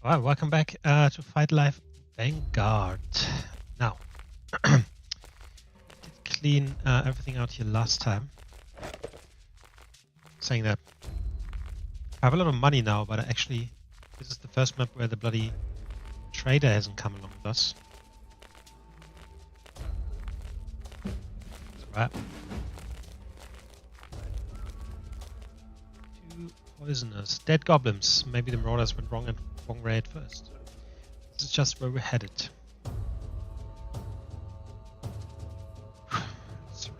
Well, welcome back to Fight Live Vanguard. Now, did clean everything out here last time. Saying that I have a lot of money now, but actually, this is the first map where the bloody trader hasn't come along with us. That's right. 2 poisoners, dead goblins. Maybe the marauders went wrong way at first. This is just where we're headed. It's rough.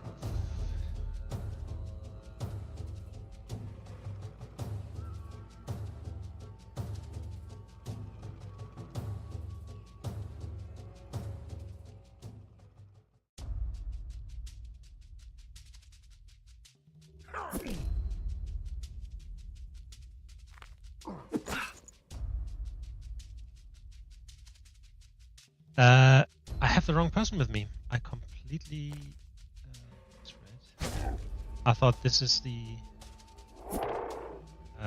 I have the wrong person with me. I completely misread. I thought this is the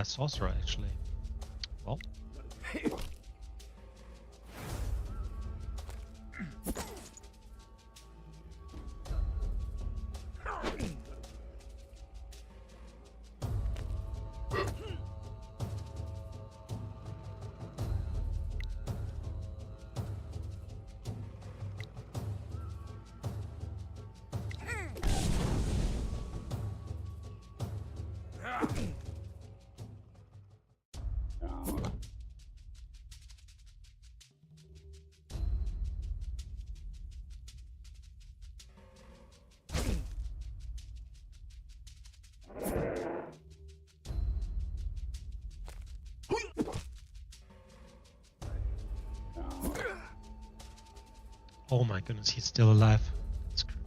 sorcerer, actually. Well. Oh my goodness, he's still alive. That's crazy.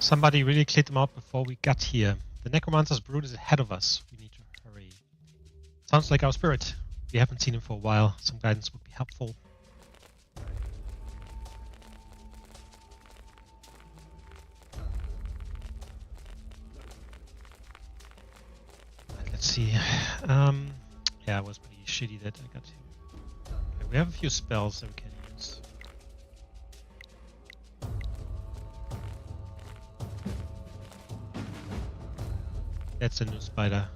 Somebody really cleared them out before we got here. The Necromancer's Brood is ahead of us. We need to hurry. Sounds like our spirit. We haven't seen him for a while. Some guidance would be helpful. Let's see. Yeah, it was pretty shitty that I got him. Okay, we have a few spells that we can use. That's a new spider.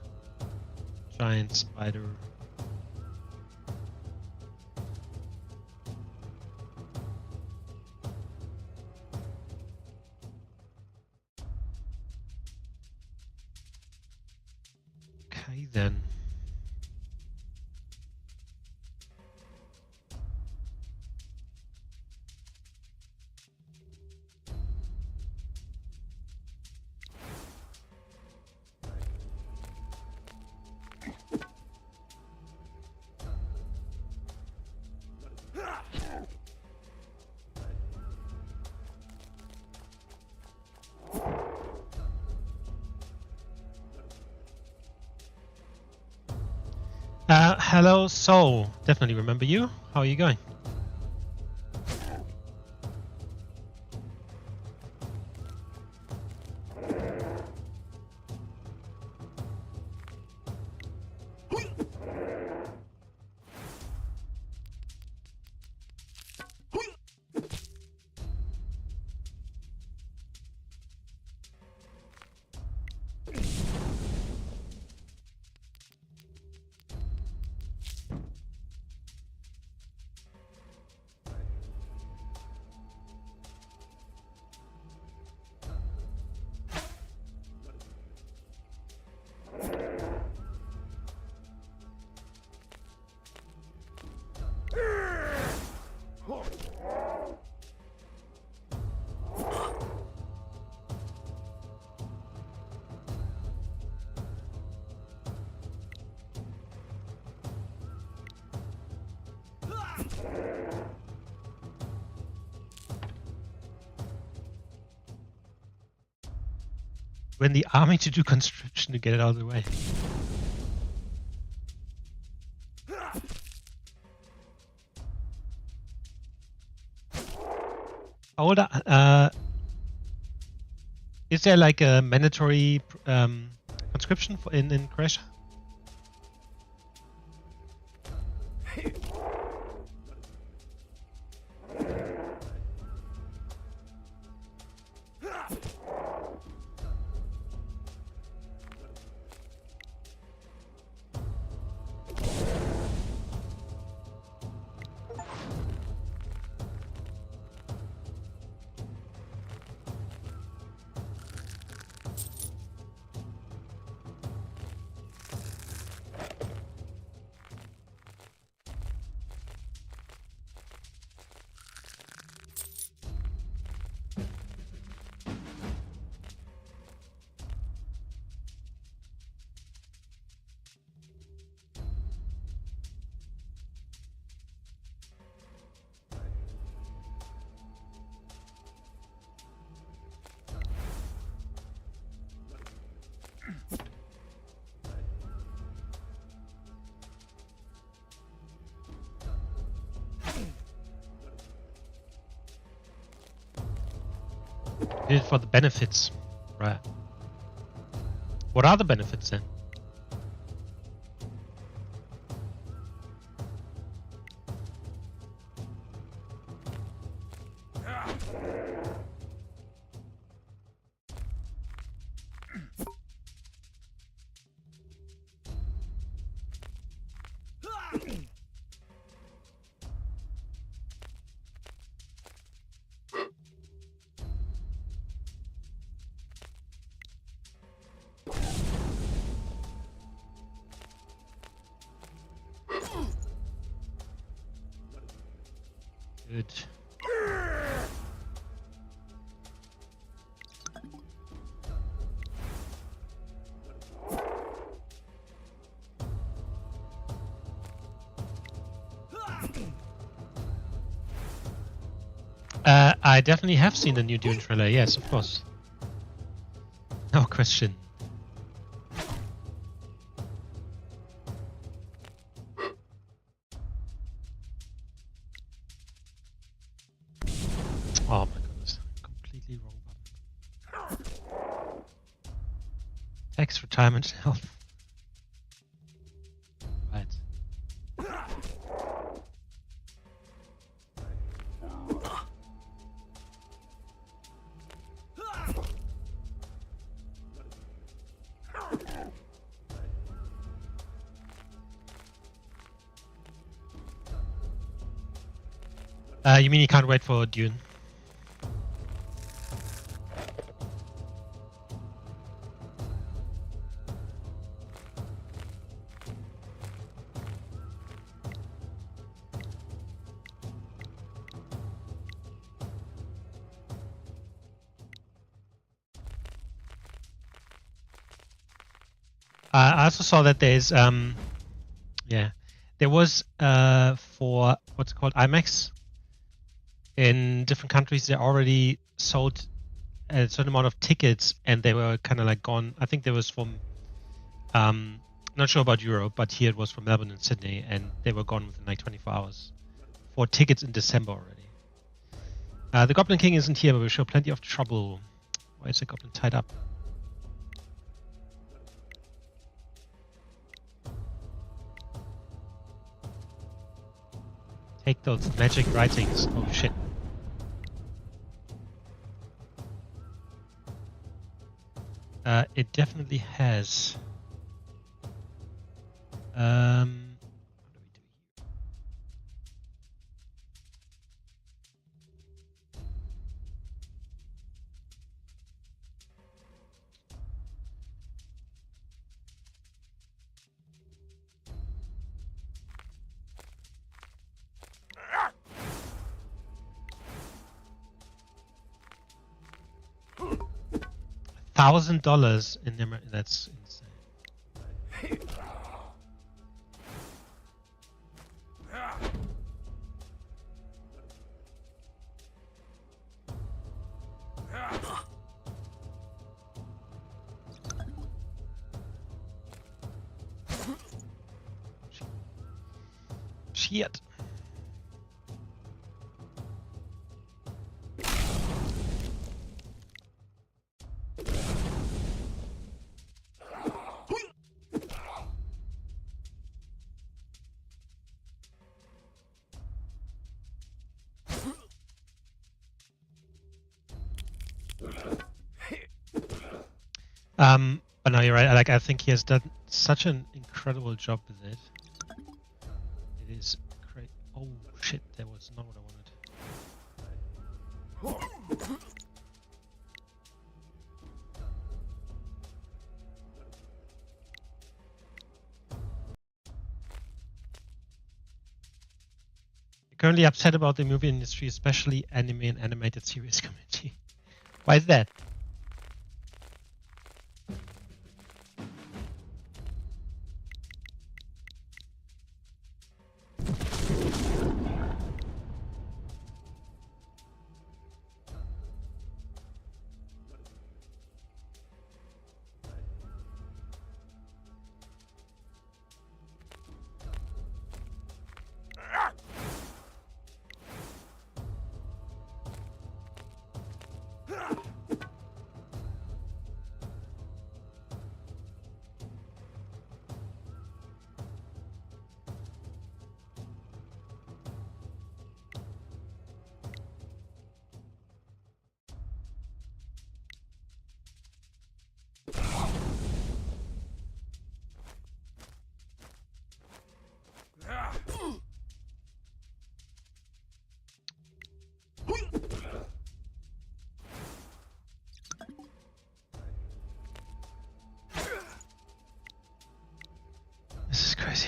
Giant spider. Okay then. Hello, Soul. Definitely remember you. How are you going? When the army to do conscription to get it out of the way. Older, is there like a mandatory conscription for in Croatia? Did it for the benefits, right? What are the benefits then? Good. I definitely have seen the new Dune trailer. Yes, of course. No question. Oh my goodness, completely wrong button. Tax, retirement, health. Right. You mean you can't wait for Dune? I also saw that there's yeah, there was for what's it called, IMAX. In different countries, they already sold a certain amount of tickets, and they were kind of like gone. I think there was from, not sure about Europe, but here it was from Melbourne and Sydney, and they were gone within like 24 hours for tickets in December already. The Goblin King isn't here, but we'll show plenty of trouble. Why is the Goblin tied up? Take those magic writings. Oh shit. It definitely has. What do we do here? $1,000 in them. That's insane. Shit. But no, you're right. Like, I think he has done such an incredible job with it. It is great. Oh shit, that was not what I wanted. You're currently upset about the movie industry, especially anime and animated series community. Why is that? This is crazy.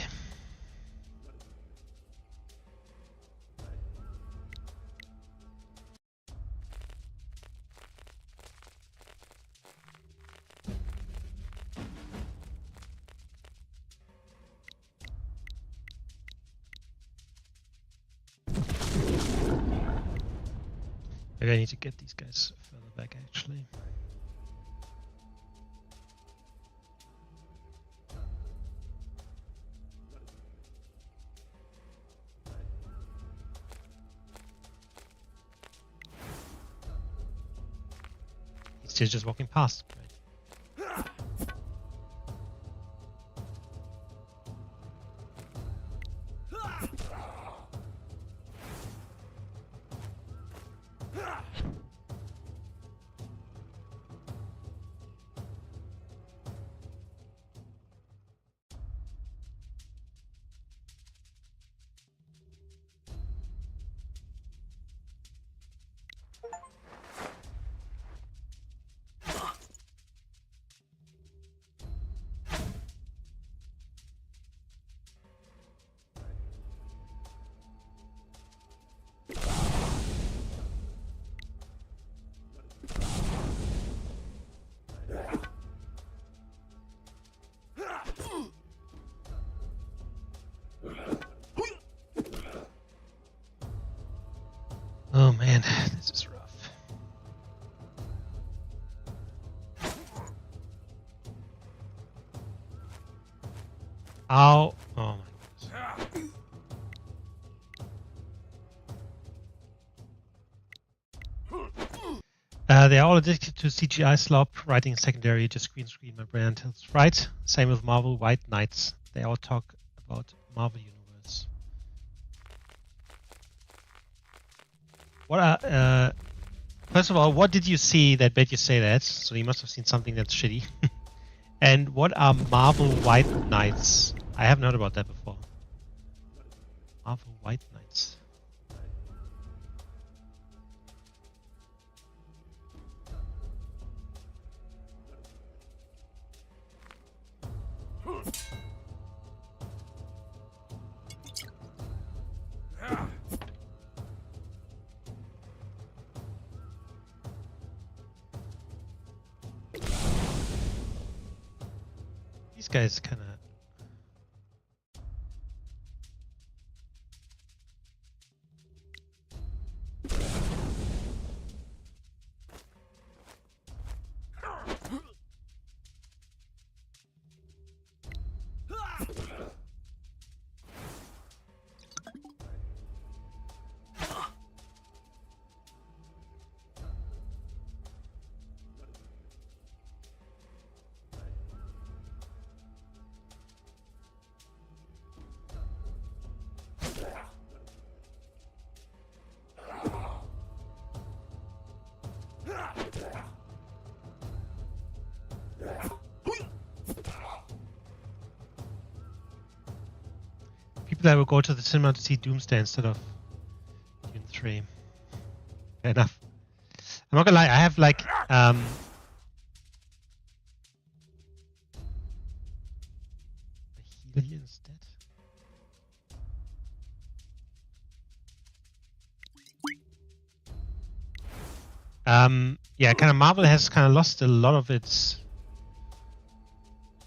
Maybe I need to get these guys further back, actually. He's still just walking past. Right. Oh man, this is rough. Ow. Oh my goodness. They are all addicted to CGI slop, writing secondary, just green screen my brain until it's right. Same with Marvel White Knights. They all talk about Marvel Universe. What first of all, what did you see that made you say that? So you must have seen something that's shitty. And what are Marvel White Knights? I haven't heard about that before. Marvel White Knights. These guys kind of. But I will go to the cinema to see Doomsday instead of Dune 3. Fair enough. I'm not gonna lie, I have like the healer instead. Yeah, kind of Marvel has kind of lost a lot of its,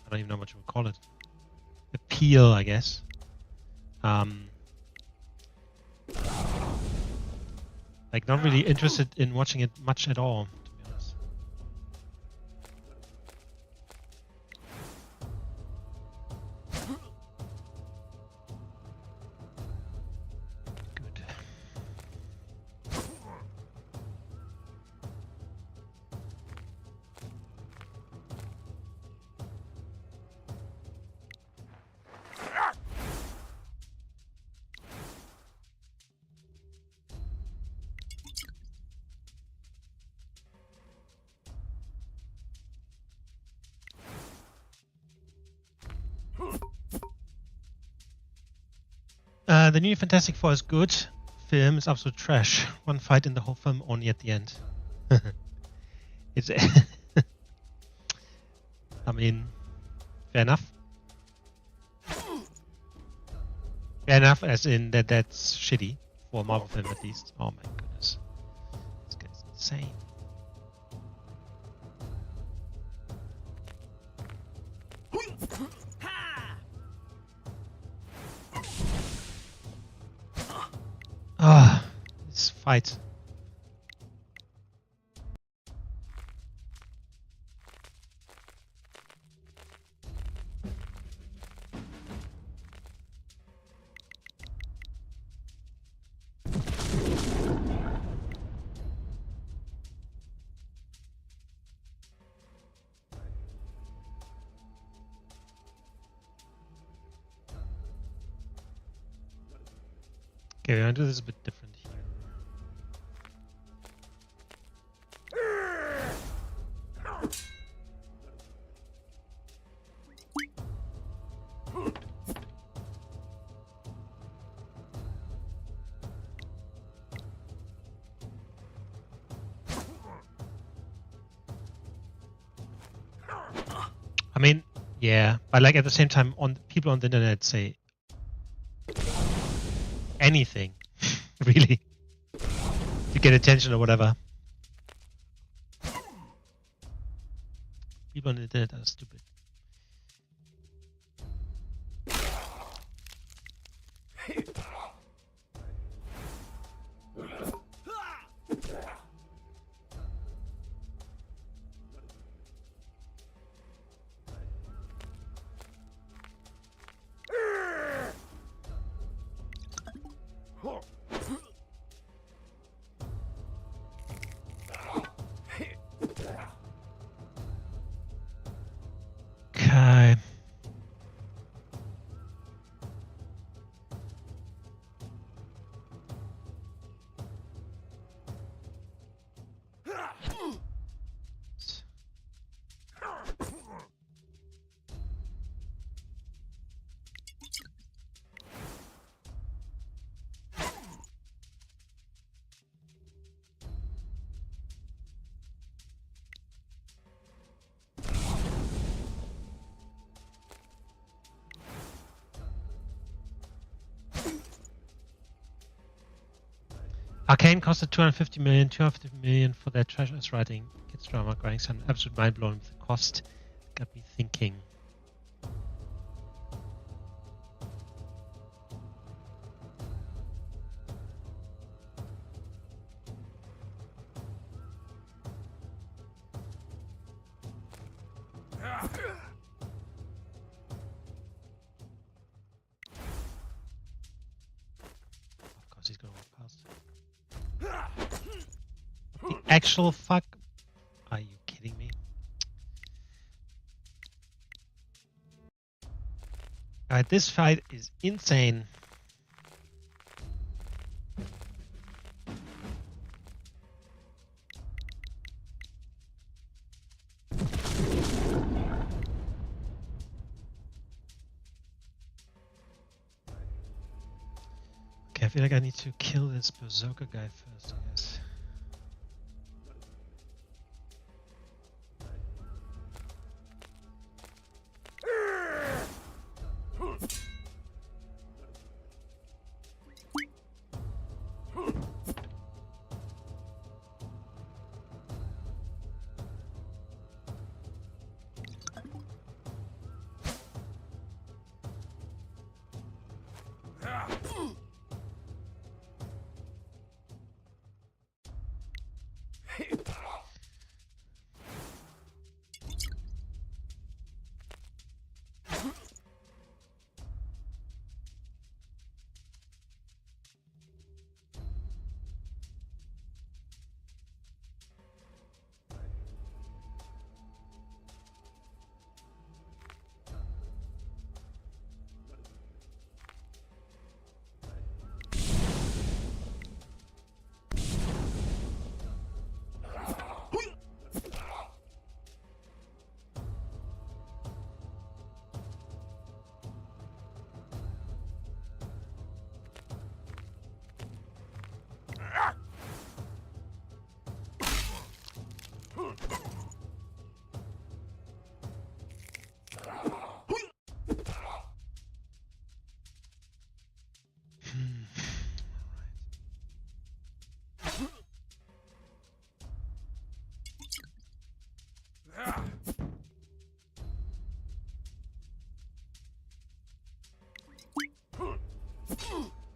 I don't even know what you would call it, appeal, I guess. Like not really interested in watching it much at all, to be honest. Good. The new Fantastic Four is good. Film is absolute trash. One fight in the whole film, only at the end. It's. I mean, fair enough. Fair enough, as in that's shitty for a Marvel film at least. Oh my goodness, this guy's insane. Ah, this fight. Okay, we're gonna do this a bit different here. I mean, yeah, but like at the same time, on people on the internet say anything, really, to get attention or whatever. People on the internet are stupid. Okay. Arcane costed 250 million for their treasures writing kids drama, growing some absolute mind blowing with the cost. Got me thinking. Of course, he's gonna walk past. The actual fuck? Are you kidding me? Alright, this fight is insane. I feel like I need to kill this berserker guy first, I guess.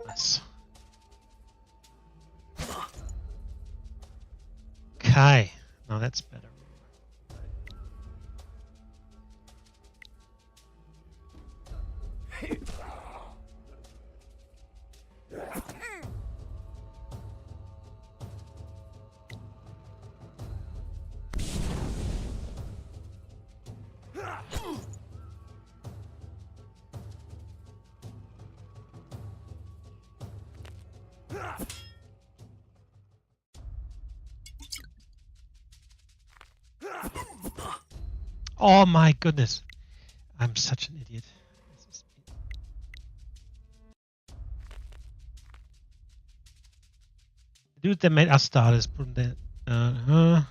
Nice. Okay, now that's better. Oh my goodness. I'm such an idiot. The dude that made us starters put that.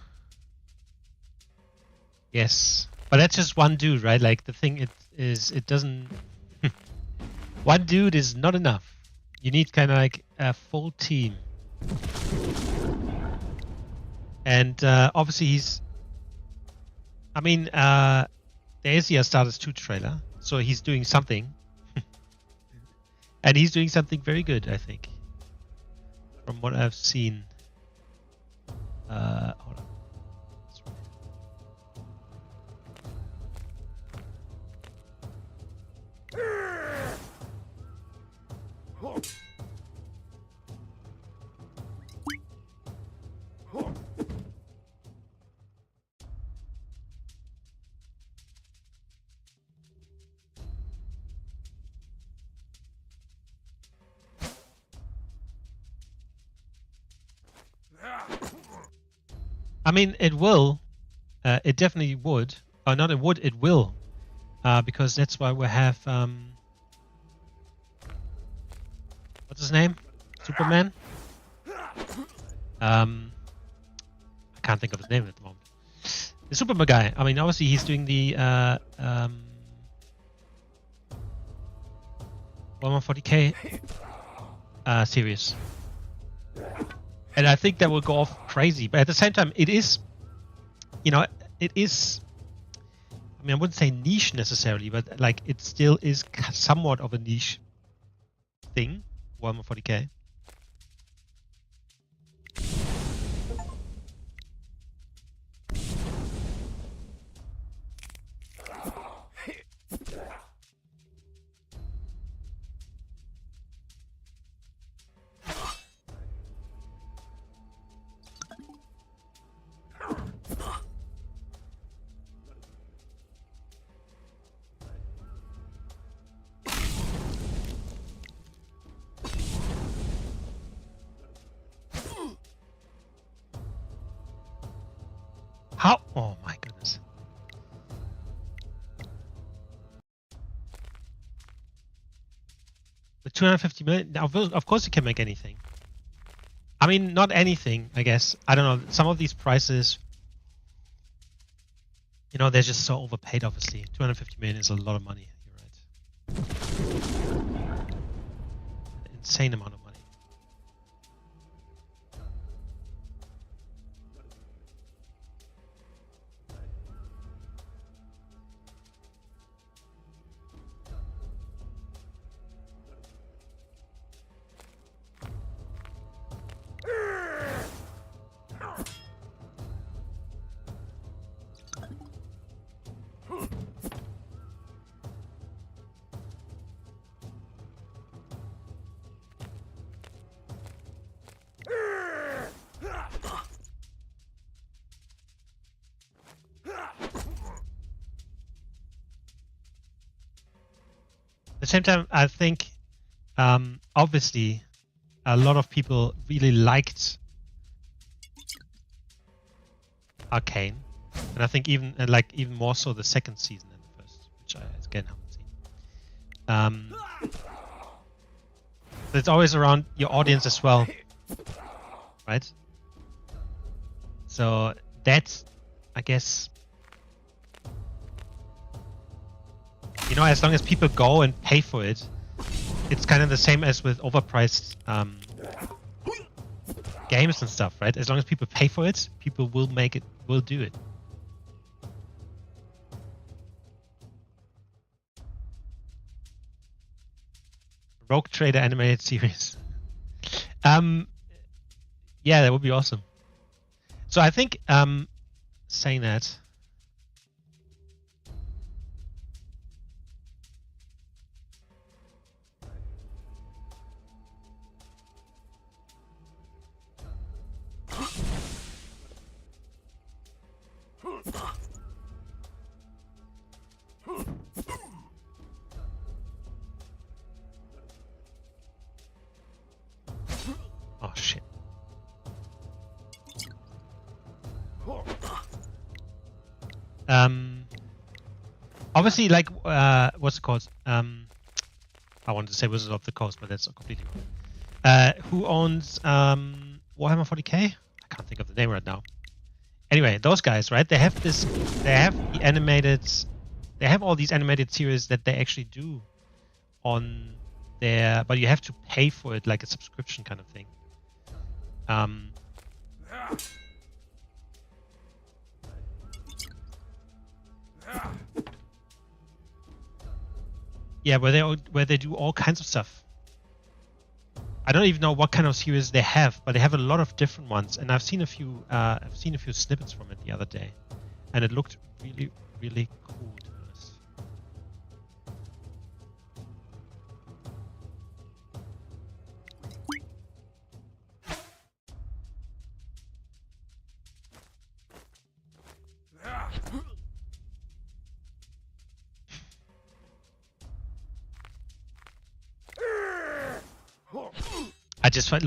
Yes. But that's just one dude, right? Like the thing it doesn't one dude is not enough. You need kind of like a full team. And obviously he's I mean, there is the Starters 2 trailer, so he's doing something. And he's doing something very good, I think. From what I've seen. Hold on. I mean, it will. It definitely would. Or not it would, it will. Because that's why we have... what's his name? Superman? I can't think of his name at the moment. The Superman guy. I mean, obviously he's doing the 140k series. And I think that will go off crazy. But at the same time, it is, you know, it is, I mean, I wouldn't say niche necessarily, but like it still is somewhat of a niche thing, 140k. How? Oh my goodness. The 250 million. Of course, you can make anything. I mean, not anything, I guess. I don't know. Some of these prices, you know, they're just so overpaid, obviously. 250 million is a lot of money. You're right. An insane amount of money. At the same time, I think obviously a lot of people really liked Arcane, and I think even more so the second season than the first, which I again haven't seen. But it's always around your audience as well, right? So that's, I guess, you know, as long as people go and pay for it, it's kind of the same as with overpriced games and stuff, right? As long as people pay for it, people will make it, will do it. Rogue Trader animated series. Yeah, that would be awesome. So I think saying that, oh shit. Obviously, like, what's it called? I wanted to say Wizards of the Coast, but that's completely wrong. Who owns Warhammer 40k? I can't think of the name right now. Anyway, those guys, right? They have this. They have the animated. They have all these animated series that they actually do on their, but you have to pay for it, like a subscription kind of thing. Yeah, where they do all kinds of stuff. I don't even know what kind of series they have, but they have a lot of different ones, and I've seen a few snippets from it the other day, and it looked really, really cool, to be honest.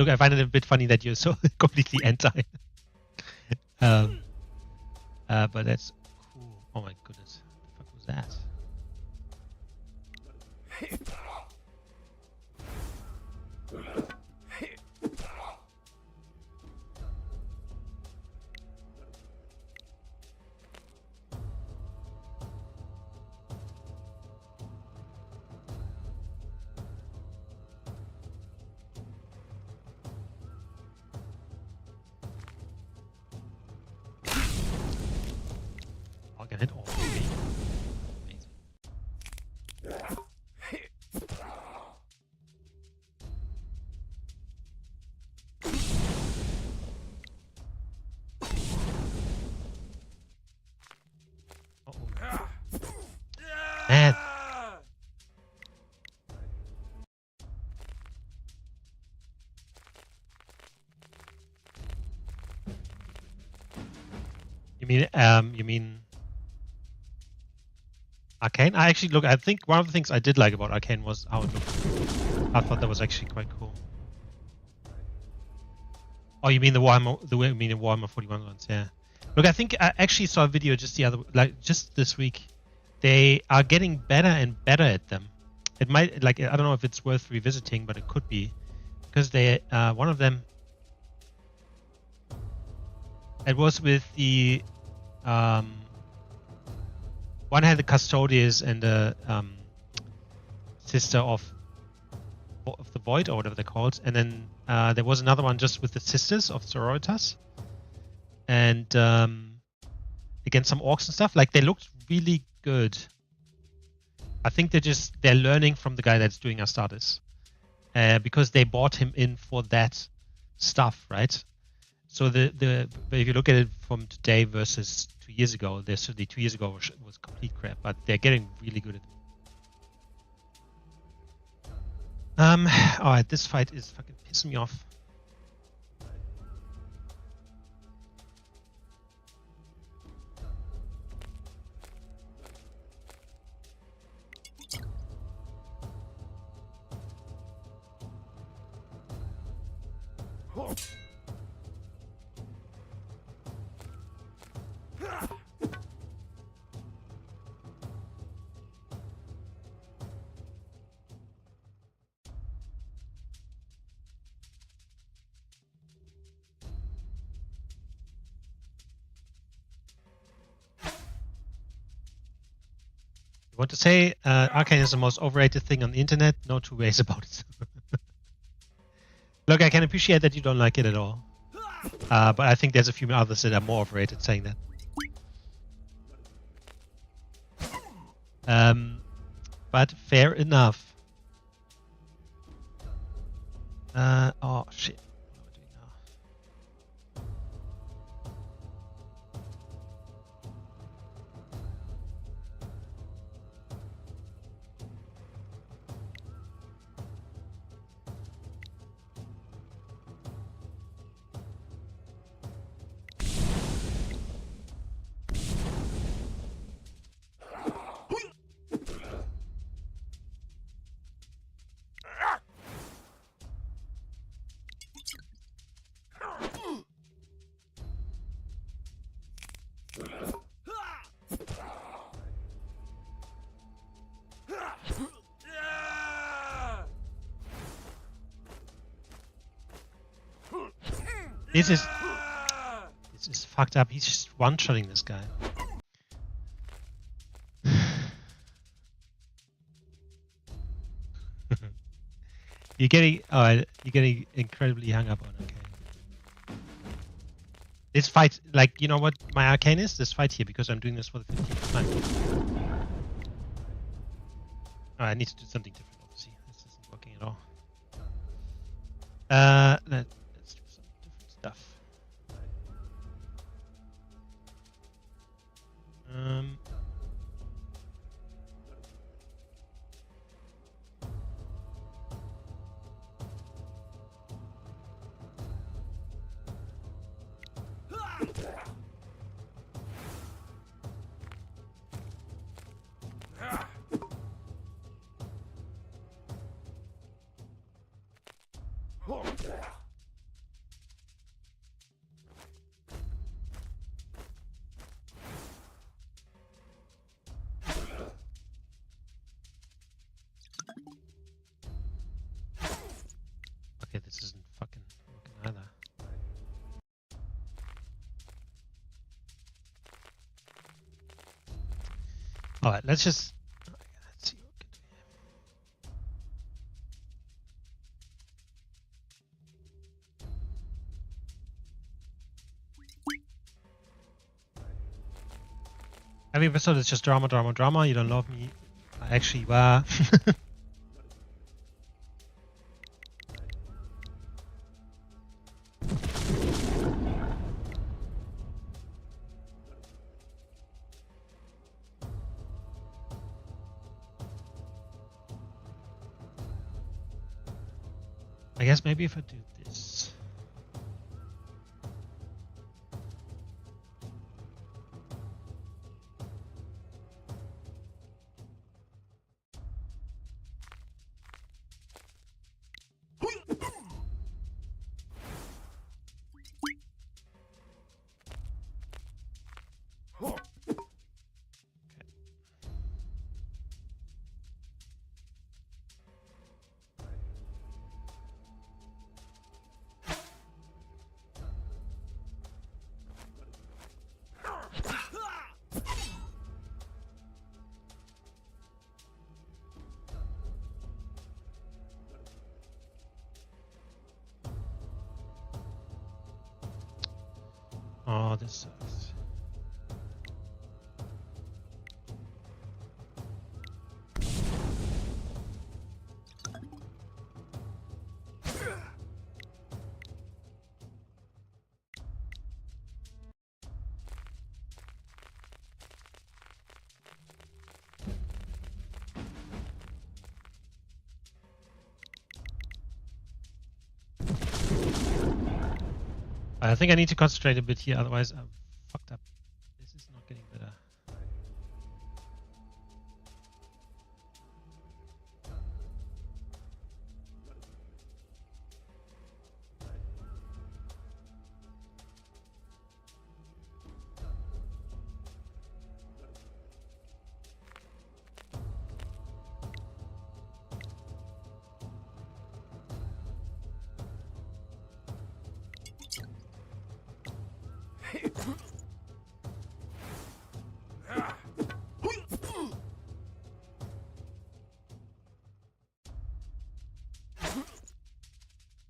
I find it a bit funny that you're so completely anti. But that's cool. Oh my goodness, what the fuck was that? I can hit all three. Amazing. Man. You mean Arcane? I think one of the things I did like about Arcane was how it looked. I thought that was actually quite cool. Oh, you mean the Warhammer 41 ones? Yeah. Look, I think I actually saw a video just this week. They are getting better and better at them. It might, like, I don't know if it's worth revisiting, but it could be, because they one of them, it was with the one had the custodians and the sister of the void, or whatever they're called, and then there was another one just with the sisters of sororitas, and against some orcs and stuff. Like, they looked really good. I think they're learning from the guy that's doing Astartes, because they bought him in for that stuff, right? So if you look at it from today versus 2 years ago, there's certainly 2 years ago was complete crap, but they're getting really good at it. Alright, this fight is fucking pissing me off. You want to say Arcane is the most overrated thing on the internet? No two ways about it. Look, I can appreciate that you don't like it at all. But I think there's a few others that are more overrated saying that. But fair enough. Oh shit. What am I doing now? This is fucked up. He's just one-shotting this guy. You're getting incredibly hung up on Arcane. This fight, like, you know what my Arcane is? This fight here, because I'm doing this for the 15th time. Oh, I need to do something different, obviously. This isn't working at all. Let's do some different stuff. Okay, this isn't fucking working either. Alright, let's see what we can do here. Every episode is just drama, drama, drama. You don't love me. I actually were. I guess maybe if I do this. Oh, this sucks. I think I need to concentrate a bit here, otherwise I'm fucked up. This is not getting better.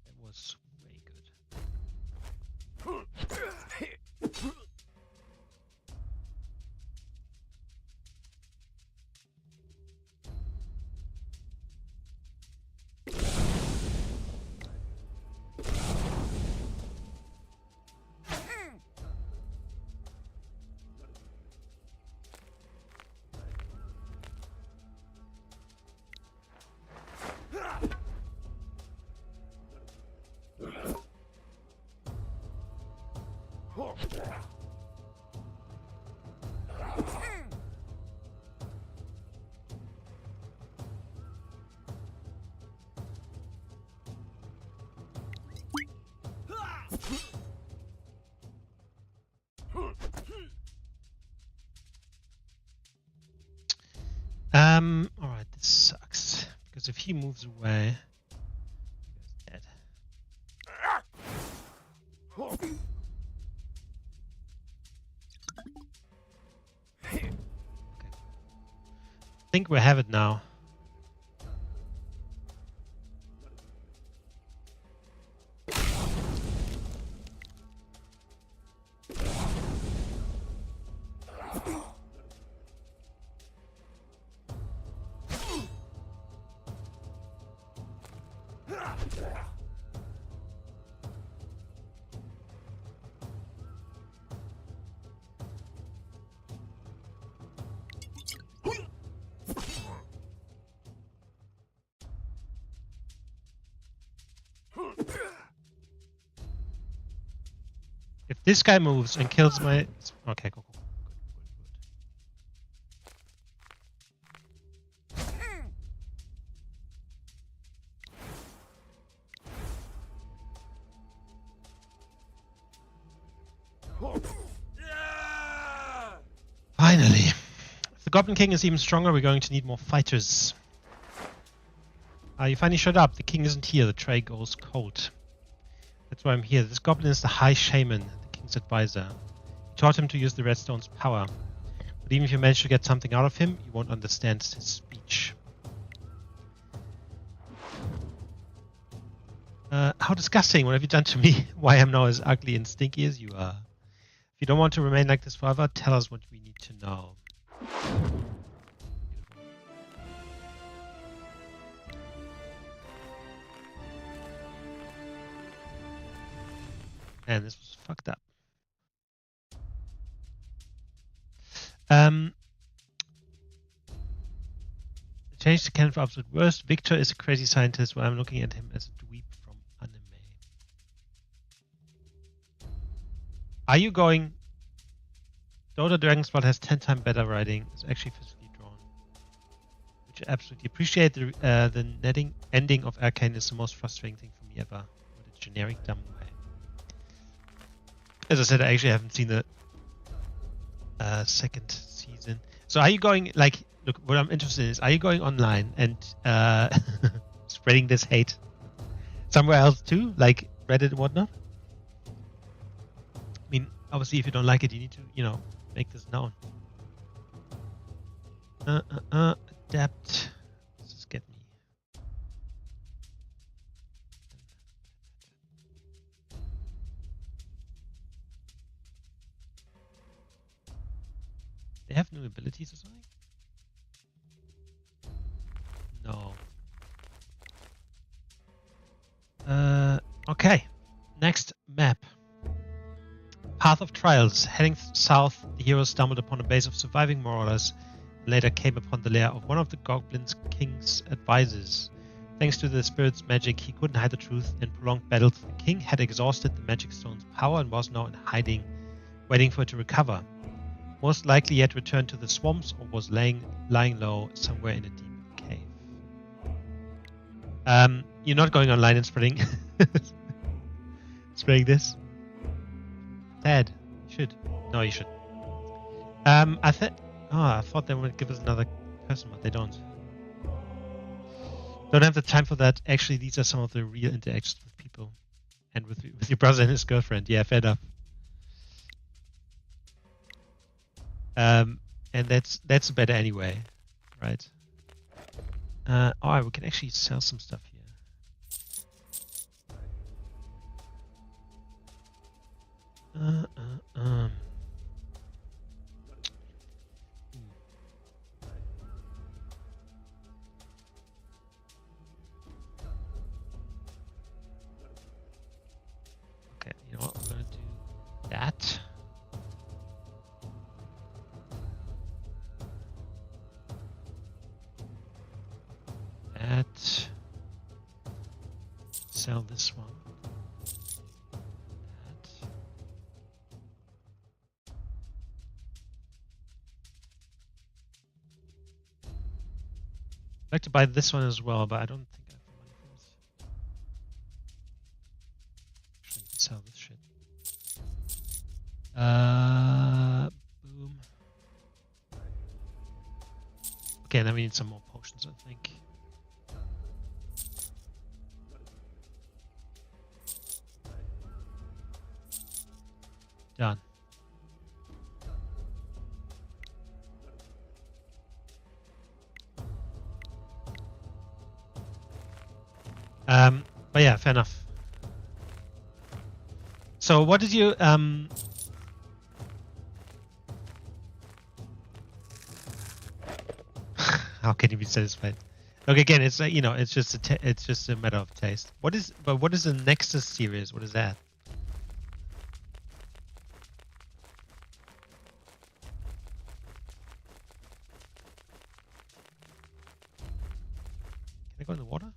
That was way good. Alright, this sucks. Because if he moves away, he's dead. Okay. I think we have it now. If this guy moves and kills my... Okay, cool. Finally. If the Goblin King is even stronger, we're going to need more fighters. You finally showed up. The king isn't here. The tray goes cold. That's why I'm here. This goblin is the High Shaman, the king's advisor. He taught him to use the Redstone's power. But even if you manage to get something out of him, you won't understand his speech. How disgusting. What have you done to me? Why I'm now as ugly and stinky as you are. If you don't want to remain like this forever, tell us what we need to know. Man, this was fucked up. Change the canon for absolute worst. Victor is a crazy scientist, while I'm looking at him as a dweeb from anime. Are you going... Dota Dragon's Blood has 10 times better writing. It's actually physically drawn. Which I absolutely appreciate. The ending of Arcane is the most frustrating thing for me ever. What a generic, dumb way. As I said, I actually haven't seen the second season. So are you going, like, look, what I'm interested in is, are you going online and spreading this hate somewhere else too, like Reddit and whatnot? I mean, obviously, if you don't like it, you need to, make this known. Adapt. Just get me. They have new abilities or something? No. Okay. Next map. Path of Trials. Heading south, the heroes stumbled upon a base of surviving marauders and later came upon the lair of one of the Goblin King's advisors. Thanks to the spirit's magic, he couldn't hide the truth. In prolonged battles, the king had exhausted the magic stone's power and was now in hiding, waiting for it to recover. Most likely he had returned to the swamps or was lying low somewhere in a deep cave. You're not going online and spreading this? Dad, you should. No, you should. I thought they would give us another person, but they don't. Don't have the time for that. Actually, these are some of the real interactions with people, and with your brother and his girlfriend. Yeah, fair enough. And that's better anyway, right? We can actually sell some stuff here. Okay, you know what? We're gonna do that. Sell this one. I'd like to buy this one as well, but I don't think I have the money for this. Actually, I can sell this shit. Boom. Okay, then we need some more potions, I think. Done. But yeah, fair enough. So what did you how can you be satisfied? Look, again, it's it's just a matter of taste. What is the Nexus series? What is that? Can I go in the water?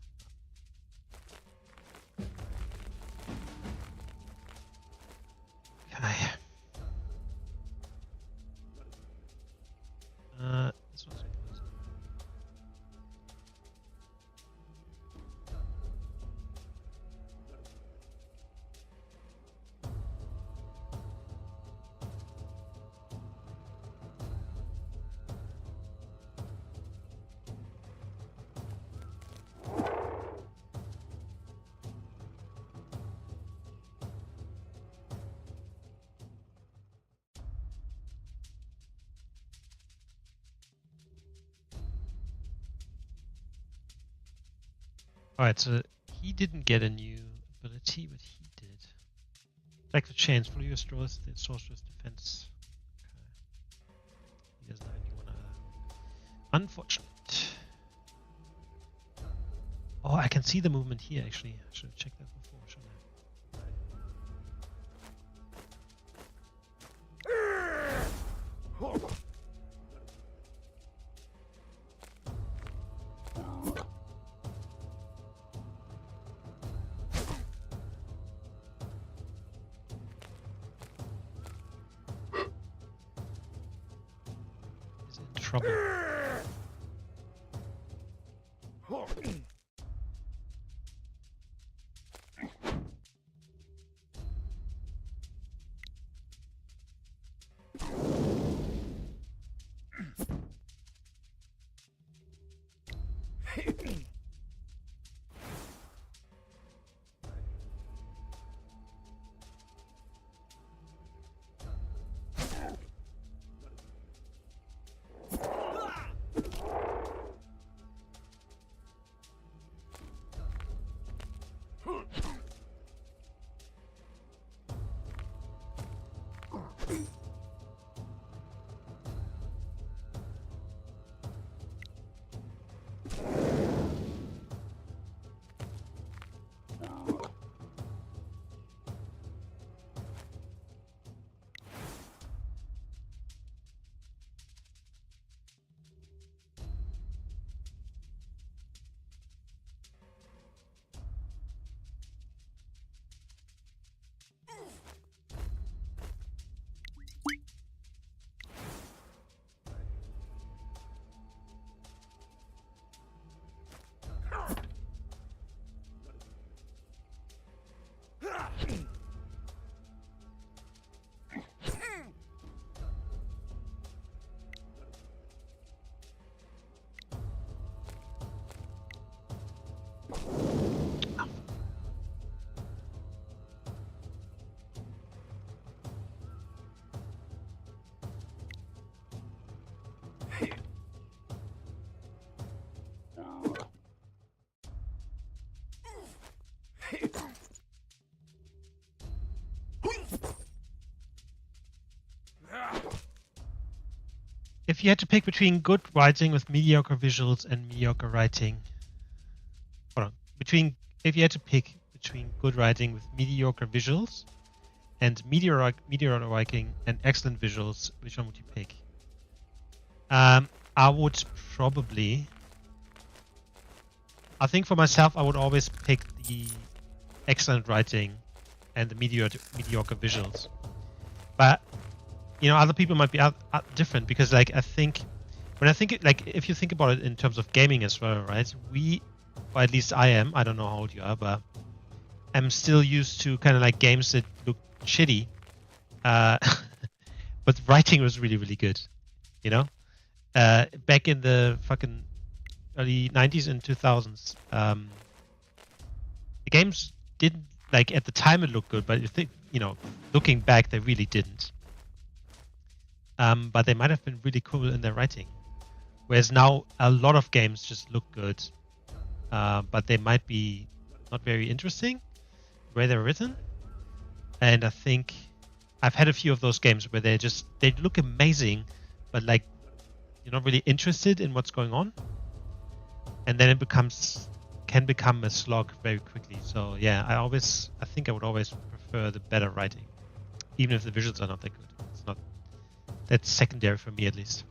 Can I? This one's poison. Alright, so he didn't get a new ability, but he did. Like the chance, fully restores the sorcerer's defense. Okay. He doesn't have a new one either. Unfortunate. Oh, I can see the movement here actually. I should have checked that before, shouldn't I? Trouble. if you had to pick between good writing with mediocre visuals and mediocre writing, hold on. If you had to pick between good writing with mediocre visuals and mediocre writing and excellent visuals, which one would you pick? I would probably. I think for myself, I would always pick the excellent writing and the mediocre visuals. But other people might be different, because like I think if you think about it in terms of gaming as well, right? Or at least I am. I don't know how old you are, but I'm still used to kind of like games that look shitty, but the writing was really, really good. Back in the fucking early 90s and 2000s, the games didn't, like, at the time it looked good, but you think, looking back, they really didn't. But they might have been really cool in their writing. Whereas now a lot of games just look good, but they might be not very interesting the way they're written. And I think I've had a few of those games where they look amazing, but like you're not really interested in what's going on. And then it can become a slog very quickly. So yeah, I think I would always prefer the better writing, even if the visuals are not that good. That's secondary for me, at least.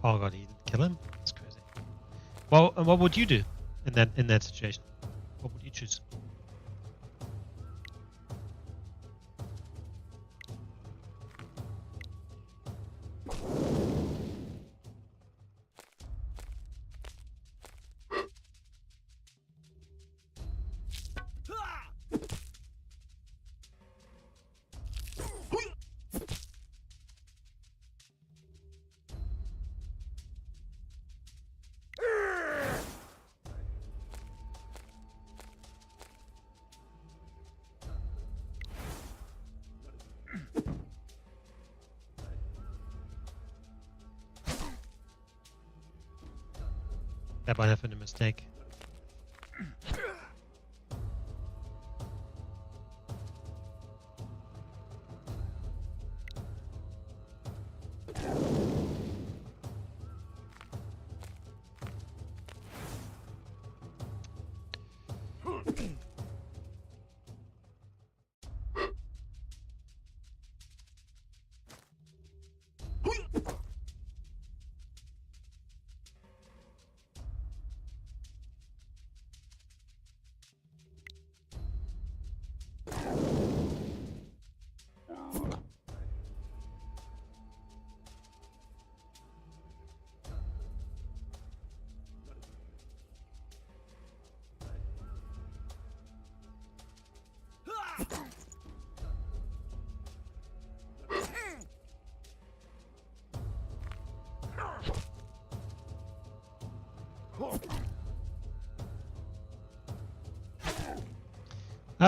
Oh god, he didn't kill him? That's crazy. Well, and what would you do in that situation? What would you choose? That might have been a mistake.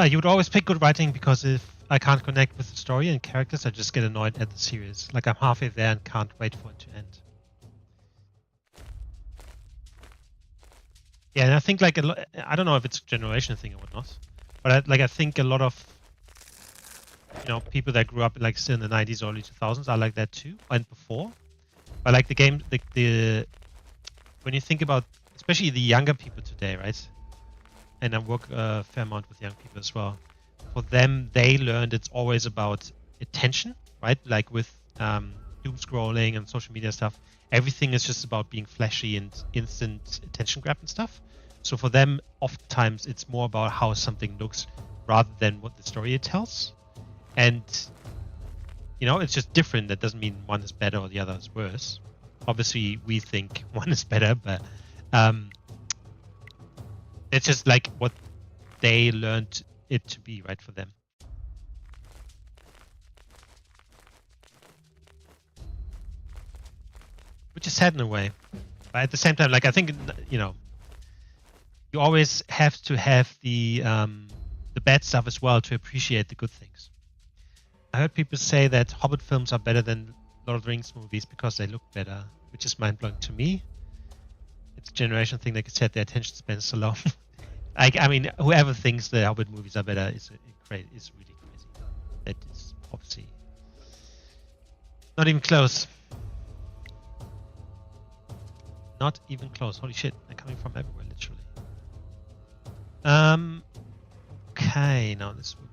You would always pick good writing, because if I can't connect with the story and characters, I just get annoyed at the series. Like I'm halfway there and can't wait for it to end. Yeah, and I think like I don't know if it's a generation thing or whatnot, but I think a lot of people that grew up like still in the 90s, early 2000s are like that too, and before. But like the game, when you think about especially the younger people today, right? And I work a fair amount with young people as well. For them, they learned it's always about attention, right? Like with doom scrolling and social media stuff, everything is just about being flashy and instant attention grab and stuff. So for them, oftentimes it's more about how something looks rather than what the story it tells. And it's just different. That doesn't mean one is better or the other is worse. Obviously, we think one is better, but It's just like what they learned it to be, right, for them. Which is sad in a way. But at the same time, like, I think, you know, you always have to have the bad stuff as well to appreciate the good things. I heard people say that Hobbit films are better than Lord of the Rings movies because they look better, which is mind-blowing to me. It's a generation thing, like I said, the attention span is so low. I mean, whoever thinks the Hobbit movies are better is really crazy. That is obviously not even close. Not even close. Holy shit, they're coming from everywhere, literally. Okay, now this would be...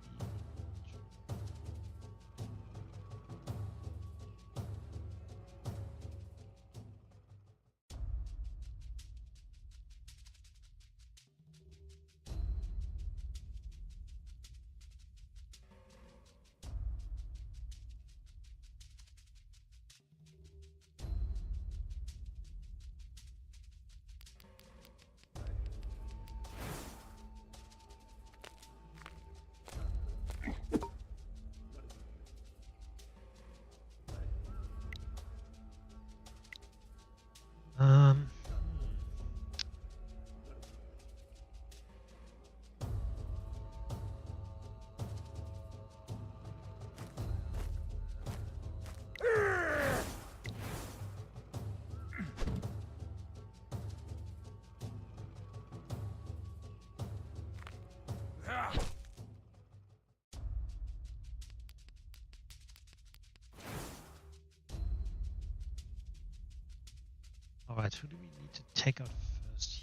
Alright, who do we need to take out first?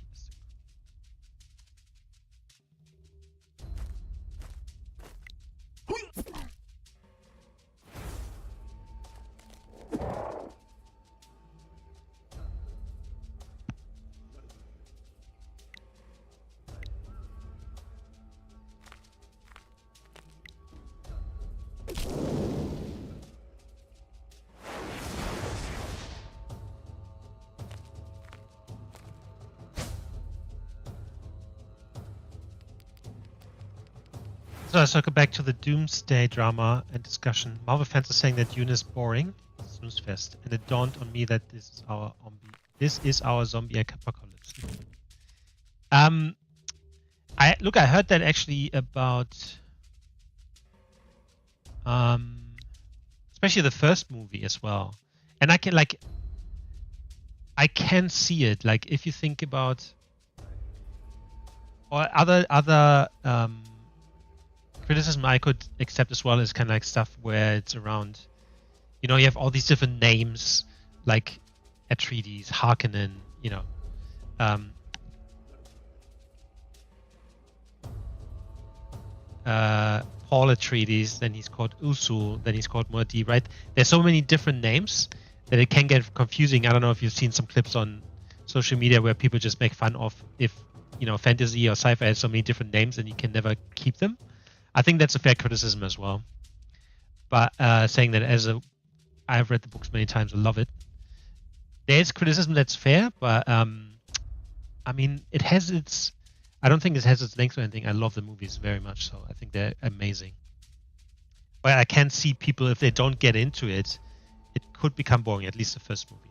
So I circle back to the Doomsday drama and discussion. Marvel fans are saying that Dune is boring, snooze fest, and it dawned on me that this is our zombie apocalypse. I heard that actually about especially the first movie as well, and I can see it. Like if you think about or other criticism I could accept as well is kind of like stuff where it's around, you know, you have all these different names like Atreides, Harkonnen, you know, Paul Atreides, then he's called Usul, then he's called Muad'Dib, right? There's so many different names that it can get confusing. I don't know if you've seen some clips on social media where people just make fun of if, you know, fantasy or sci-fi has so many different names and you can never keep them. I think that's a fair criticism as well. But saying that I've read the books many times, I love it. There's criticism that's fair, but I mean, it has its... I don't think it has its length or anything. I love the movies very much, so I think they're amazing. But I can see people, if they don't get into it, it could become boring, at least the first movie.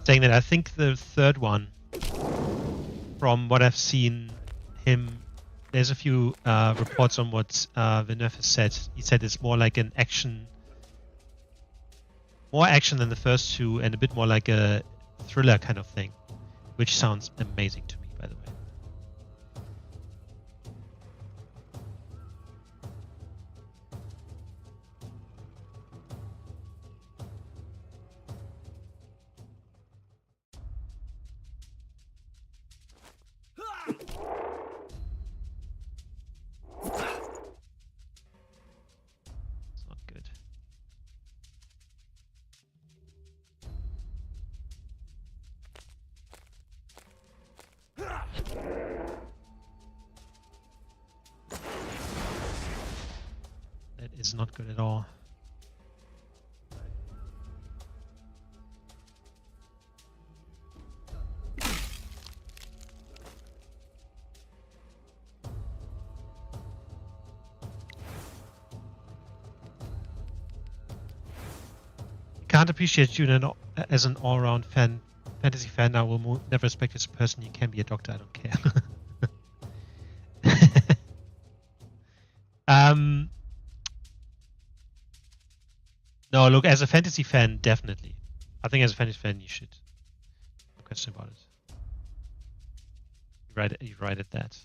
Saying that I think the third one, from what I've seen there's a few reports on what Villeneuve has said. He said it's more like an action, more action than the first two, and a bit more like a thriller kind of thing, which sounds amazing to me, by the way. Is not good at all. can't appreciate you as an all-round fantasy fan. I will never respect you as a person. You can be a doctor. I don't care. No, look, as a fantasy fan, definitely. I think as a fantasy fan, you should. No question about it. You're right at that.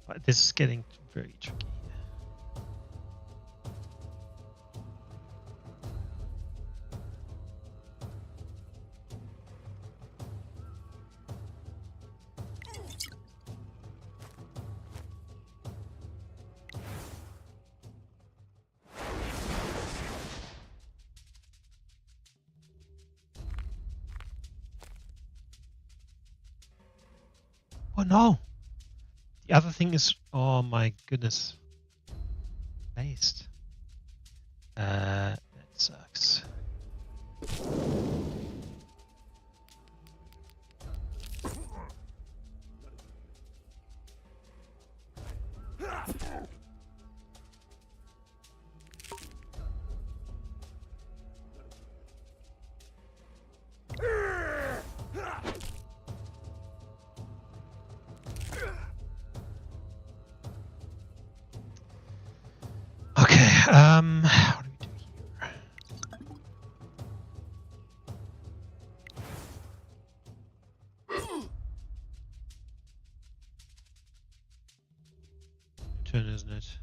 But this is getting very tricky. Oh no! The other thing is, oh my goodness, based. That sucks. What do we do here? Turn, isn't it?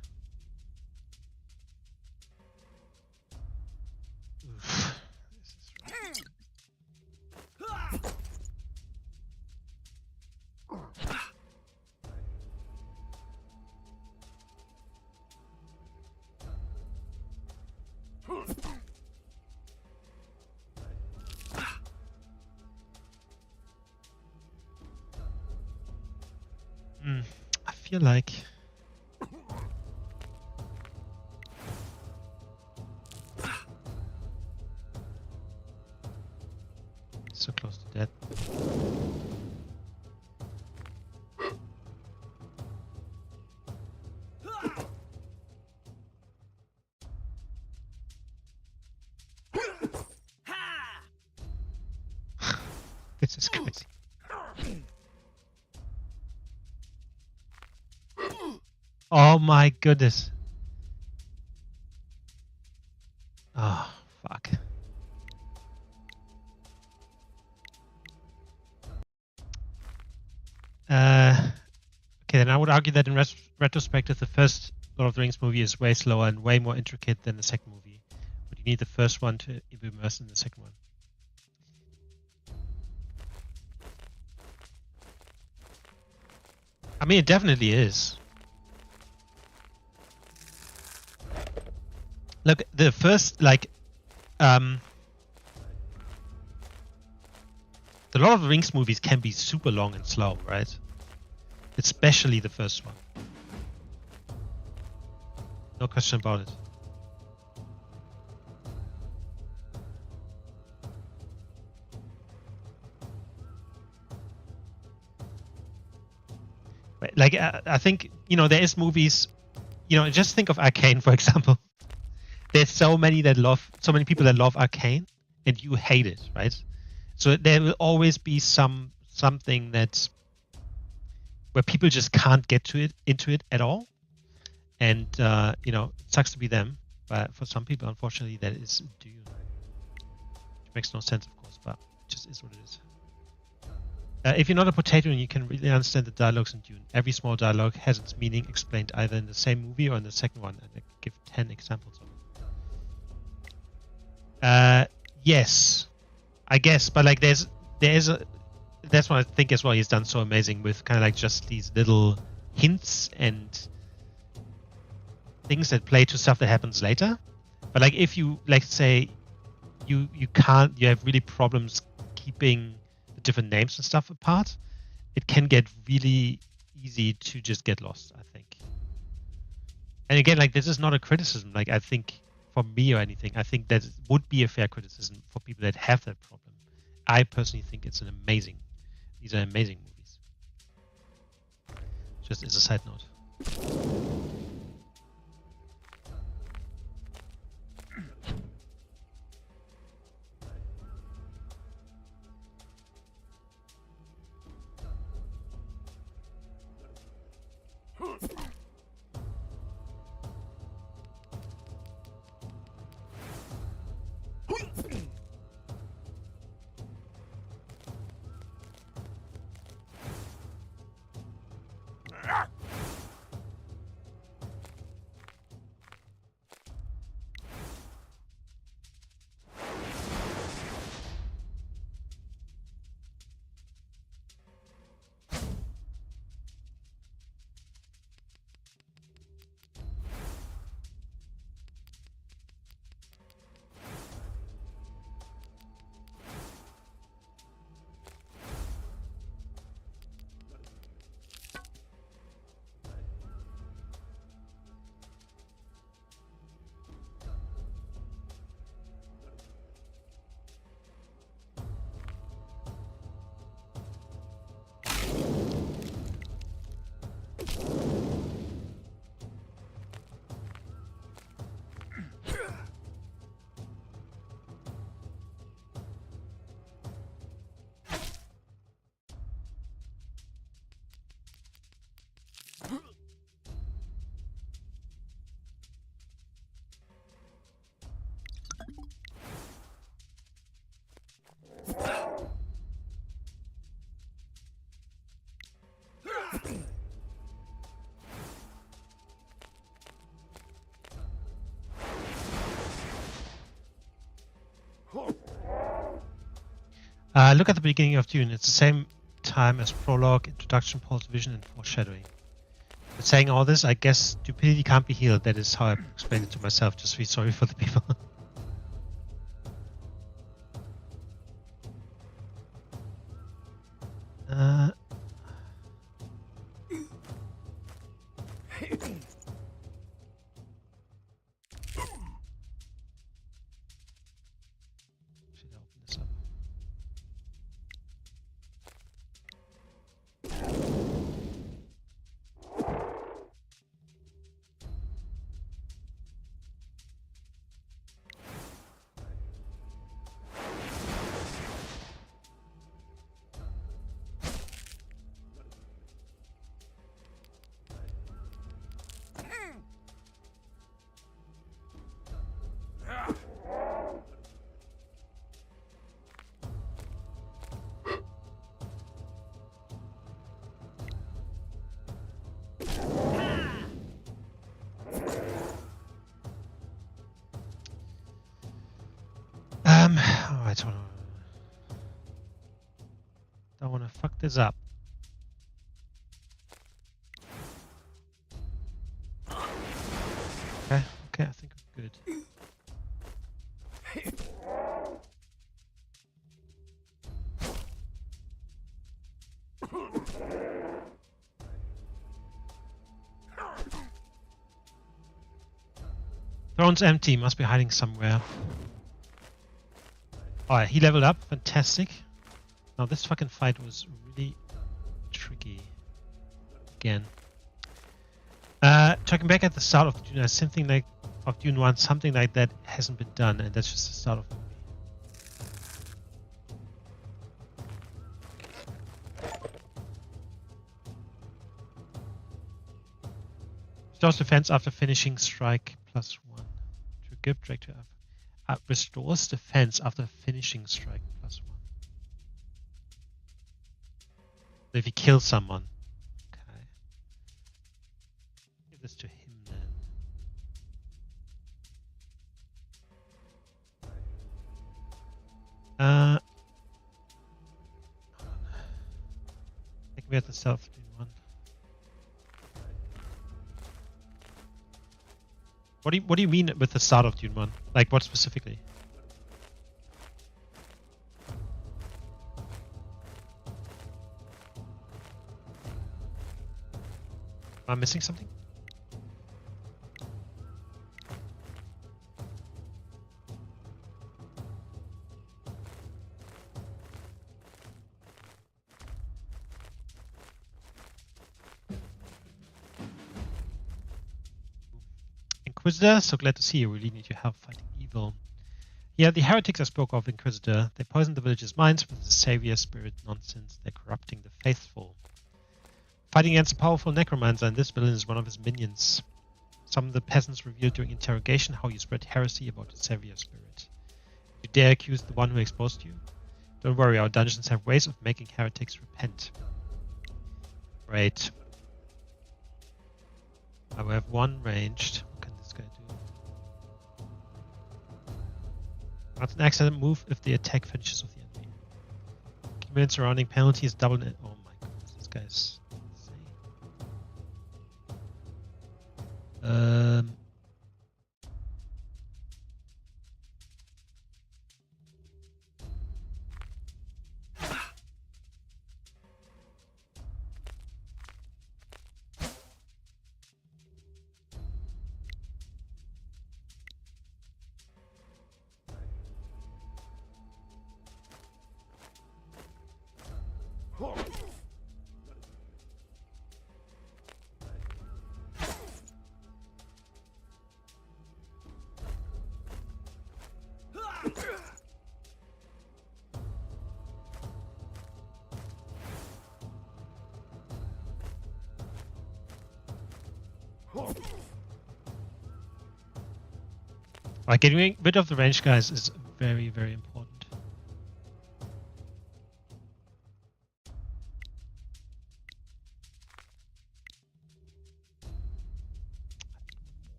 Oof. This is right. I feel like so close to death. This is crazy. Oh my goodness. Oh, fuck. Okay, then I would argue that in retrospective, the first Lord of the Rings movie is way slower and way more intricate than the second movie. But you need the first one to be immersed in the second one. I mean, it definitely is. Look, the first, like, the Lord of the Rings movies can be super long and slow, right? Especially the first one. No question about it. Like, I think, there is movies, just think of Arcane, for example. There's so many people that love Arcane, and you hate it, right? So there will always be something that's where people just can't get into it at all, and it sucks to be them. But for some people, unfortunately, that is Dune, which makes no sense, of course, but it just is what it is. If you're not a potato and you can really understand the dialogues in Dune, every small dialogue has its meaning explained either in the same movie or in the second one, and I could give 10 examples of it. Yes, I guess, but like that's what I think as well. He's done so amazing with kind of like just these little hints and things that play to stuff that happens later. But like if you say you have really problems keeping the different names and stuff apart, it can get really easy to just get lost, I think. And again, like, this is not a criticism. Like, I think for me or anything, I think that would be a fair criticism for people that have that problem. I personally think it's these are amazing movies. Just as a side note. Look at the beginning of Dune. It's the same time as prologue, introduction, Paul's vision, and foreshadowing. But saying all this, I guess stupidity can't be healed. That is how I explained it to myself. Just feel sorry for the people. Should I open this up? Alright, hold on. Don't want to fuck this up. Okay, I think we're good. Throne's empty, must be hiding somewhere. Alright, he leveled up, fantastic. Now this fucking fight was really tricky. Again. Talking back at the start of Dune, something like of Dune 1, something like that hasn't been done, and that's just the start of the movie. Restores defense after finishing strike +1. To give drag to F. Restores defense after finishing strike +1. So if you kill someone. Okay. Give this to him then. I think we have the self Dune one. What do you mean with the start of Dune 1? Like, what specifically? Am I missing something? Inquisitor, so glad to see you. Really need your help fighting evil. Yeah, the heretics I spoke of, Inquisitor. They poison the villagers' minds with the savior spirit nonsense. They're corrupting the faithful. Fighting against a powerful necromancer, and this villain is one of his minions. Some of the peasants revealed during interrogation how you spread heresy about the savior spirit. You dare accuse the one who exposed you? Don't worry, our dungeons have ways of making heretics repent. Great. I will have one ranged. What can this guy do? That's an excellent move if the attack finishes with the enemy. Command surrounding penalty is double. Oh my goodness, this guy's insane. Like getting rid of the range guys is very, very important.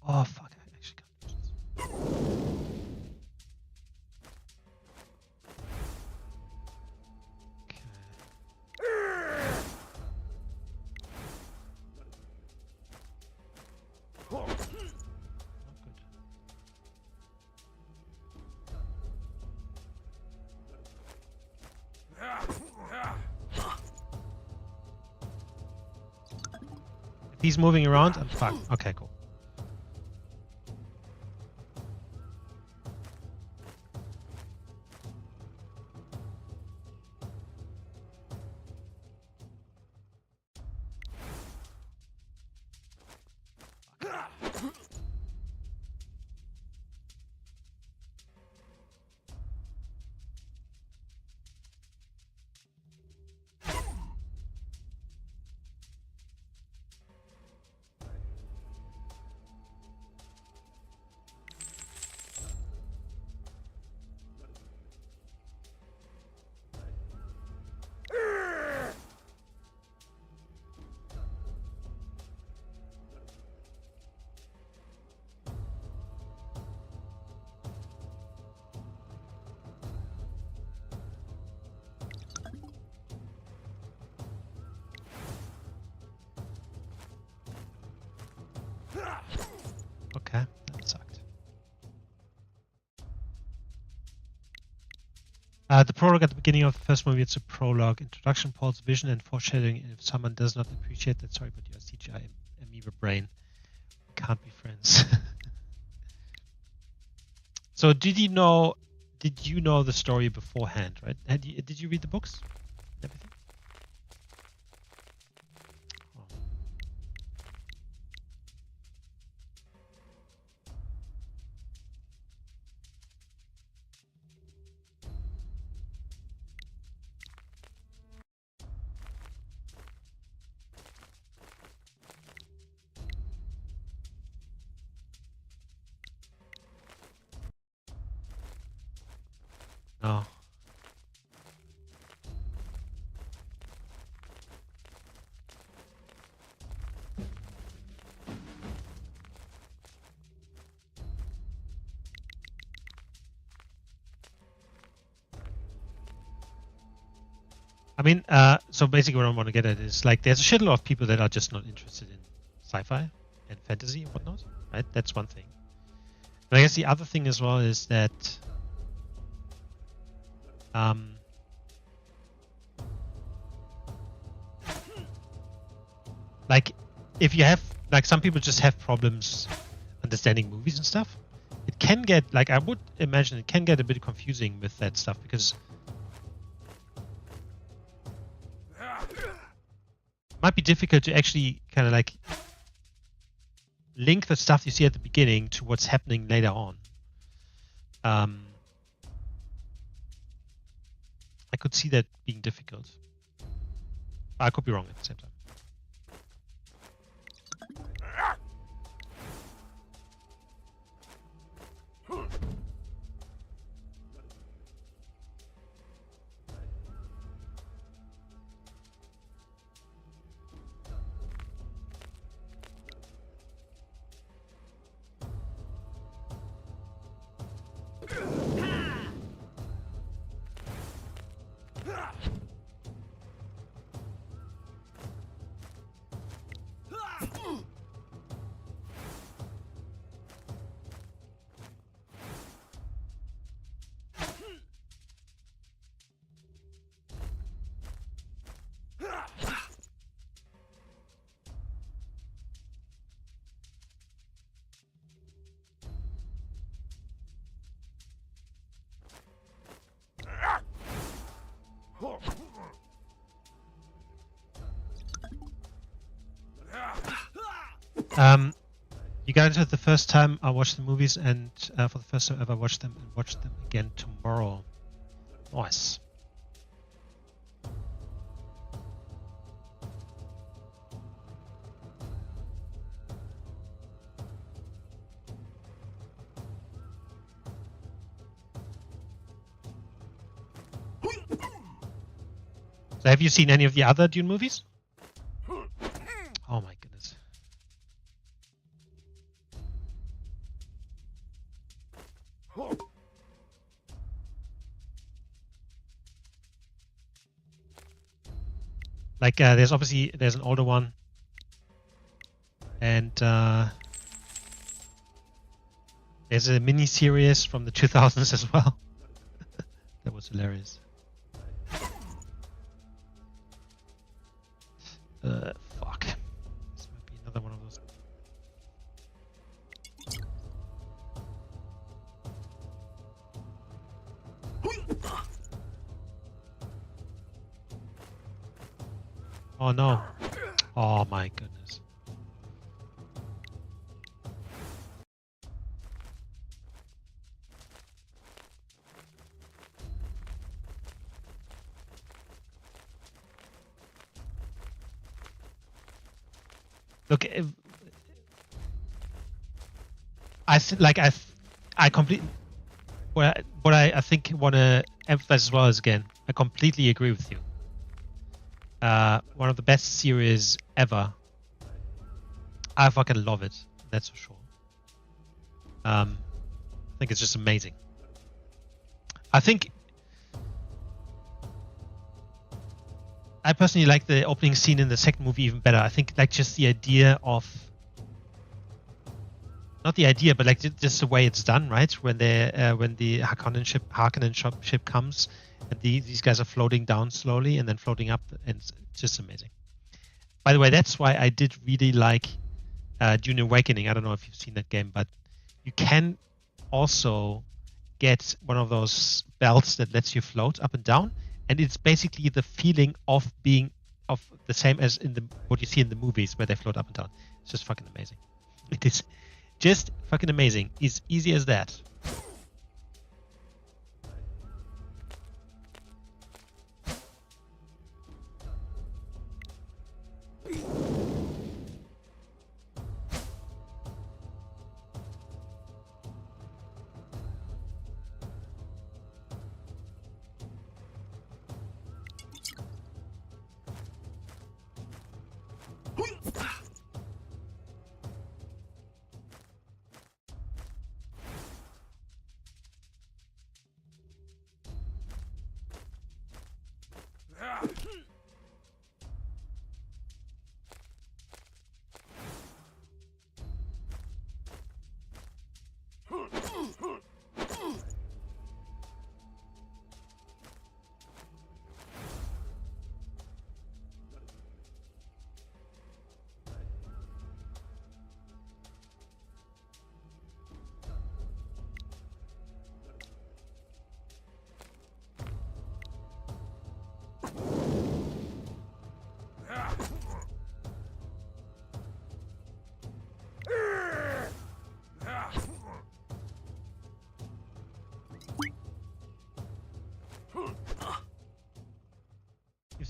Oh fuck, I actually can't do this. If he's moving around, I'm fucked. Okay, cool. Okay, that sucked. The prologue at the beginning of the first movie, it's a prologue. Introduction, Paul's vision, and foreshadowing. And if someone does not appreciate that, sorry, but your CGI amoeba brain can't be friends. So did you know the story beforehand, right? Did you read the books? Everything? No. I mean, so basically what I want to get at is like there's a shitload of people that are just not interested in sci-fi and fantasy and whatnot, right? That's one thing. But I guess the other thing as well is that like if you have like some people just have problems understanding movies and stuff, it can get like I would imagine it can get a bit confusing with that stuff because might be difficult to actually kind of like link the stuff you see at the beginning to what's happening later on. I could see that being difficult. I could be wrong at the same time. You guys had the first time I watched the movies, and for the first time ever watched them, and watched them again tomorrow. Nice. So have you seen any of the other Dune movies? Oh my goodness. Like there's an older one, and there's a mini series from the 2000s as well. That was hilarious. Fuck. This might be another one of those. Oh no. Oh my goodness. Look, I completely. What I think want to emphasize as well is, again, I completely agree with you. One of the best series ever. I fucking love it. That's for sure. I think it's just amazing. I personally like the opening scene in the second movie even better. I think like just the idea of, not the idea, but like just the way it's done, right? When the Harkonnen ship comes, and these guys are floating down slowly and then floating up, and it's just amazing. By the way, that's why I did really like Dune Awakening. I don't know if you've seen that game, but you can also get one of those belts that lets you float up and down, and it's basically the feeling of being of the same as in what you see in the movies where they float up and down. It's just fucking amazing. It is just fucking amazing. It's easy as that.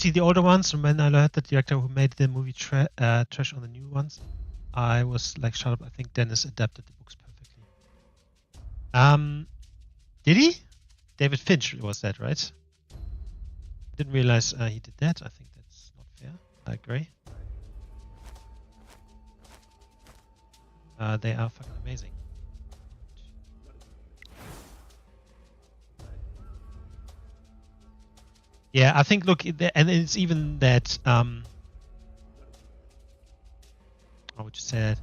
see the older ones, and when I heard the director who made the movie trash on the new ones, I was like, shut up. I think Dennis adapted the books perfectly. Did he? David Finch was that, right? Didn't realize he did that. I think that's not fair. I agree. They are fucking amazing. Yeah, I think, look, and it's even that, how would you say that?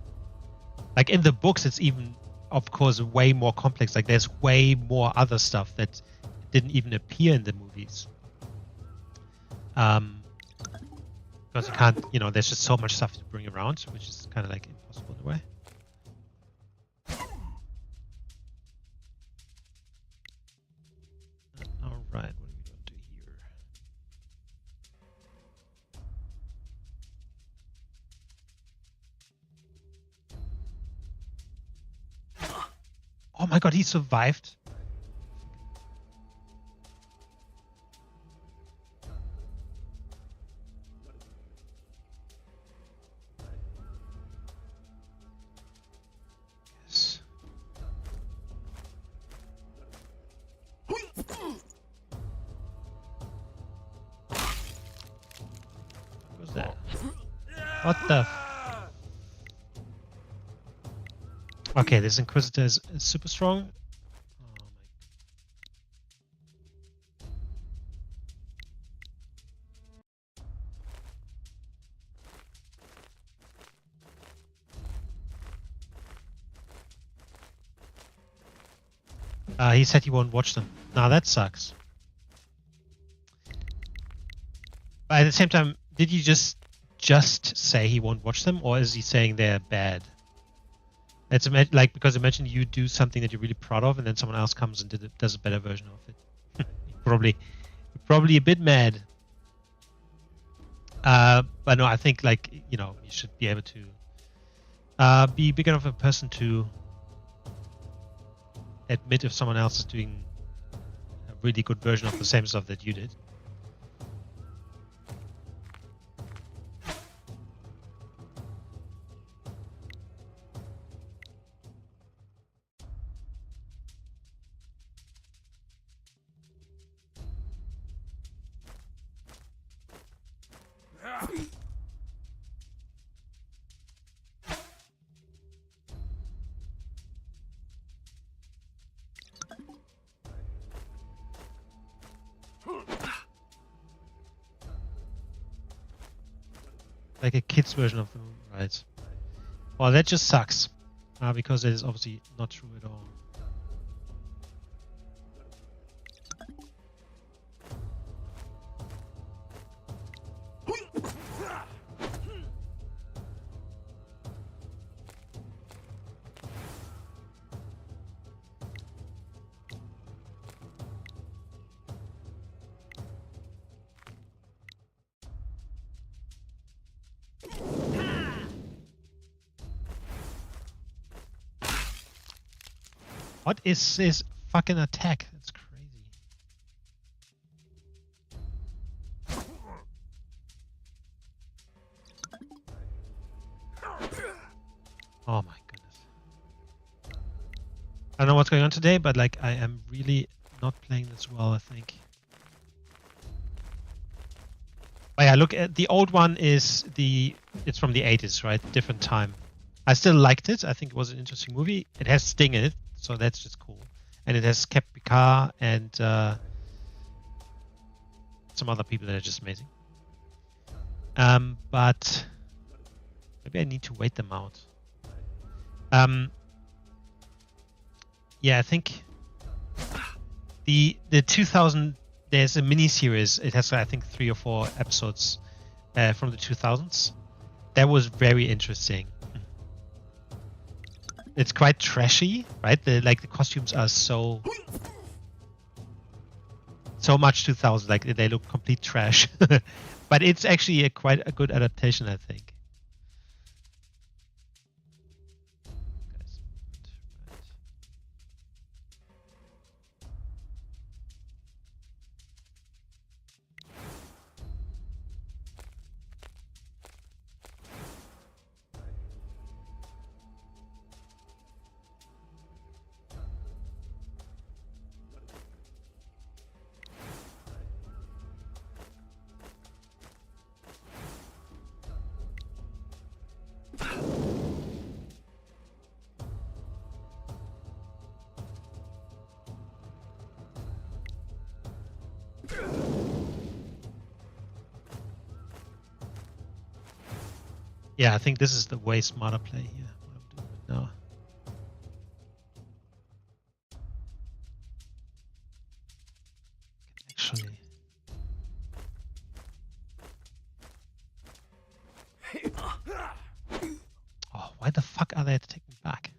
Like, in the books, it's even, of course, way more complex. Like, there's way more other stuff that didn't even appear in the movies. Because you can't, there's just so much stuff to bring around, which is kind of like impossible in a way. All right, what are we going to do here? Oh my god, he survived. Yes. What was that? What the? Okay, this Inquisitor is super strong. Oh my. He said he won't watch them. Now that sucks. But at the same time, did you just say he won't watch them, or is he saying they're bad? It's like, because imagine you do something that you're really proud of, and then someone else comes and does a better version of it. probably a bit mad. But no, I think, like, you should be able to be big enough a person to admit if someone else is doing a really good version of the same stuff that you did. Like a kid's version of the movie, right? Well, that just sucks, because it is obviously not true at all. What is this fucking attack? That's crazy. Oh my goodness. I don't know what's going on today, but like, I am really not playing this well, I think. But yeah, look, at the old one it's from the 80s, right? Different time. I still liked it. I think it was an interesting movie. It has Sting in it, so that's just cool. And it has Captain Picard and some other people that are just amazing. But maybe I need to wait them out. Yeah, I think the 2000, there's a mini series. It has, I think, 3 or 4 episodes from the 2000s. That was very interesting. It's quite trashy, right? The costumes are so much 2000s. Like, they look complete trash. But it's actually quite a good adaptation, I think. Yeah, I think this is the way smarter play here. What I'm doing right now. Actually. Oh, why the fuck are they taking me back?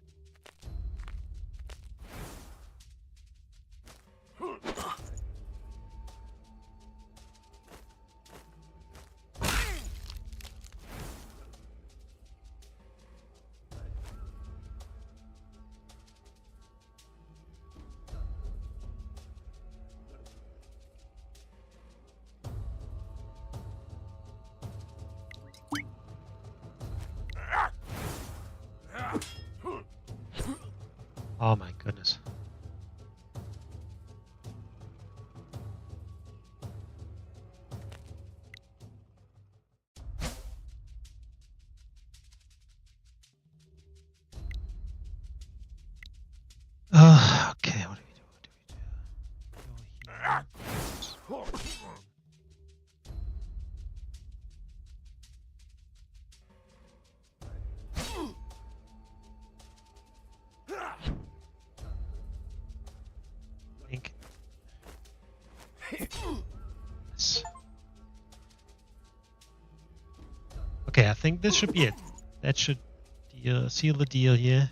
Oh my goodness. Okay, what do we do? Go here. I think. Yes. Okay, I think this should be it. That should seal the deal here.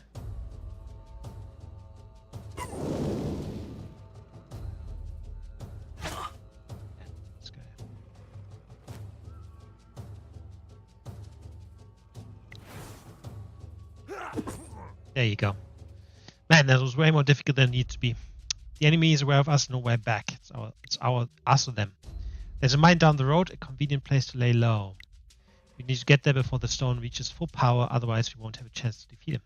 Let's go. There you go. Man, that was way more difficult than it needed to be. The enemy is aware of us, no way back. It's us or them. There's a mine down the road, a convenient place to lay low. We need to get there before the stone reaches full power, otherwise we won't have a chance to defeat him.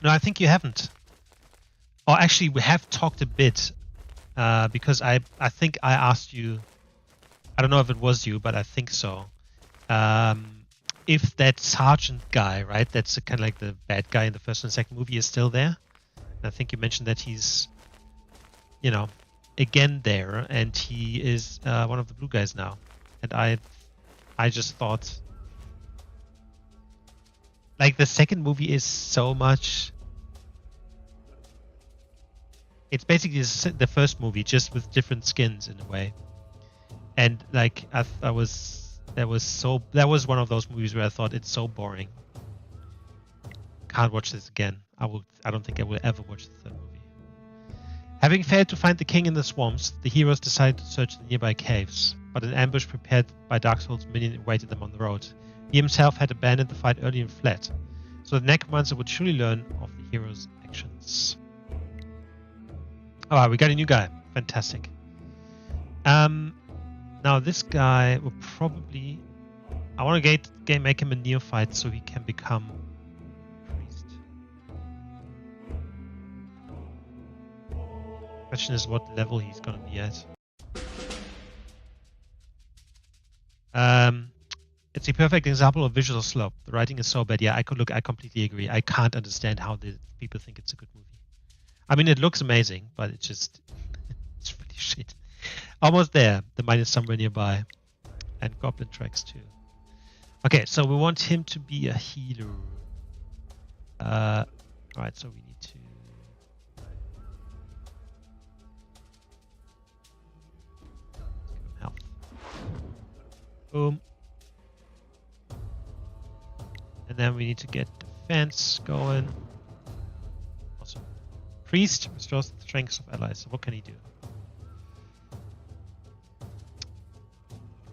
No, I think you haven't. Or actually, we have talked a bit, because I think I asked you, I don't know if it was you, but I think so. If that sergeant guy, right, that's kind of like the bad guy in the first and second movie, is still there. And I think you mentioned that he's, you know, again there, and he is one of the blue guys now. And I just thought, like, the second movie is so much. It's basically the first movie, just with different skins in a way. And like that was one of those movies where I thought it's so boring. Can't watch this again. I don't think I will ever watch the third movie. Having failed to find the king in the swamps, the heroes decided to search the nearby caves, but an ambush prepared by Dark Souls minion awaited them on the road. He himself had abandoned the fight early and fled, so the necromancer would surely learn of the hero's actions. Oh, we got a new guy. Fantastic. Now this guy will probably. I want to make him a neophyte so he can become priest. Question is what level he's gonna be at. It's a perfect example of visual slope. The writing is so bad. Yeah, I completely agree. I can't understand how the people think it's a good movie. I mean, it looks amazing, but it's just it's really shit. Almost there. The mine is somewhere nearby, and goblin tracks too. Okay, so we want him to be a healer. Alright, so we need to. Let's give him health. Boom. And then we need to get defense going. Awesome. Priest restores the strengths of allies. So what can he do?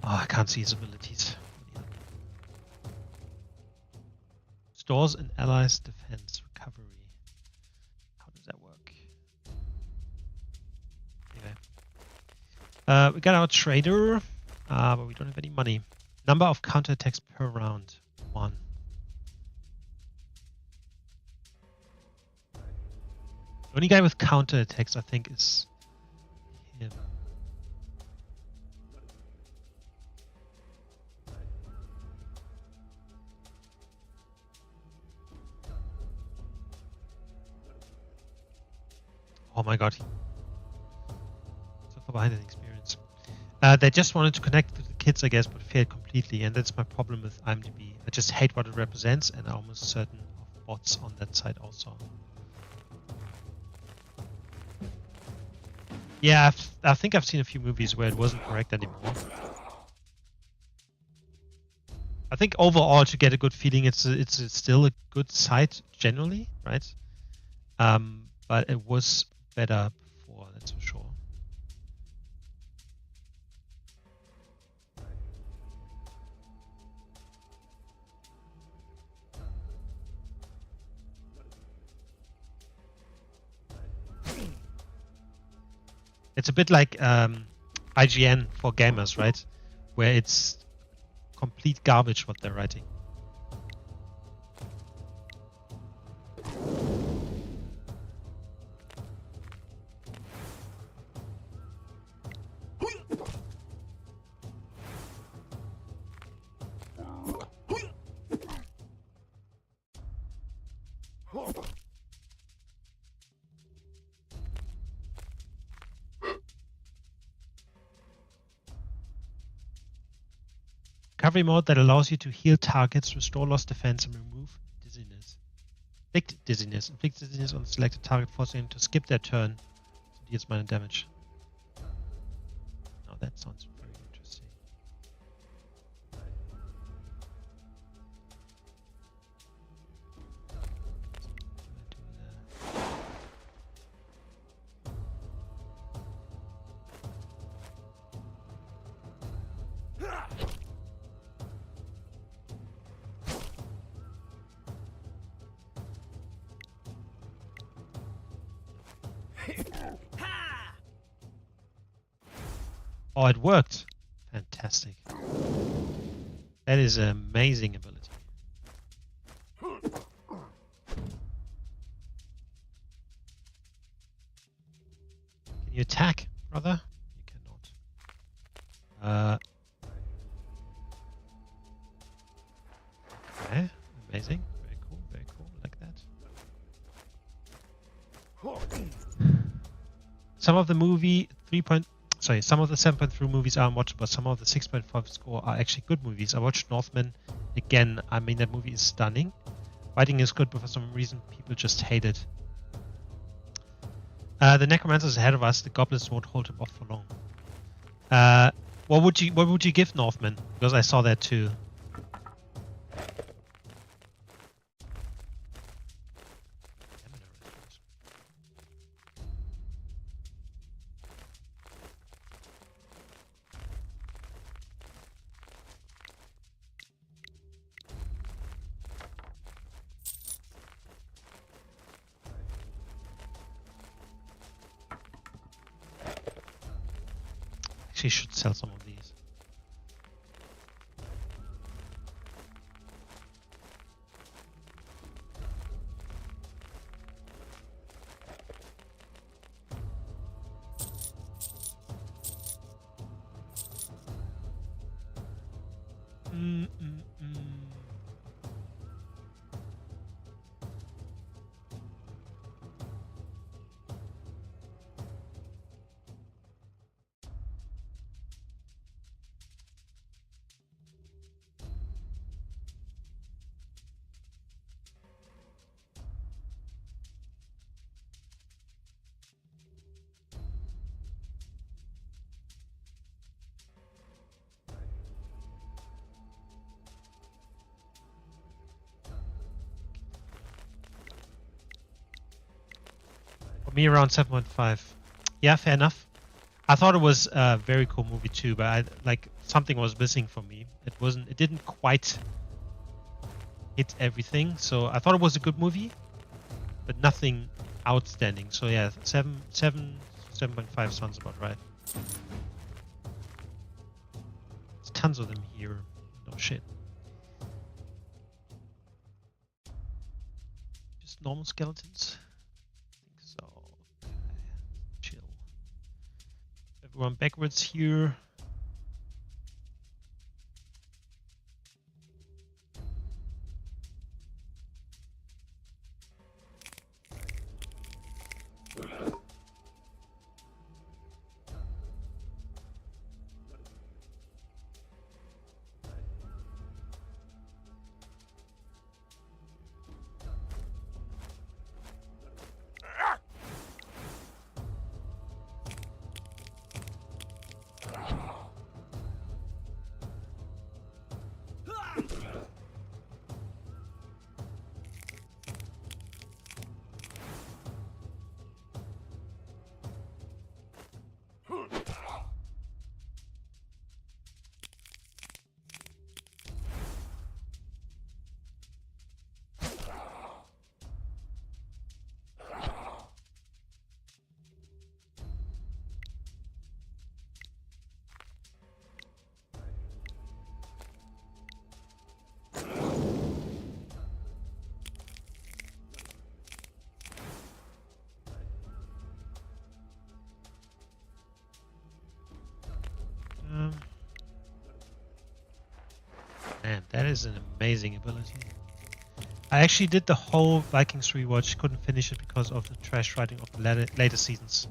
Oh, I can't see his abilities. Stores an allies' defense recovery. How does that work? Anyway. We got our trader, but we don't have any money. Number of counterattacks per round. 1. The only guy with counterattacks, I think, is him. Oh my god. So far behind in experience. They just wanted to connect to the kids, I guess, but failed completely, and that's my problem with IMDb. I just hate what it represents, and I'm almost certain of bots on that side also. Yeah, I think I've seen a few movies where it wasn't correct anymore. I think overall, to get a good feeling, it's still a good site generally, right? But it was better before, that's for sure. It's a bit like IGN for gamers, right? Where it's complete garbage what they're writing. Recovery mode that allows you to heal targets, restore lost defense, and remove dizziness. Inflict dizziness on the selected target, forcing him to skip their turn, so deals minor damage. Now that sounds very interesting. Oh, it worked! Fantastic. That is an amazing ability. Can you attack, brother? You cannot. Okay, amazing. Very cool, very cool. Like that. Some of the movie some of the 7.3 movies are unwatchable. Some of the 6.5 score are actually good movies. I watched Northman again. I mean, that movie is stunning. Writing is good, but for some reason people just hate it. The Necromancer is ahead of us. The Goblins won't hold him off for long. What would you give Northman? Because I saw that too. Actually, should sell some of these. Me around 7.5. Yeah, fair enough. I thought it was a very cool movie too, but something was missing for me. It didn't quite hit everything. So I thought it was a good movie, but nothing outstanding. So yeah, 7.5 sounds about right. There's tons of them here. No shit. Just normal skeletons. Everyone backwards here. Man, that is an amazing ability. I actually did the whole Vikings rewatch, couldn't finish it because of the trash writing of the later seasons.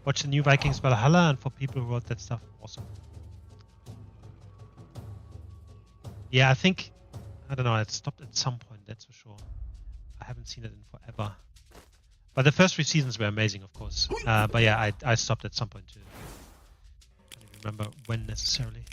Watch the new Vikings Valhalla, and for people who wrote that stuff, awesome. Yeah, I think, I don't know, it stopped at some point, that's for sure. I haven't seen it in forever. But the first 3 seasons were amazing, of course. But yeah, I stopped at some point too. I don't even remember when necessarily.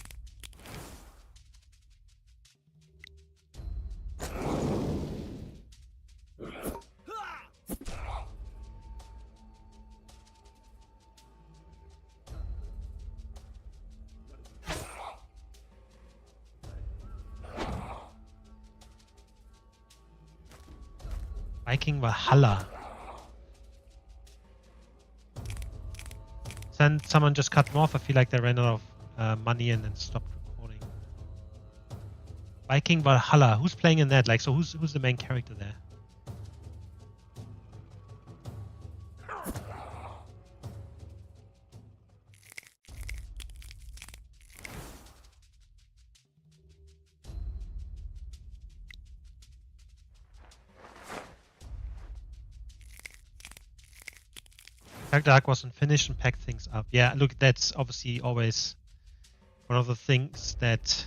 Viking Valhalla. Then someone just cut them off. I feel like they ran out of money and then stopped recording. Viking Valhalla. Who's playing in that? Like, so who's the main character there? Character arc wasn't finished and packed things up. Yeah, look, that's obviously always one of the things that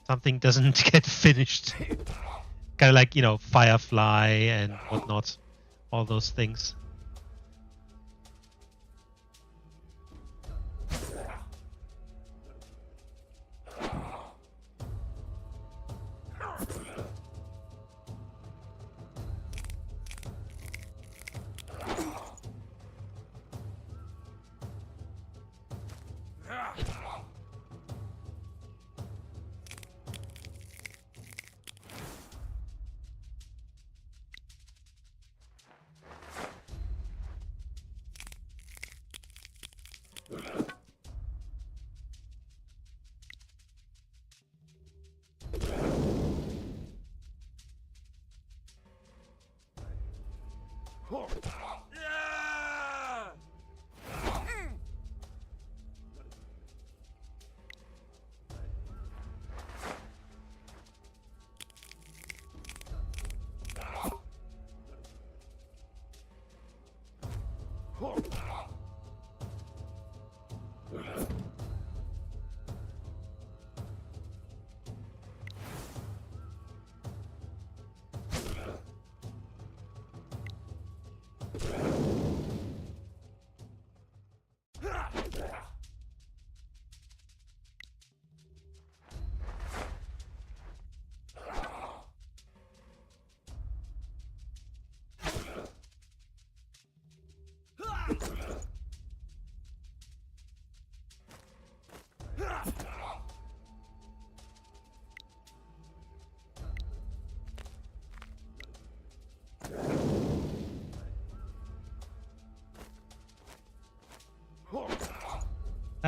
something doesn't get finished. Kind of like, you know, Firefly and whatnot. All those things.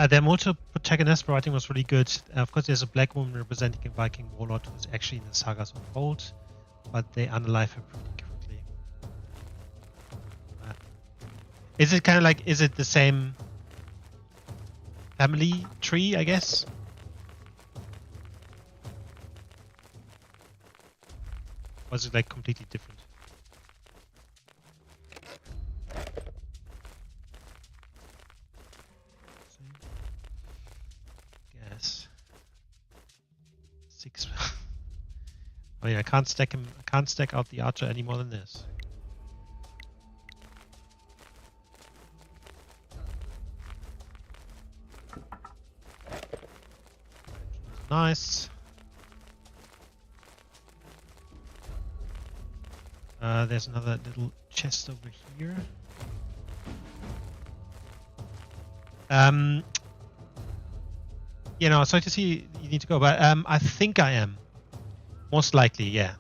Their multi-protagonist writing was really good. Of course, there's a black woman representing a Viking warlord who's actually in the sagas of old, but they unalive her pretty quickly. Is it kind of like, is it the same family tree, I guess? Or is it like completely different? Yes. 6. I mean, I can't stack him. I can't stack out the archer any more than this. Nice. There's another little chest over here. You know, sorry to see you need to go, but I think I am. Most likely, yeah.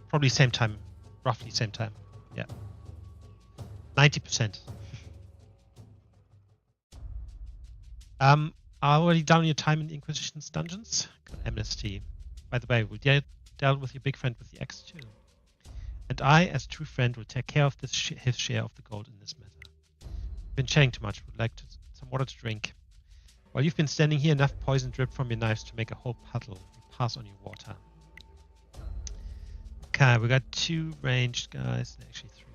Probably same time. Roughly same time. Yeah. 90%. I already done your time in the Inquisition's dungeons. Got amnesty. By the way, we dealt with your big friend with the axe too. And I, as true friend, will take care of his share of the gold in this matter. Been chatting too much. Would like some water to drink. While you've been standing here, enough poison dripped from your knives to make a whole puddle. You pass on your water. Okay, we got 2 ranged guys, actually 3.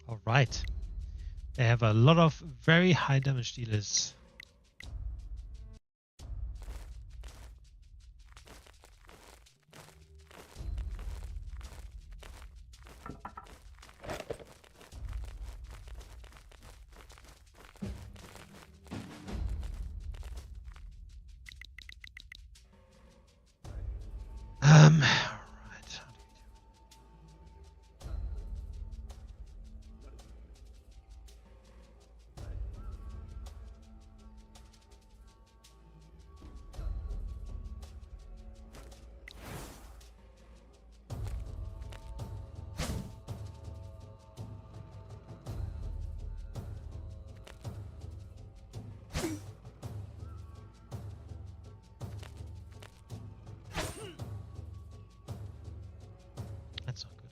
All right. They have a lot of very high damage dealers. All right. That's not good.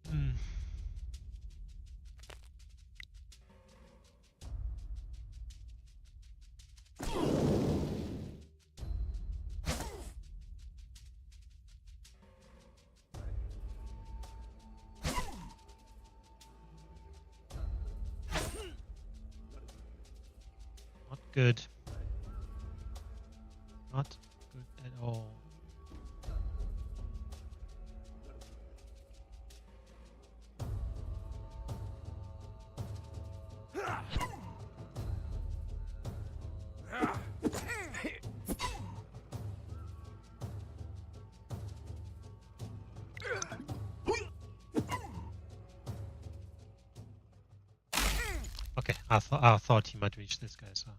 Hmm. Not good. Not good at all. Okay, I thought he might reach this guy, so.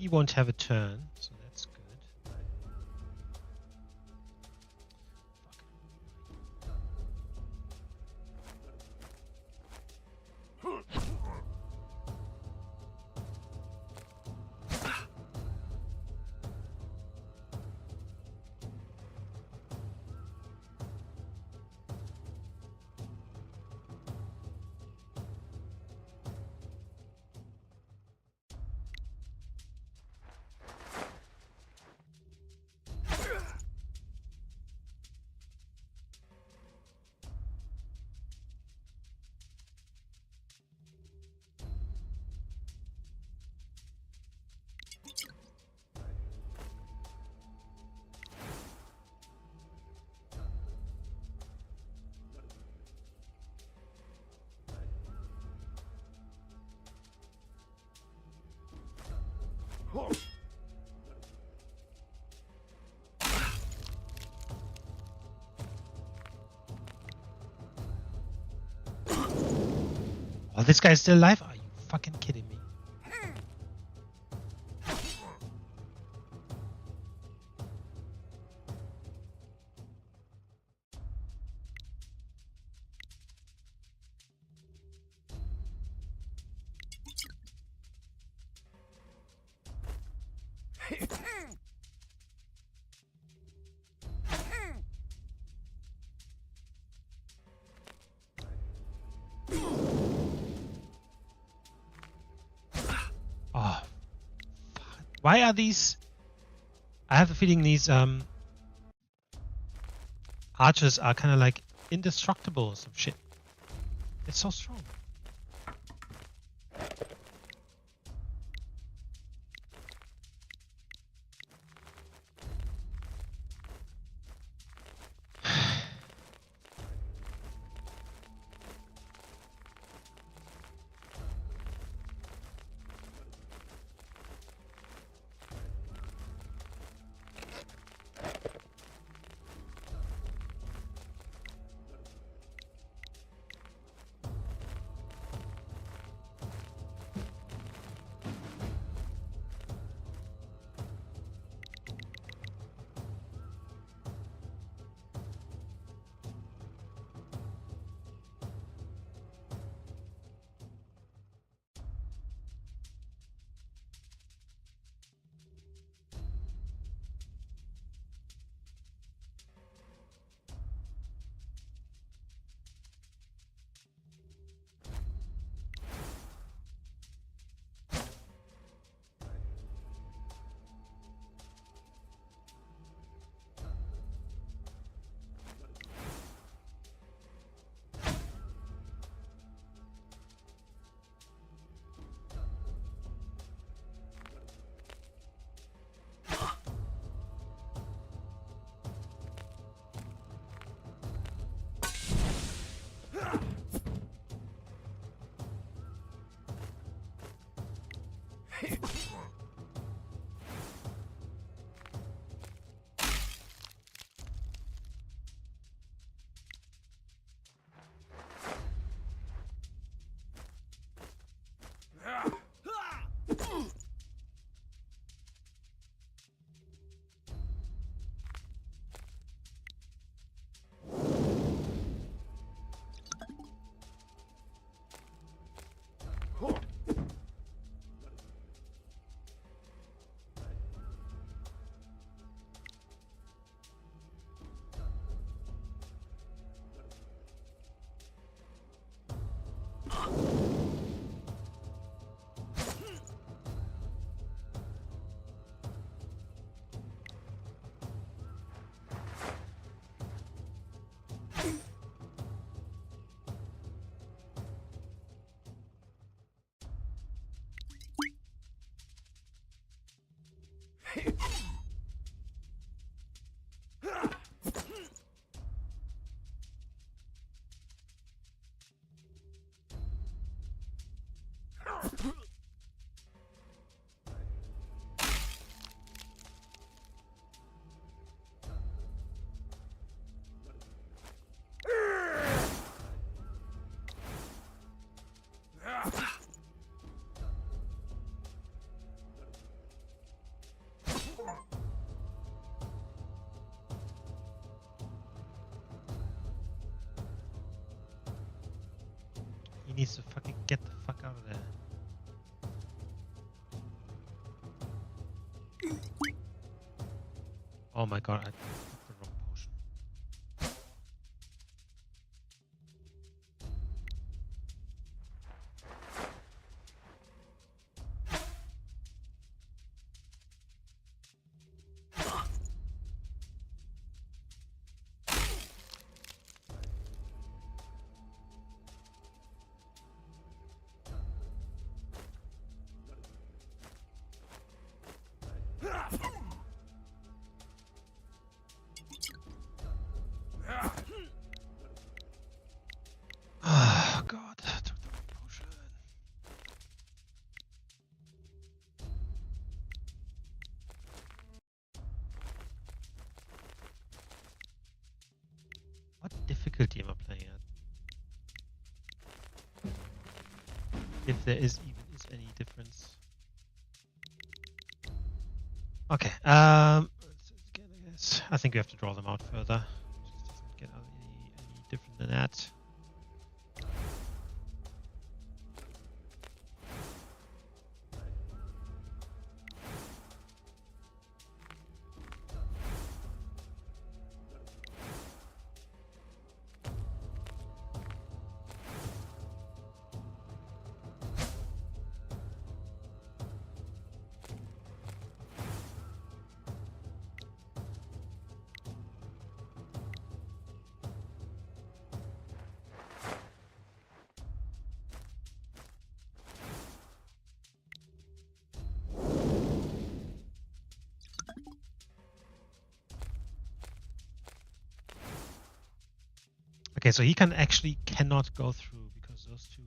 you won't have a turn, so that's good. Oh, this guy's still alive? Are you fucking kidding me? Oh, fuck. Why are these? I have a feeling these archers are kind of like indestructible or some shit. It's so strong. needs to fucking get the fuck out of there. Oh my god, I took the wrong potion. Oh god, I took the wrong potion. What difficulty am I playing at? If there is any difference. Okay, let's get, I guess. I think we have to draw them out further. Just doesn't get any different than that. Okay, so he cannot go through because those two.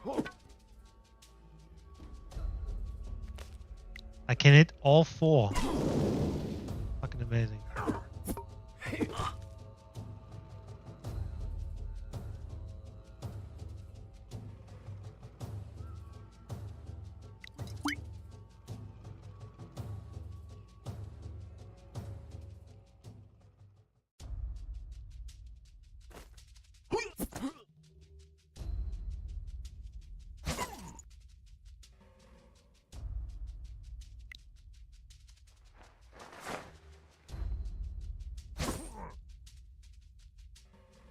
Oh. I can hit all four. Fucking amazing.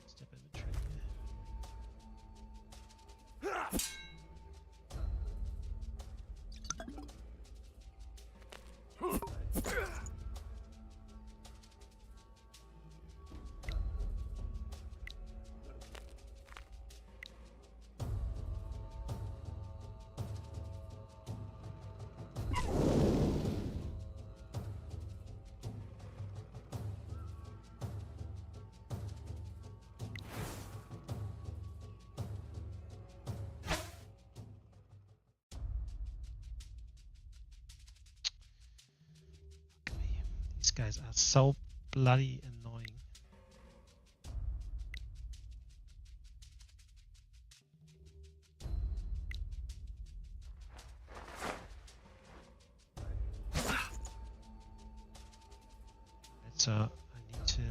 Step inventory. These guys are so bloody annoying. So I need to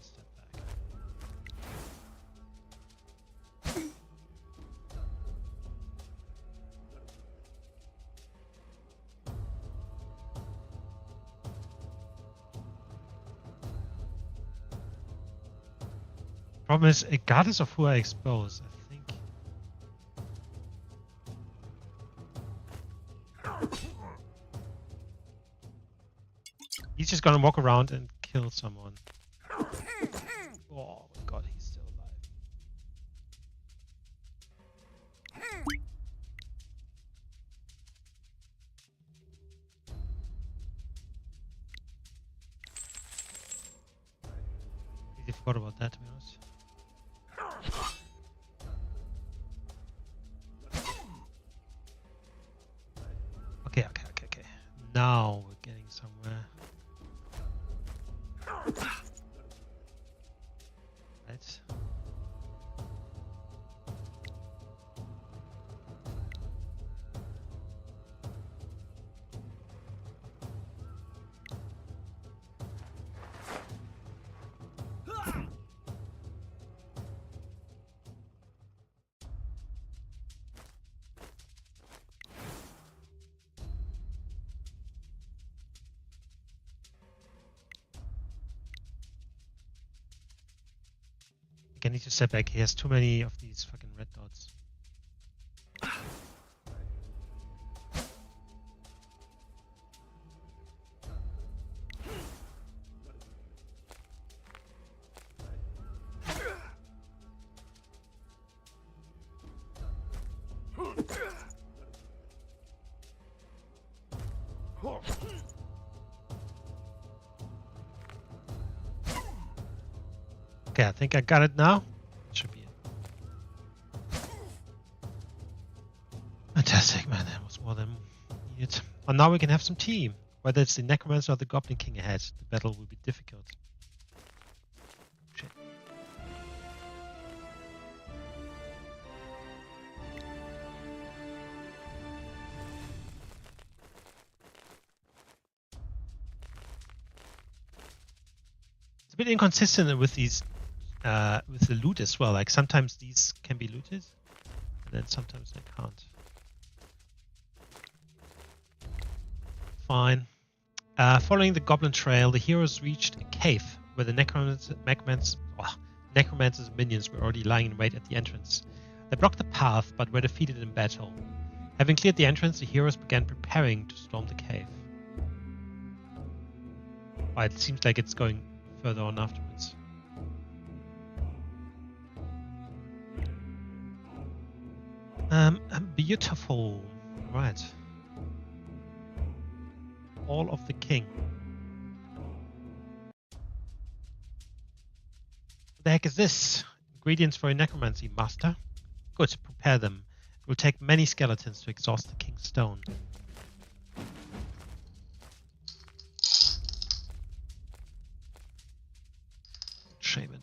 step back. Problem is, regardless of who I expose, I think. He's just gonna walk around and kill someone. Oh my god, he's still alive. I forgot about that, to be honest. Okay. Now we're getting somewhere. Right. I need to step back. He has too many of these fucking red dots. Okay, I think I got it now. Should be it. Fantastic, man. That was more than needed. And now we can have some team. Whether it's the Necromancer or the Goblin King ahead, the battle will be difficult. Shit. It's a bit inconsistent with these with the loot as well. Like sometimes these can be looted, and then sometimes they can't. Fine. Following the Goblin Trail, the heroes reached a cave where the Necromancer's minions were already lying in wait at the entrance. They blocked the path, but were defeated in battle. Having cleared the entrance, the heroes began preparing to storm the cave. Oh, it seems like it's going further on afterwards. Beautiful. Right. All of the King. What the heck is this? Ingredients for a necromancy, master? Good, prepare them. It will take many skeletons to exhaust the King's stone. Shaman.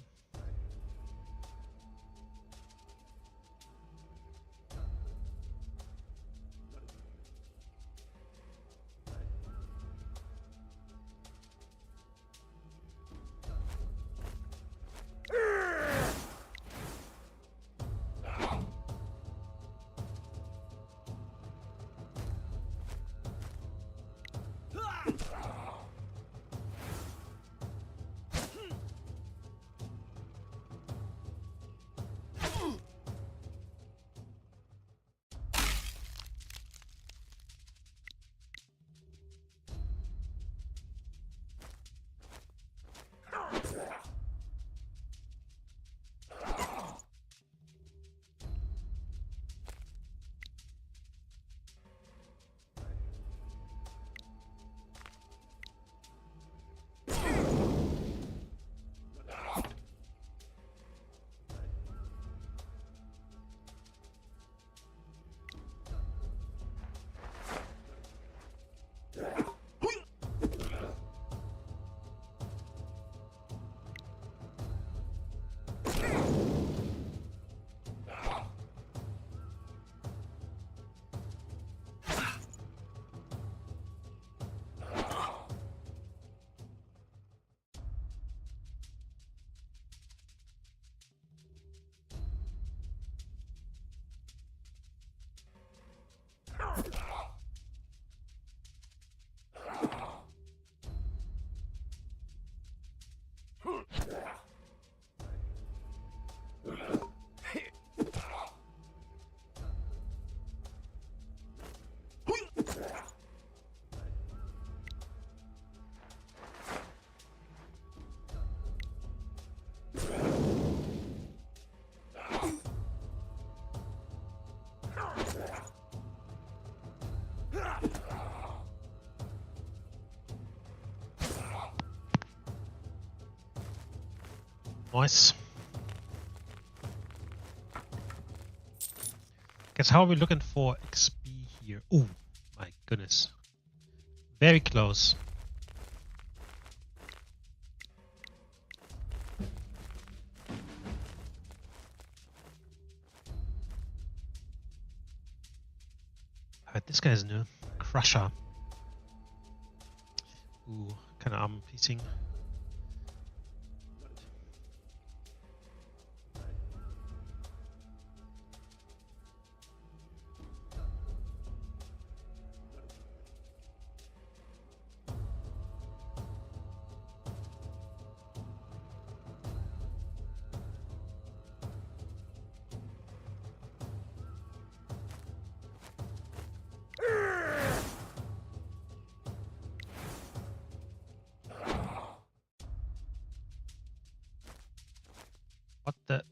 Nice. Guess how are we looking for XP here? Oh my goodness. Very close. But this guy is new. Crusher. Ooh, kind of armor piecing. What the?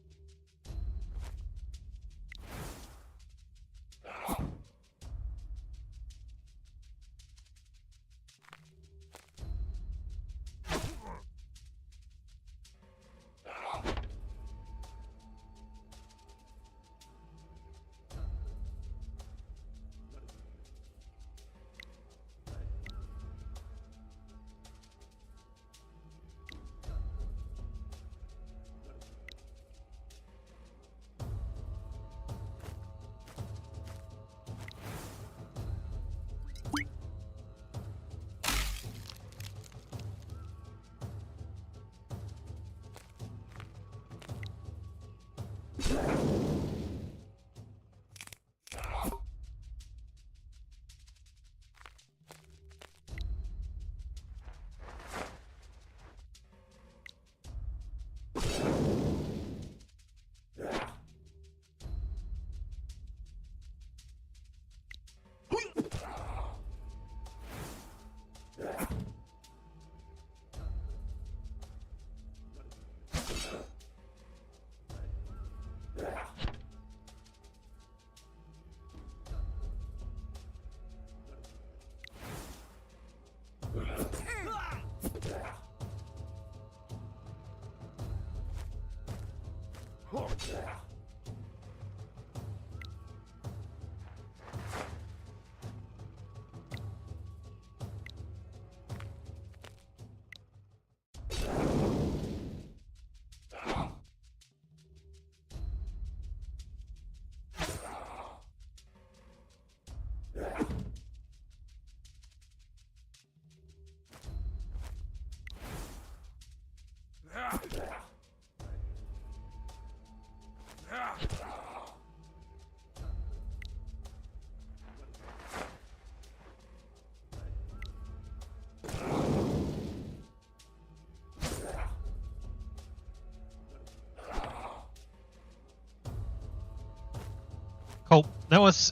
Cool. That was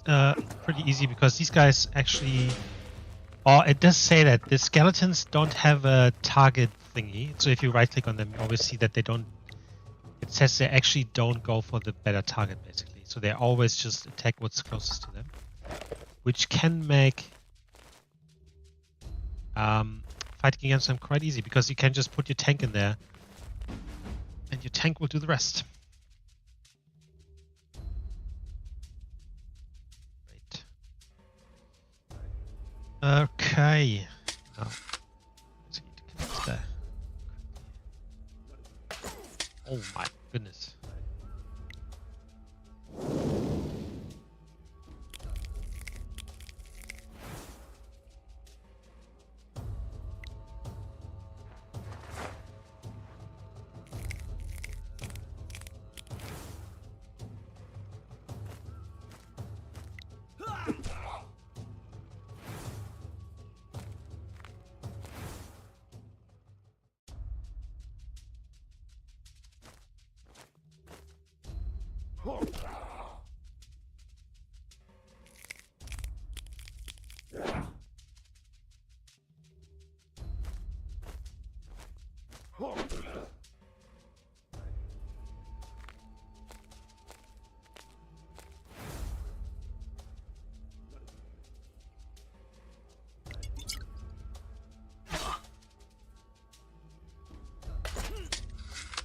pretty easy because these guys actually... Oh, it does say that the skeletons don't have a target thingy. So if you right click on them, you always see that they don't... It says they actually don't go for the better target, basically. So they always just attack what's closest to them. Which can make fighting against them quite easy, because you can just put your tank in there and your tank will do the rest. Right. Okay. Now, let's need to kill this guy. Oh my goodness.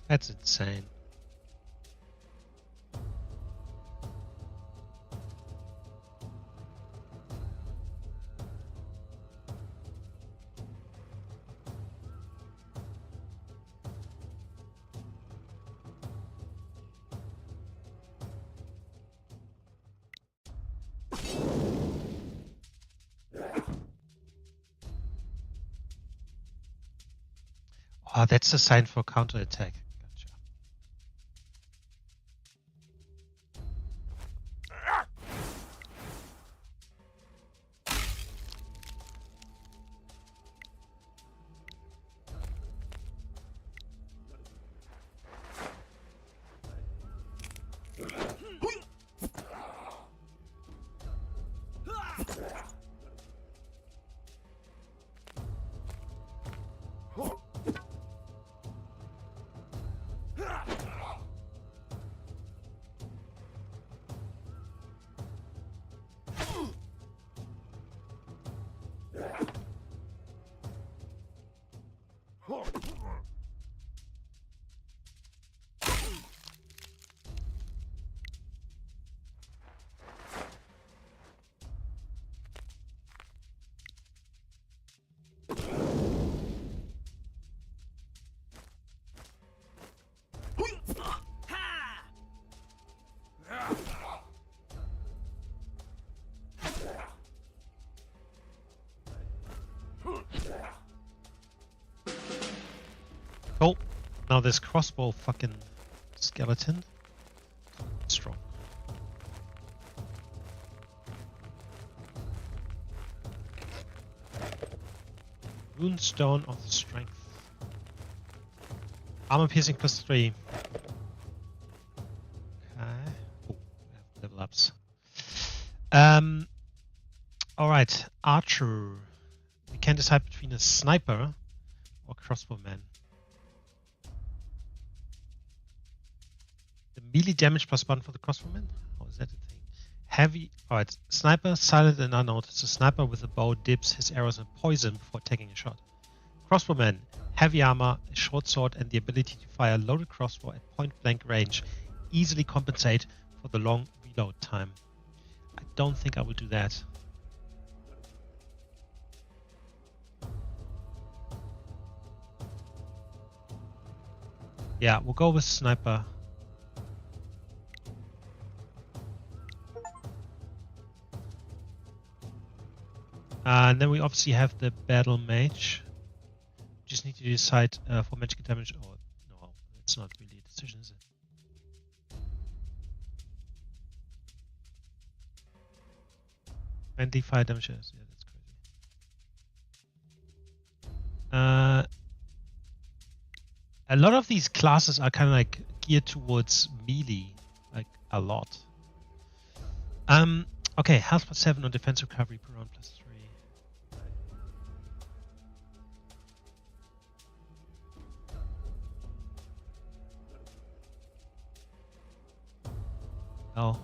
That's insane. Oh, that's a sign for counterattack. Gotcha. Cool. Now this crossbow fucking skeleton. Strong. Runestone of Strength. Armor piercing +3. Okay. Oh, we have level ups. Alright, Archer. We can decide between a sniper or crossbowman. The melee damage +1 for the crossbowman? How is that a thing? Heavy. Alright, sniper, silent and unnoticed. A sniper with a bow dips his arrows in poison before taking a shot. Crossbowman, heavy armor, a short sword, and the ability to fire a loaded crossbow at point blank range easily compensate for the long reload time. I don't think I will do that. Yeah, we'll go with sniper. And then we obviously have the battle mage. Just need to decide for magic damage. Or no, that's not really a decision, is it? And fire damage. Yeah, that's crazy. A lot of these classes are kind of like geared towards melee, like a lot. Okay, health +7 on defense recovery per round +3. Oh.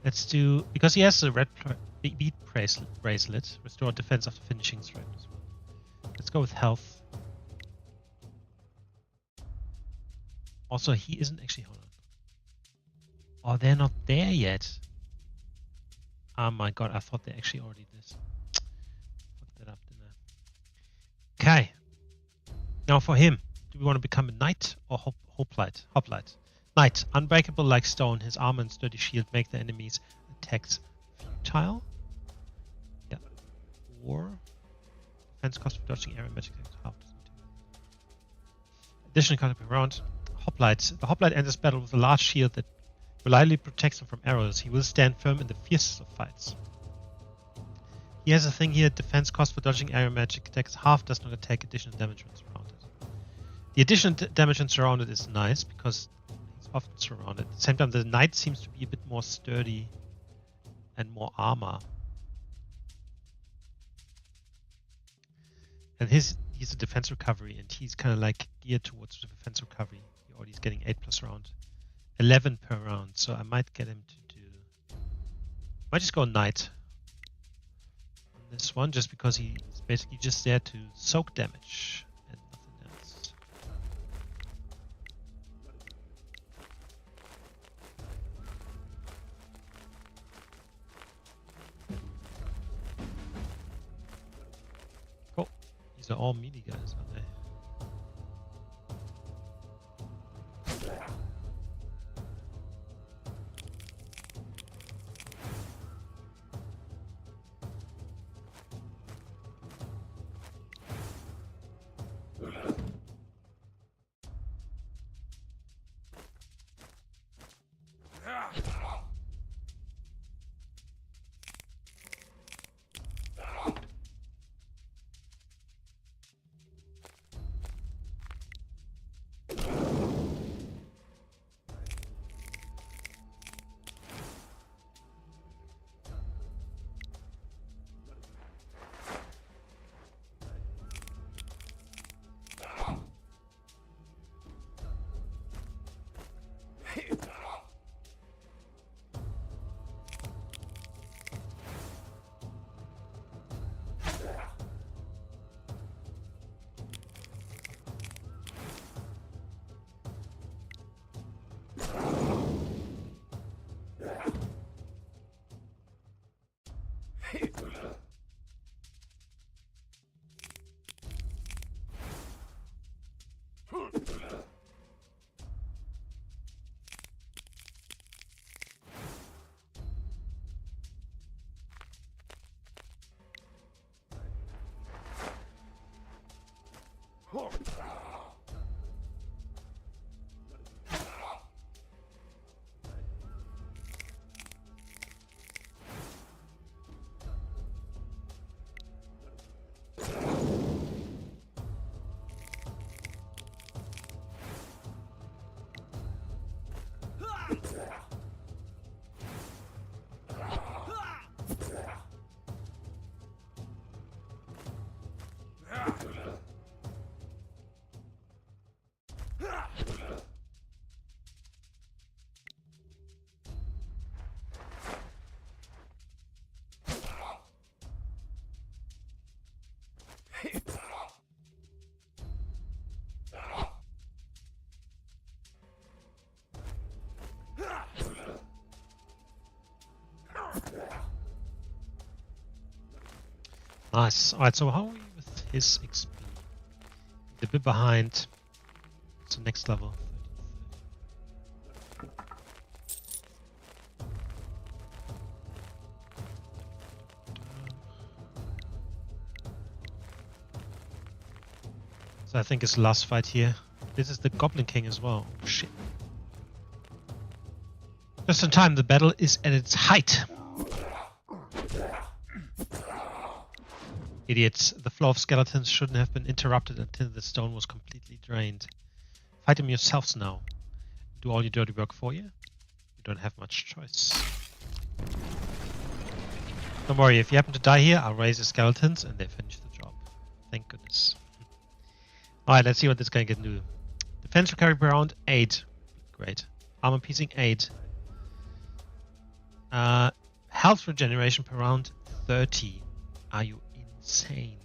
Let's do, because he has a red beat bracelet, restore defense after finishing strike as well. Let's go with health. Also, he isn't actually, hold on. Oh, they're not there yet. Oh my god, I thought they actually already did. Fucked that up, didn't I? Okay. Now for him, do we want to become a knight or hoplite? Hoplite. Knight, unbreakable like stone. His armor and sturdy shield make the enemy's attacks futile. Yeah. Or defense cost for dodging area magic attacks half. Additional cost per round. Hoplite. The hoplite enters battle with a large shield that reliably protects him from arrows. He will stand firm in the fiercest of fights. He has a thing here, defense cost for dodging area magic attacks half, does not take additional damage when surrounded. The additional damage when surrounded is nice because he's often surrounded. At the same time, the knight seems to be a bit more sturdy and more armor. And he's a defense recovery, and he's kind of like geared towards the defense recovery. He already getting 8+ round. 11 per round, so I might get him to do... I might just go knight. this one, just because he's basically just there to soak damage and nothing else. Cool. These are all melee guys, aren't they? Nice. Alright, so how are we with his XP? A bit behind. So next level. So I think it's the last fight here. This is the Goblin King as well. Oh, shit. Just in time, the battle is at its height. Idiots. The flow of skeletons shouldn't have been interrupted until the stone was completely drained. Fight them yourselves now. Do all your dirty work for you. You don't have much choice. Don't worry, if you happen to die here, I'll raise the skeletons and they finish the job. Thank goodness. Alright, let's see what this guy can do. Defense recovery per round, 8. Great. Armor piercing, 8. Health regeneration per round, 30. Are you insane?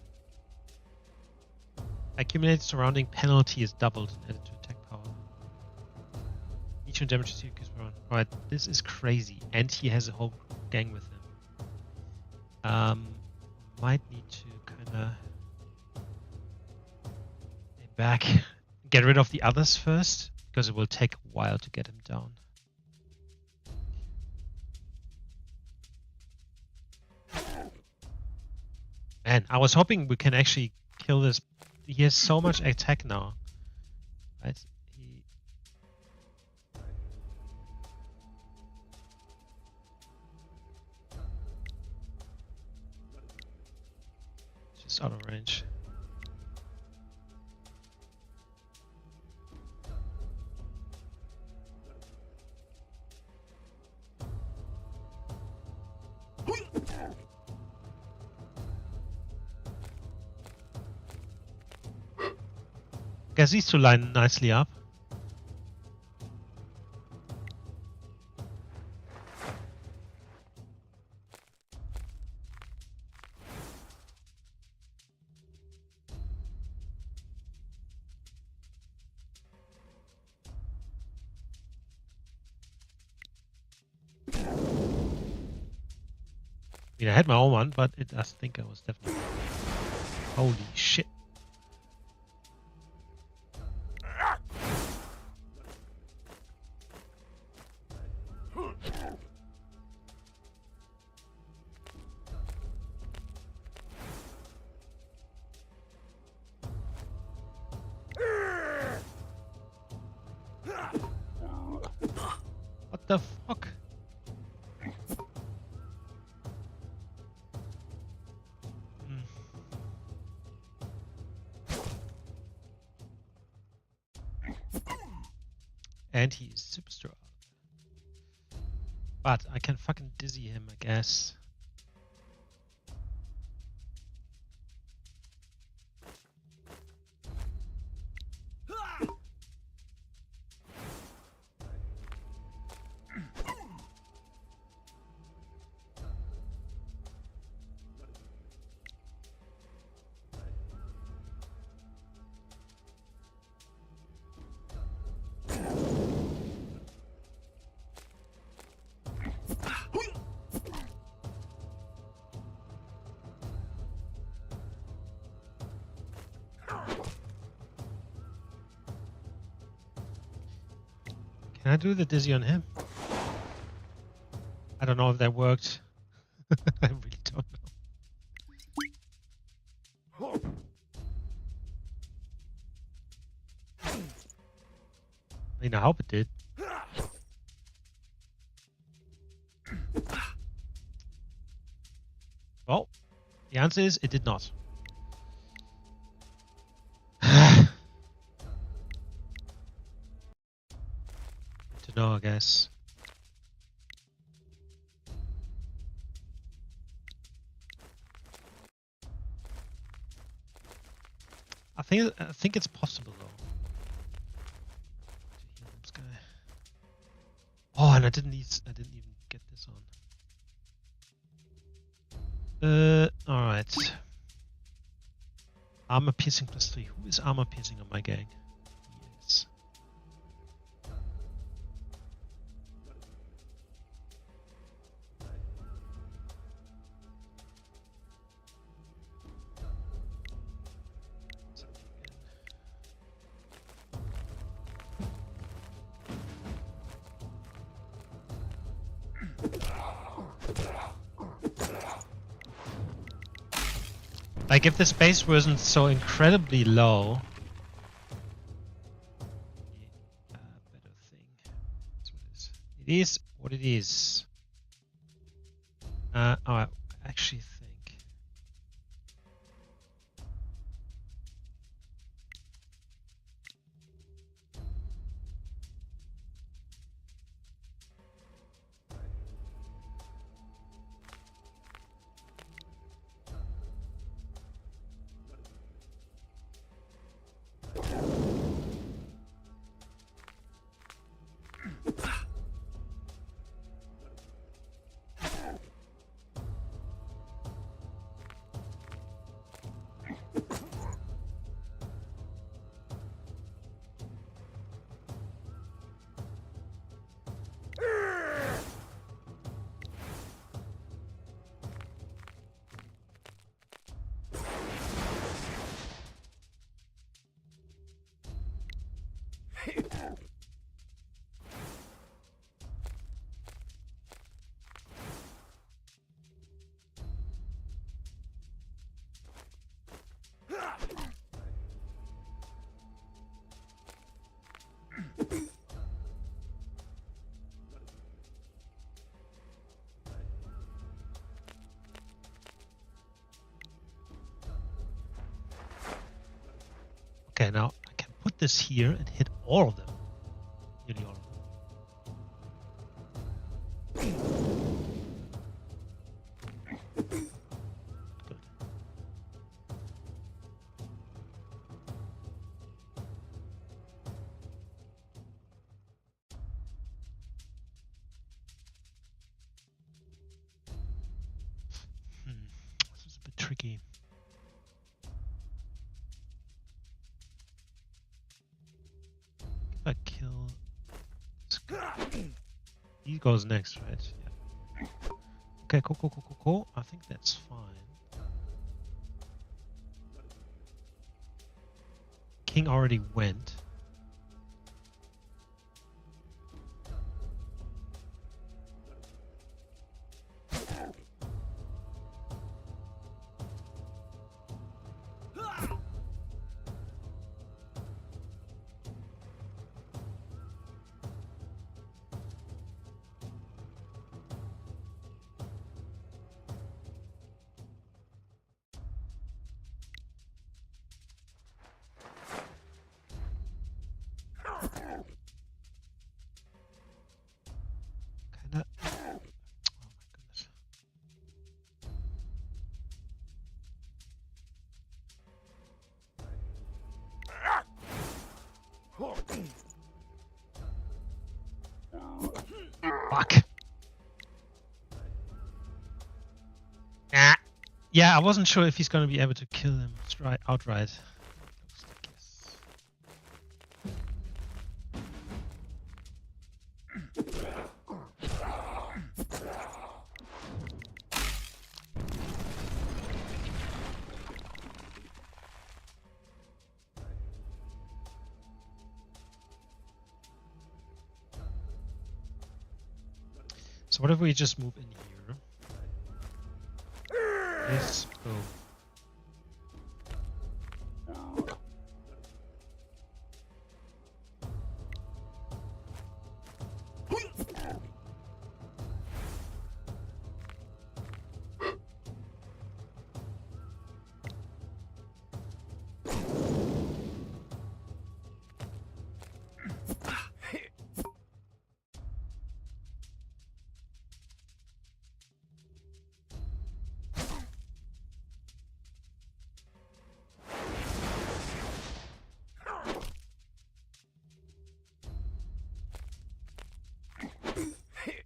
Accumulated surrounding penalty is doubled and added to attack power. Each one damage is increased per round. Alright, this is crazy. And he has a whole gang with him. Might need to kinda back, get rid of the others first, because it will take a while to get him down. Man, I was hoping we can actually kill this. He has so much attack now. Right? He's just out of range. Guess these two line nicely up. mean, I had my own one, but I think I was definitely... Holy shit. What the fuck? And he is super strong. But I can fucking dizzy him, I guess. Can I do the dizzy on him? I don't know if that worked. I really don't know. I mean, I hope it did. Well, the answer is it did not. To know, I guess. I think it's possible though. To heal this guy. Oh, and I didn't even get this on. All right. Armor piercing +3. Who is armor piercing on my gang? Yes. Like, if this base wasn't so incredibly low... better thing. That's what it is. It is what it is. Oh, I actually think... Okay, now I can put this here and hit all of them. Nearly all of them. Good. This is a bit tricky. If I kill this guy, he goes next, right? Yeah. Okay, cool. I think that's fine. King already went. Kinda. Oh my goodness. Fuck. Ah. Yeah, I wasn't sure if he's going to be able to kill him outright. So what if we just move in here? This, boom.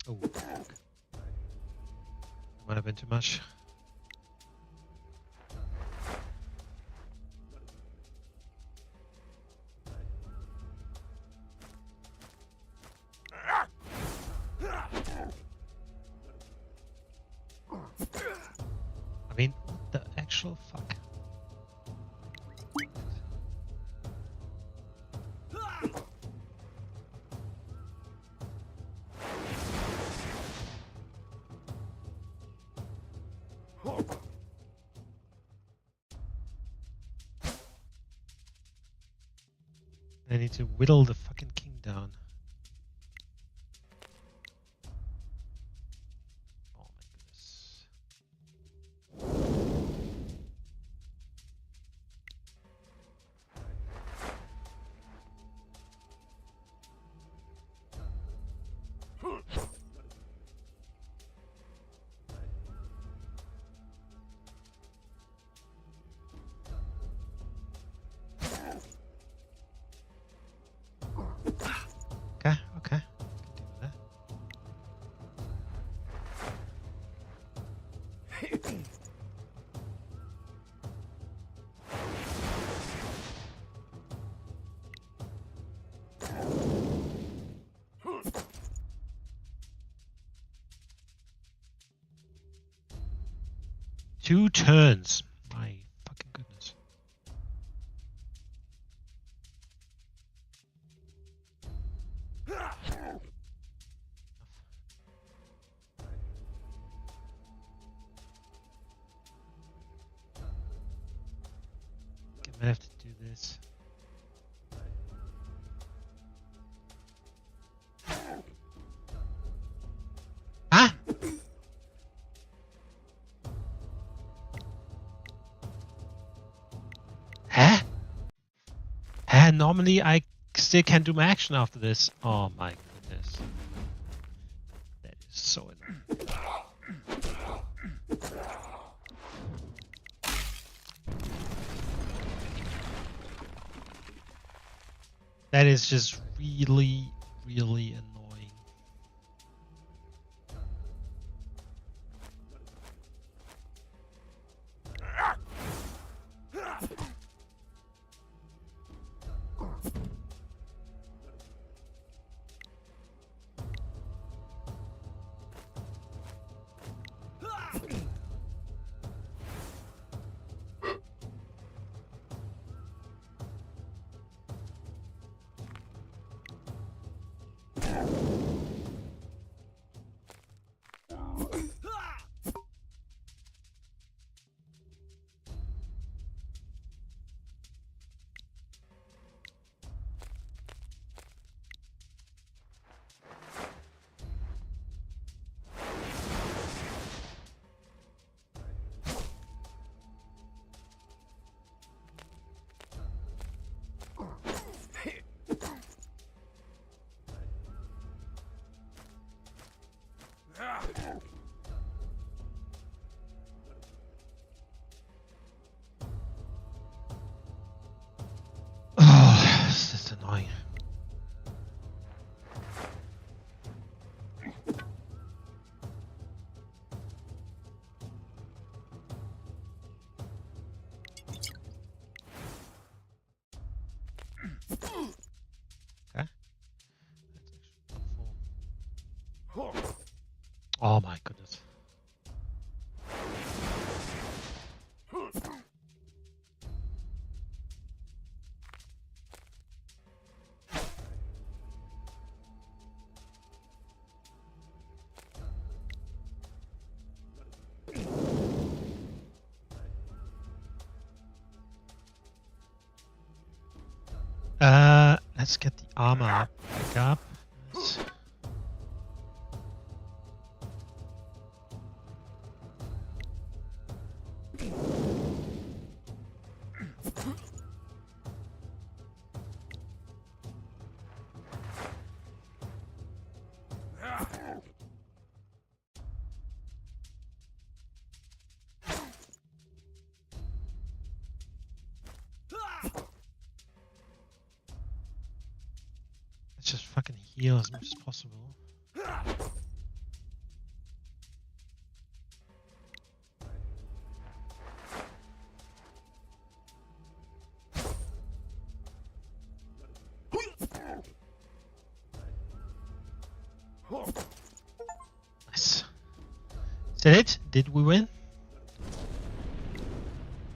Oh, fuck. Might have been too much. I mean, what the actual fuck? I need to whittle the fucking king down. Oh my goodness. Okay. Can deal with that. Two turns. My fucking goodness. I might have to do this. Huh? Huh? Huh? Normally I still can do my action after this. Oh my goodness. That is so annoying. That is just really, really annoying. Oh, this is annoying. Okay. Oh my goodness. Let's get the armor up. Back up. Nice. Let's just fucking heal as much as possible. Nice. Is that it? Did we win?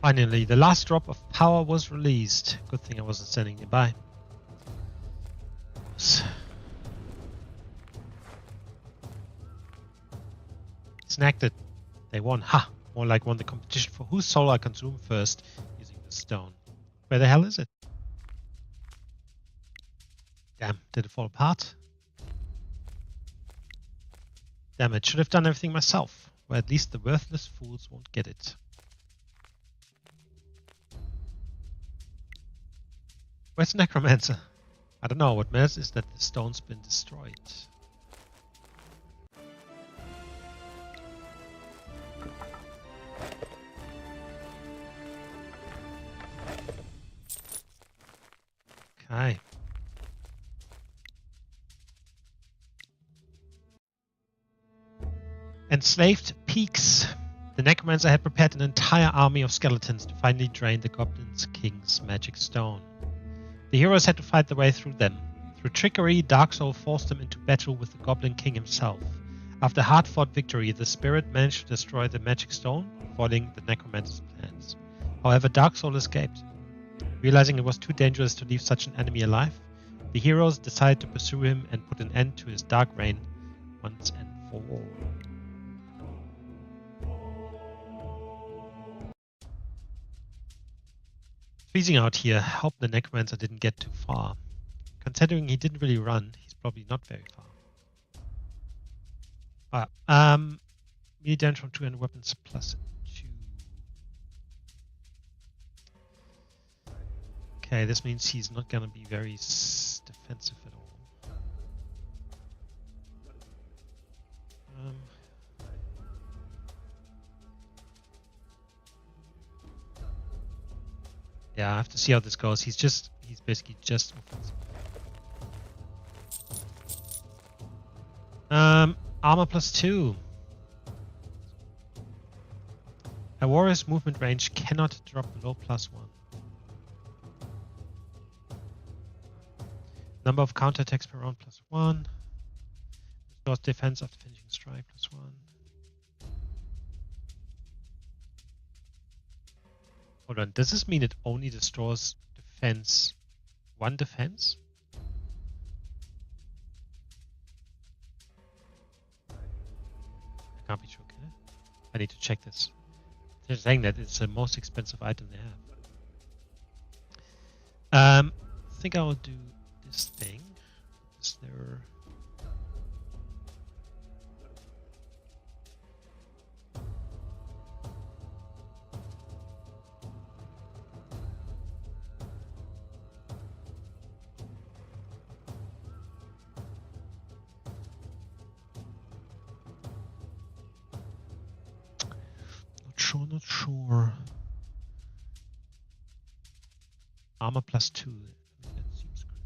Finally, the last drop of power was released. Good thing I wasn't standing nearby. Snagged it. They won. Ha! More like won the competition for whose soul I consume first using the stone. Where the hell is it? Damn, did it fall apart? Damn it, should have done everything myself. Or at least the worthless fools won't get it. Where's Necromancer? I don't know, what matters is that the stone's been destroyed. Okay. Enslaved Peaks. The Necromancer had prepared an entire army of skeletons to finally drain the Goblin's King's magic stone. The heroes had to fight their way through them. Through trickery, Dark Soul forced them into battle with the Goblin King himself. After hard-fought victory, the spirit managed to destroy the magic stone, foiling the Necromancer's plans. However, Dark Soul escaped. Realizing it was too dangerous to leave such an enemy alive, the heroes decided to pursue him and put an end to his dark reign once and for all. Freezing out here. Hope the Necromancer didn't get too far. Considering he didn't really run, he's probably not very far. Alright, melee damage from 200 weapons plus 2. Okay, this means he's not gonna be very defensive at all. Yeah, I have to see how this goes. He's basically just offensive. Armor plus 2. A warrior's movement range cannot drop below plus 1. Number of counterattacks per round plus 1. Restores defense after finishing strike plus 1. Hold on. Does this mean it only destroys defense? One defense? I can't be sure, can I? I need to check this. They're saying that it's the most expensive item they have. I think I will do this thing. Is there... Not sure. Armor +2. That seems good.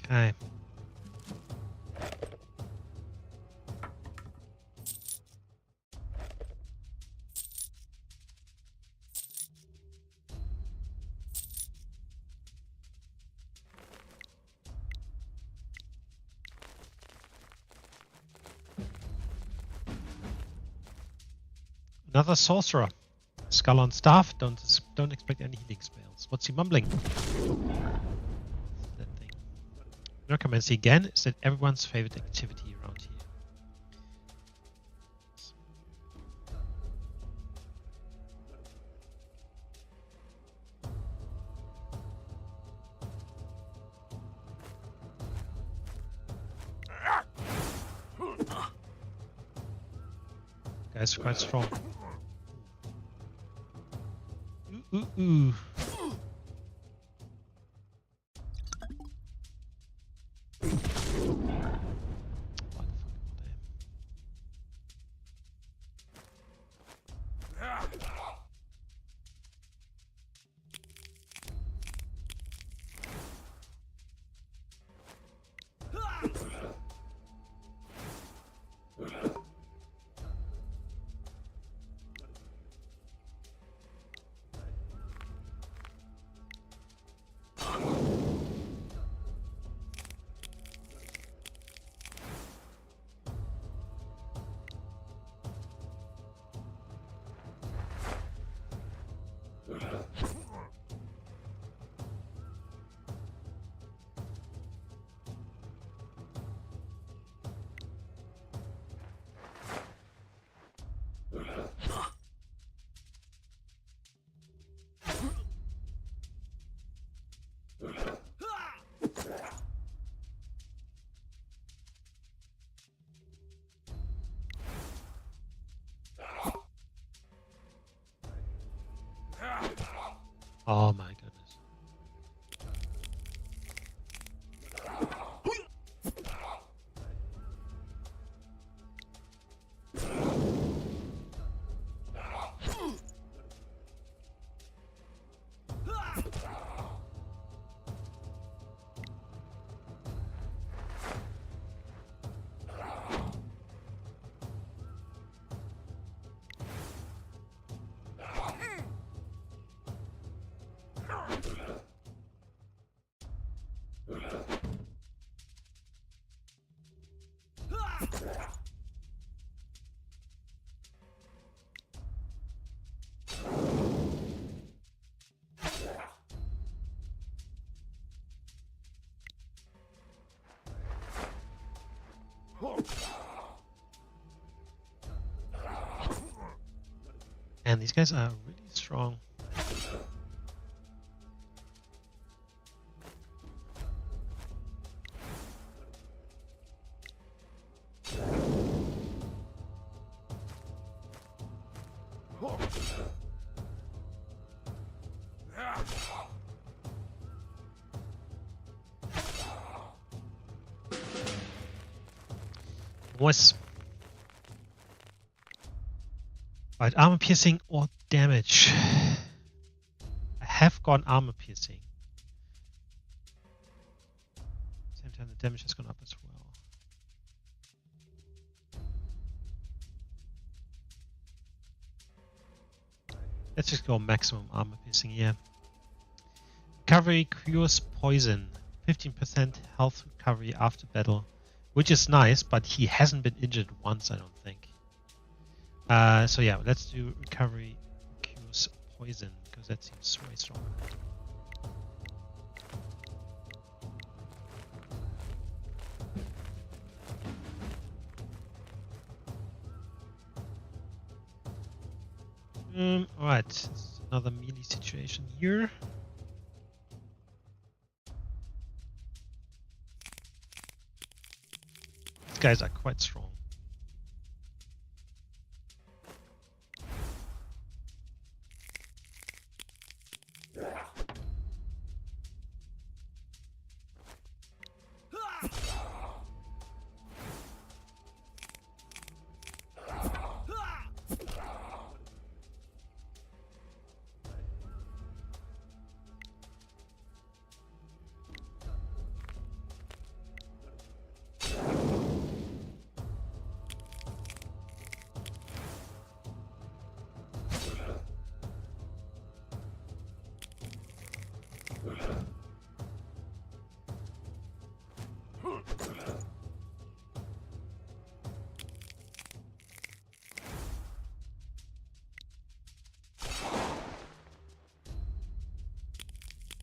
Okay. Another sorcerer. Skull on staff. Don't expect any healing spells. What's he mumbling? That thing. Necromancy again is that everyone's favorite activity around here. Guys are quite strong. Ooh. Oh my goodness. And these guys are really strong. Was right, armor piercing or damage. I have gone armor piercing. Same time the damage has gone up as well. Let's just go maximum armor piercing here. Recovery cures poison. 15% health recovery after battle. Which is nice, but he hasn't been injured once, I don't think. So yeah, let's do recovery cures poison, because that seems way stronger. Alright, this is another melee situation here. These guys are quite strong.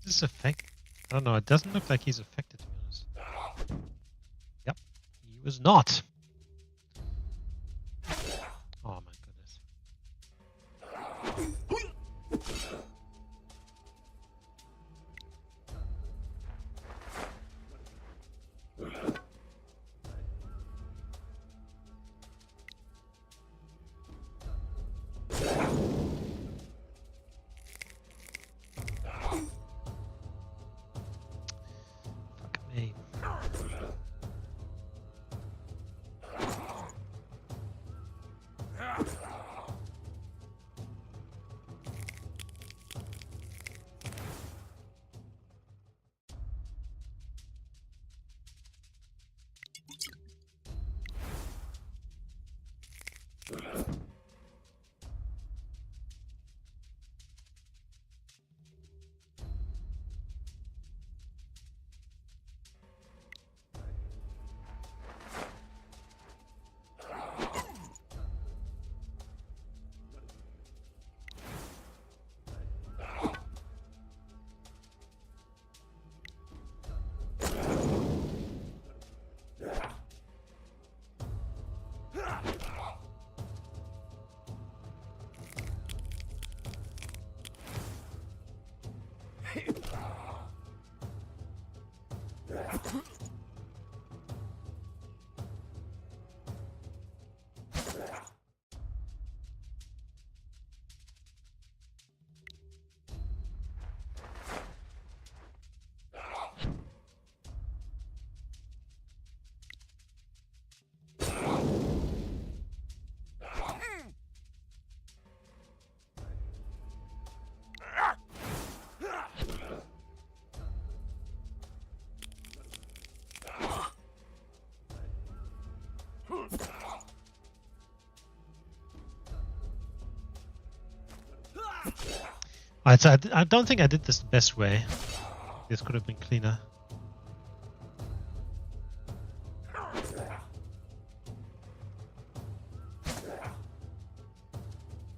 This effect? I don't know, it doesn't look like he's affected, to be honest. Yep, he was not. Oh my goodness. Fuck me. Alright, so I don't think I did this the best way. This could have been cleaner.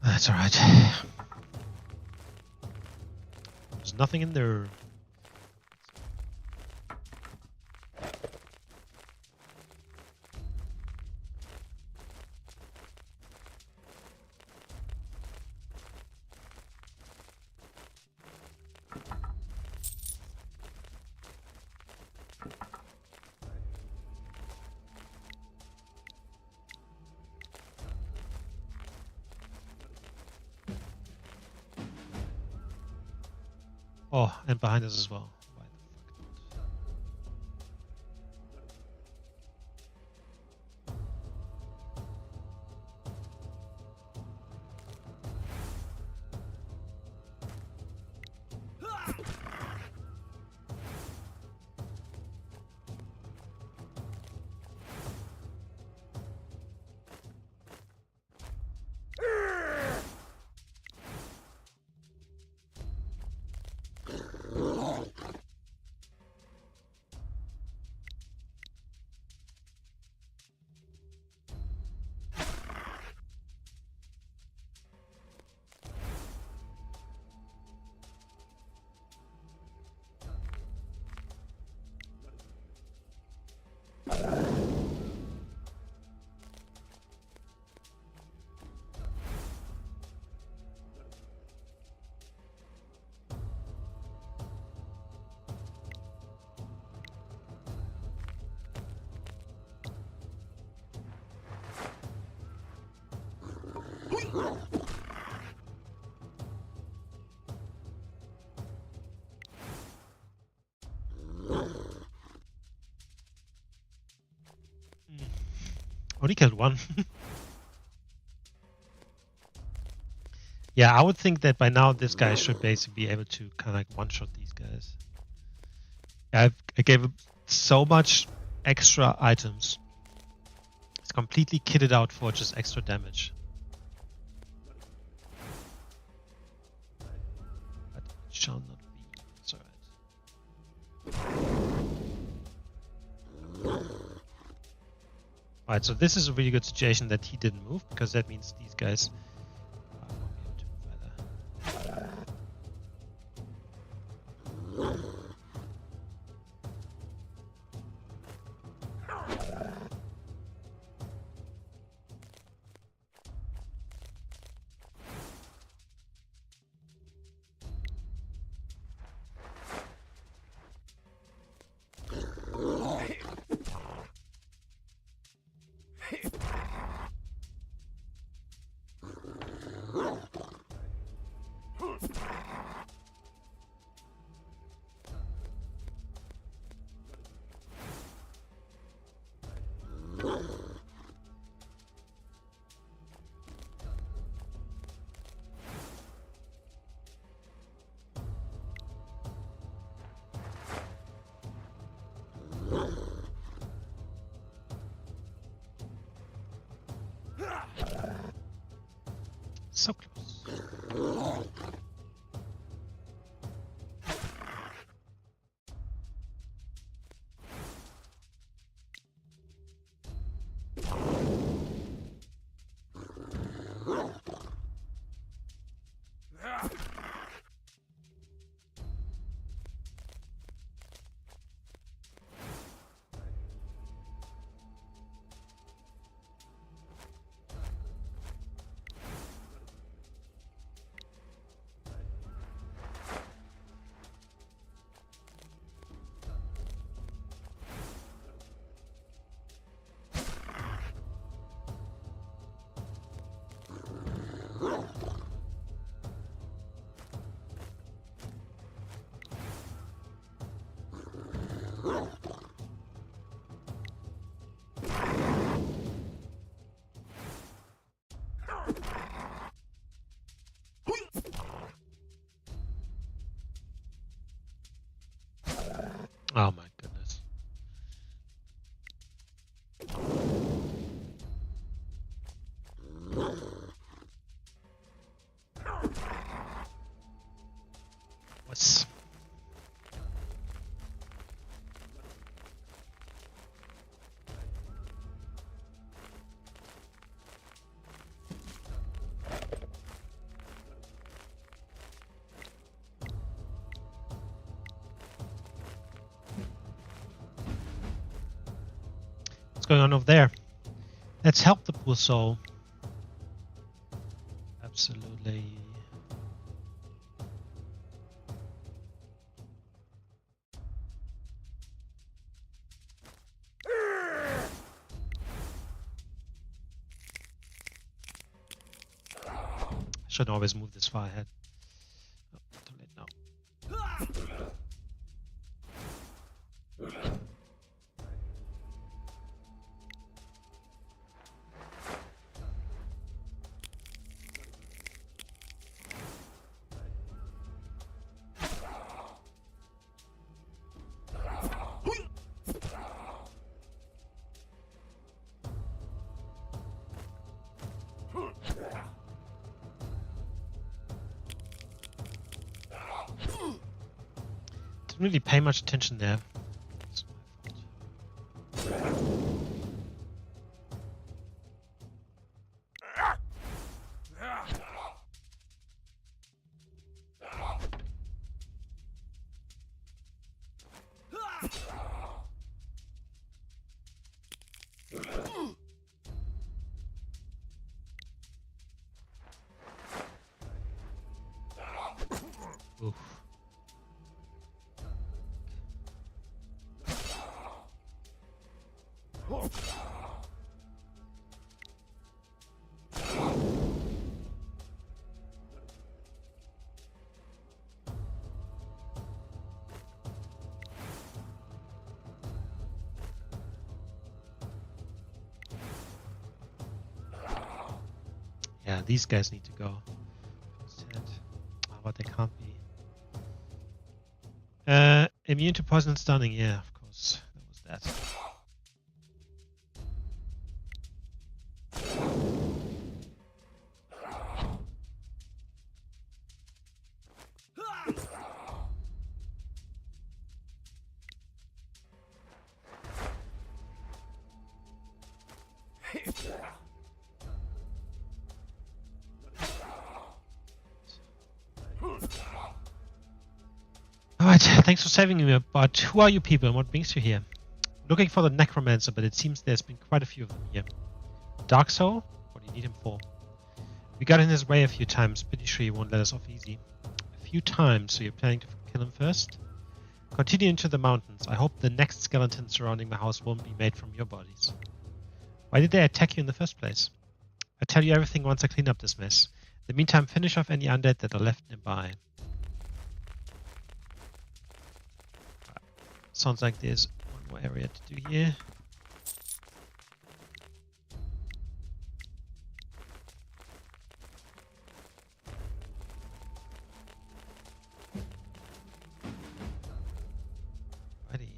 That's alright. There's nothing in there. Oh, and behind us as well. Why the fuck not? Only killed one. Yeah, I would think that by now this guy should basically be able to kind of like one-shot these guys. I gave him so much extra items. It's completely kitted out for just extra damage. But it shall not be. It's alright. Alright, so this is a really good situation that he didn't move, because that means these guys won't be able to move either. So close. Oh my goodness. What's going on over there? Let's help the poor soul. Absolutely. Shouldn't always move this far ahead. Oh, too late now. Didn't really pay much attention there. It's my fault. Oof. Yeah, these guys need to go. Oh, but they can't be. Immune to poison and stunning. Yeah, of course. That was that. Alright, thanks for saving me, but who are you people and what brings you here? Looking for the necromancer, but it seems there's been quite a few of them here. Dark Soul? What do you need him for? We got in his way a few times, pretty sure he won't let us off easy. A few times, so you're planning to kill him first? Continue into the mountains. I hope the next skeleton surrounding my house won't be made from your bodies. Why did they attack you in the first place? I'll tell you everything once I clean up this mess. In the meantime, finish off any undead that are left nearby. Sounds like there's one more area to do here. Righty.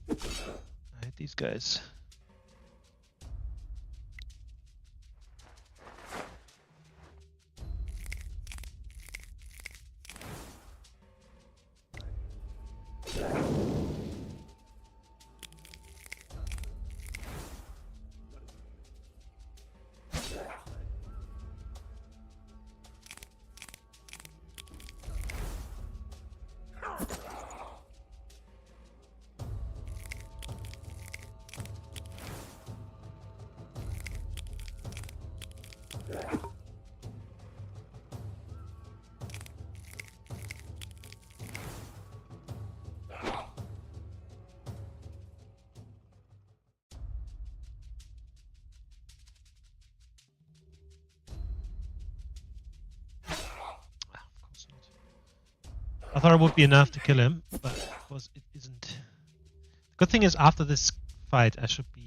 I hate these guys. I thought it would be enough to kill him, but of course it isn't. The good thing is after this fight I should be...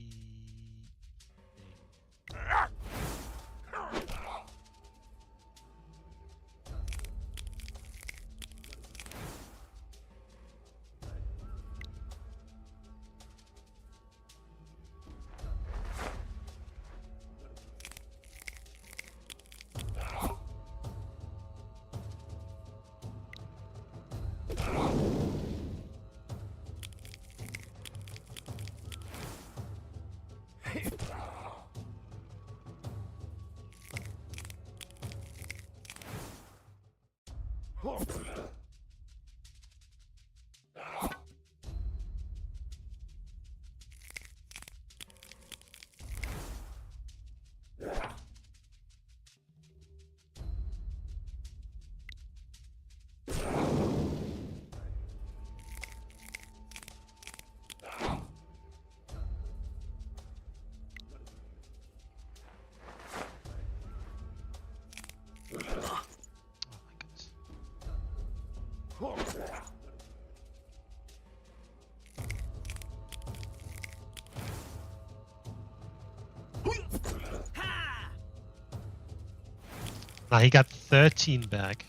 Now he got 13 back.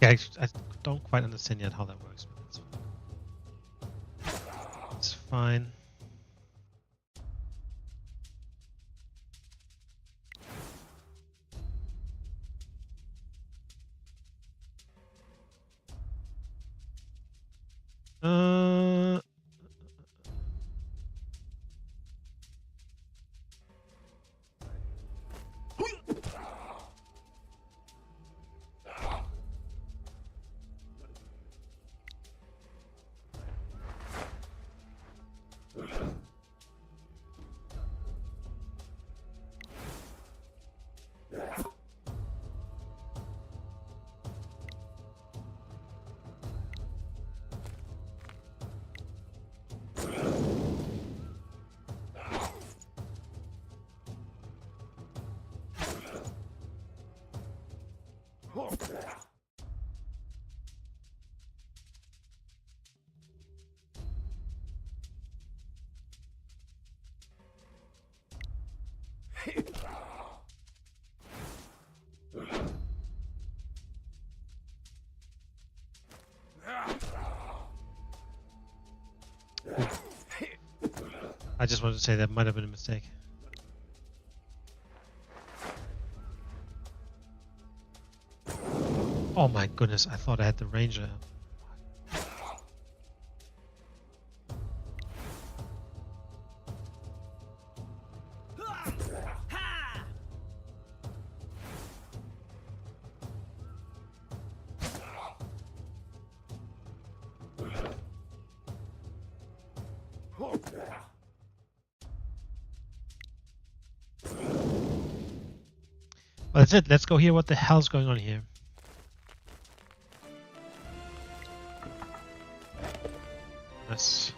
Yeah, I don't quite understand yet how that works, but that's fine. It's fine. I just wanted to say that might have been a mistake. Oh my goodness, I thought I had the ranger. Well, that's it. Let's go hear what the hell's going on here. Nice.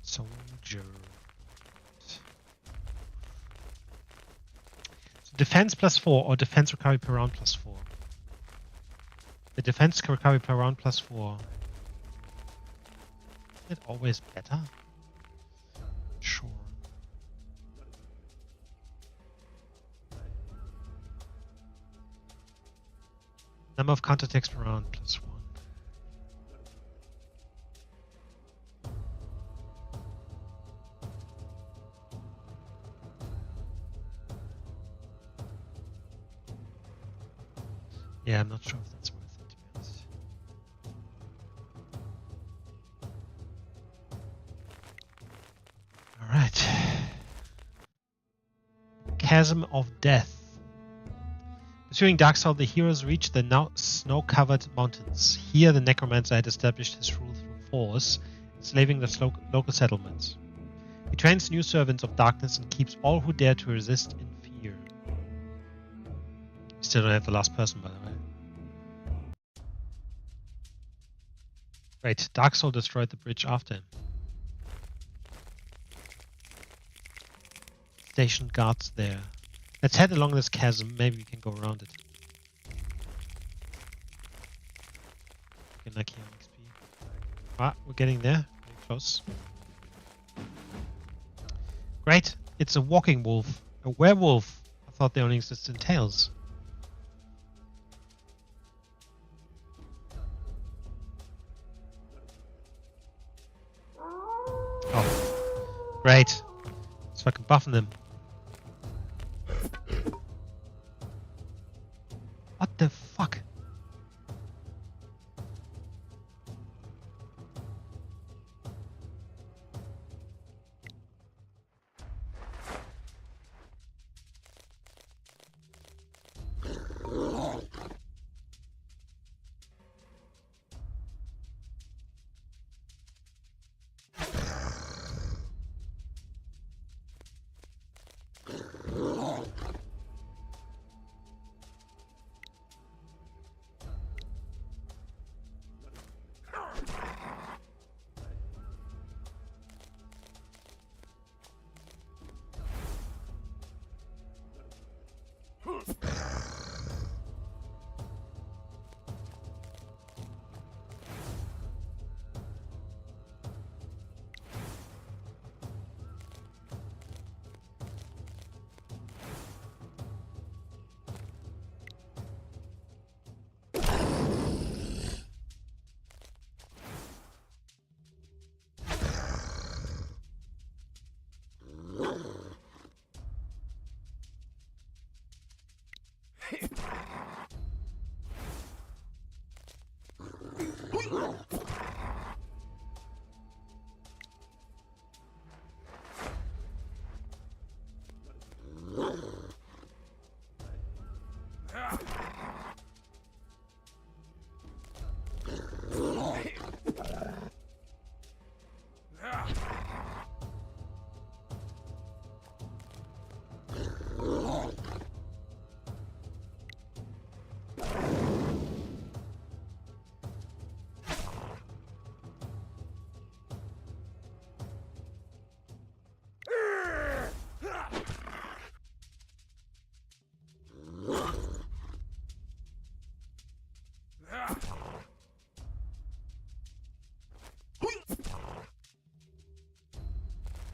Soldier. So defense +4 or defense recovery per round +4. The defense recovery per round +4. Is it always better? Sure. Number of counterattacks per round +1. Yeah, I'm not sure if that's worth it, to be honest. Alright. Chasm of Death. Pursuing Darksoul, the heroes reach the now snow-covered mountains. Here, the necromancer had established his rule through force, enslaving the local settlements. He trains new servants of darkness and keeps all who dare to resist in fear. Still don't have the last person, by the way. Great, Darksoul destroyed the bridge after him. Station guards there. Let's head along this chasm. Maybe we can go around it. Get lucky on XP. Ah, we're getting there. Very close. Great. It's a walking wolf. A werewolf. I thought they only existed in tales. Oh. Great. Let's fucking buffing them. What the fuck?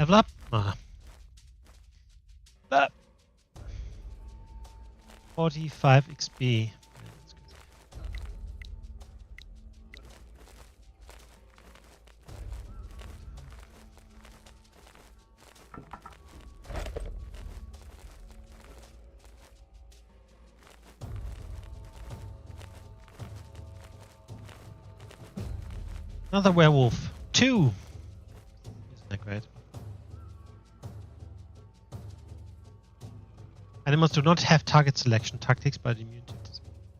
Level up? Ah. 45 XP. Another werewolf. 2! Isn't that great? Animals do not have target selection tactics, but immune to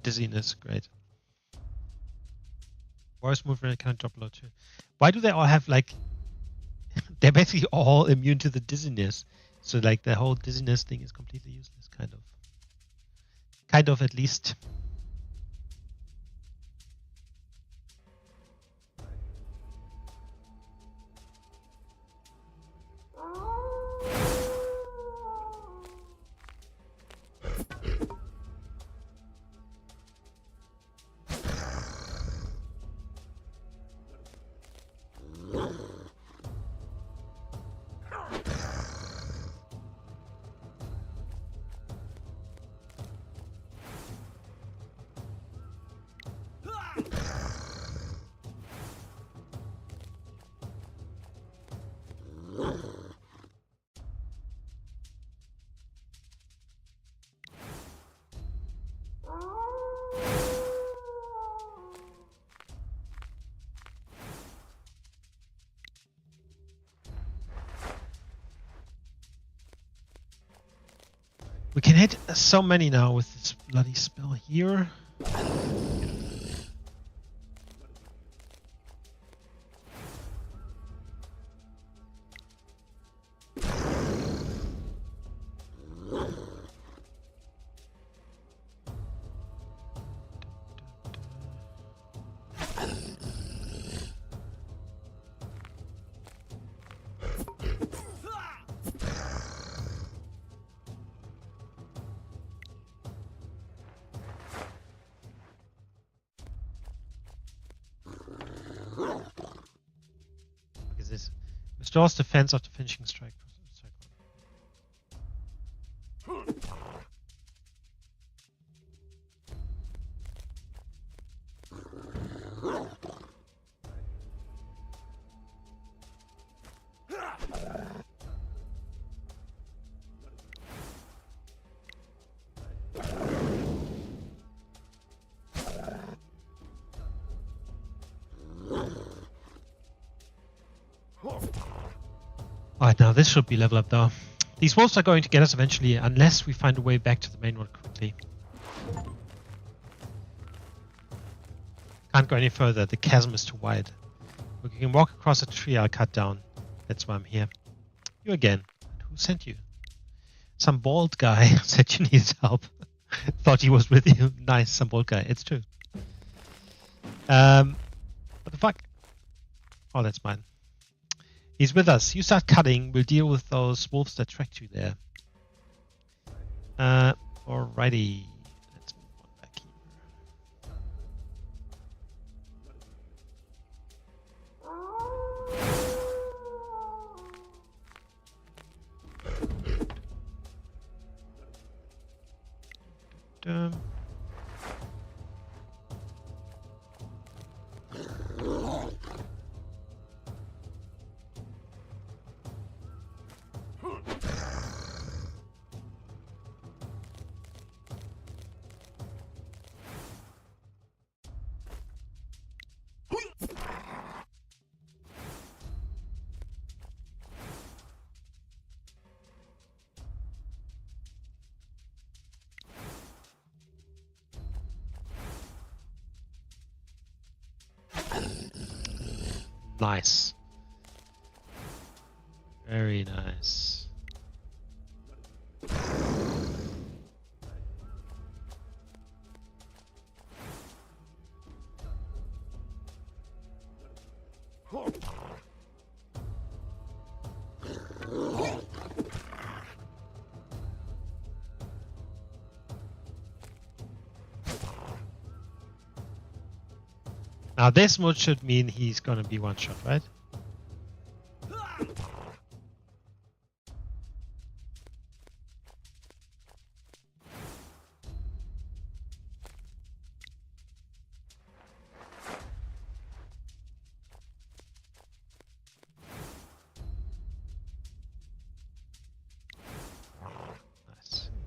dizziness. Great. Voice movement can drop low too. Why do they all have like... They're basically all immune to the dizziness. So like the whole dizziness thing is completely useless, kind of. Kind of, at least. We can hit so many now with this bloody spell here. What is this? Restores defense after finishing strike. Alright, now this should be level up though. These wolves are going to get us eventually, unless we find a way back to the main one quickly. Can't go any further, the chasm is too wide. We can walk across a tree I'll cut down. That's why I'm here. You again. Who sent you? Some bald guy said you needed help. Thought he was with you. Nice, some bald guy. It's true. What the fuck? Oh, that's mine. He's with us. You start cutting. We'll deal with those wolves that tracked you there. Alrighty. Let's move on back here. Nice. Very nice. Now this mode should mean he's gonna be one shot, right?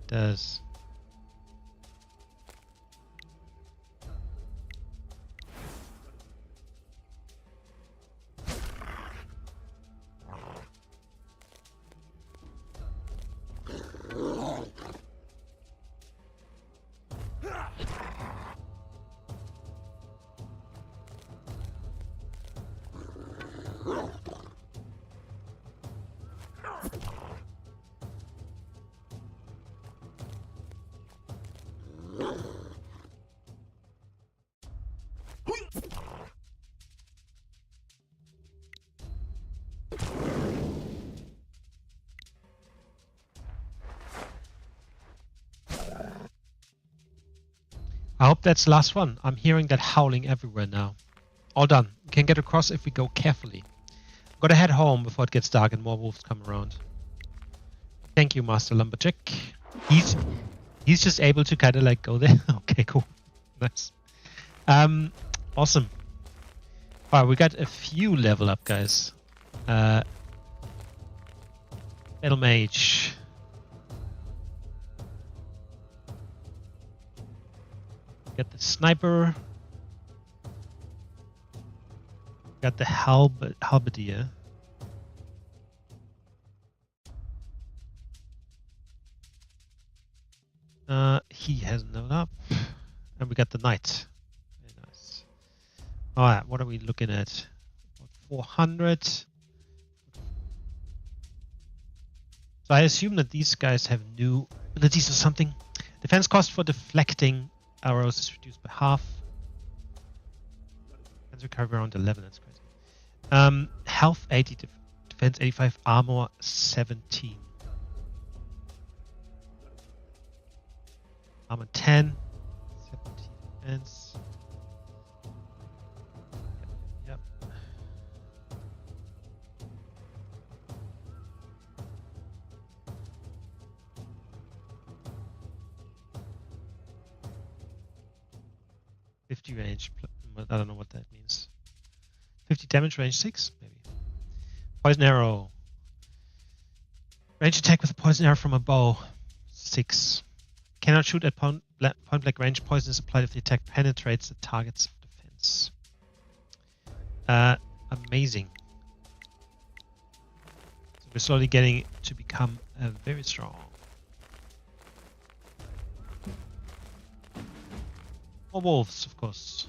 does. I hope that's the last one. I'm hearing that howling everywhere now. All done. We can get across if we go carefully. I'm gonna head home before it gets dark and more wolves come around. Thank you, Master Lumberjack. He's just able to kind of like go there. Okay, cool. Nice. Awesome. Alright, we got a few level up, guys. Battle Mage. Got the Sniper. Got the Halberdier. He hasn't leveled up. And we got the Knight. Very nice. Alright, what are we looking at? 400. So I assume that these guys have new abilities or something. Defense cost for deflecting arrows is reduced by half. Defense recovery around 11, that's crazy. Health 80, defense 85, armor 17. Armor 10, 17 defense. Yep. 50 range, I don't know what that means. 50 damage, range 6, maybe. Poison arrow. Range attack with a poison arrow from a bow, 6. Cannot shoot at point blank range. Poison is applied if the attack penetrates the target's defense. Amazing. So we're slowly getting to become very strong. More wolves, of course.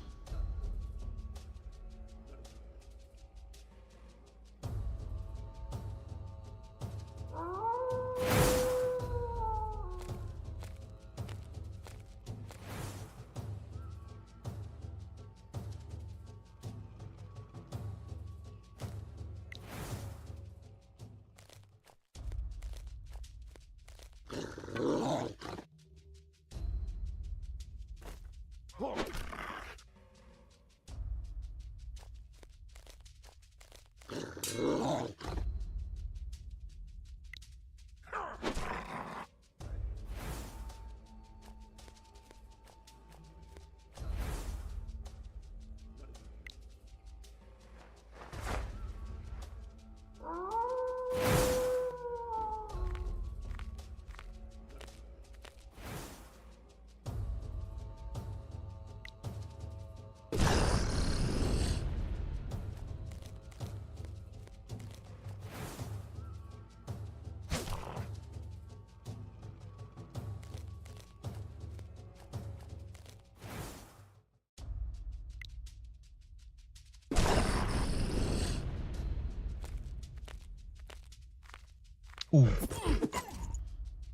Ooh.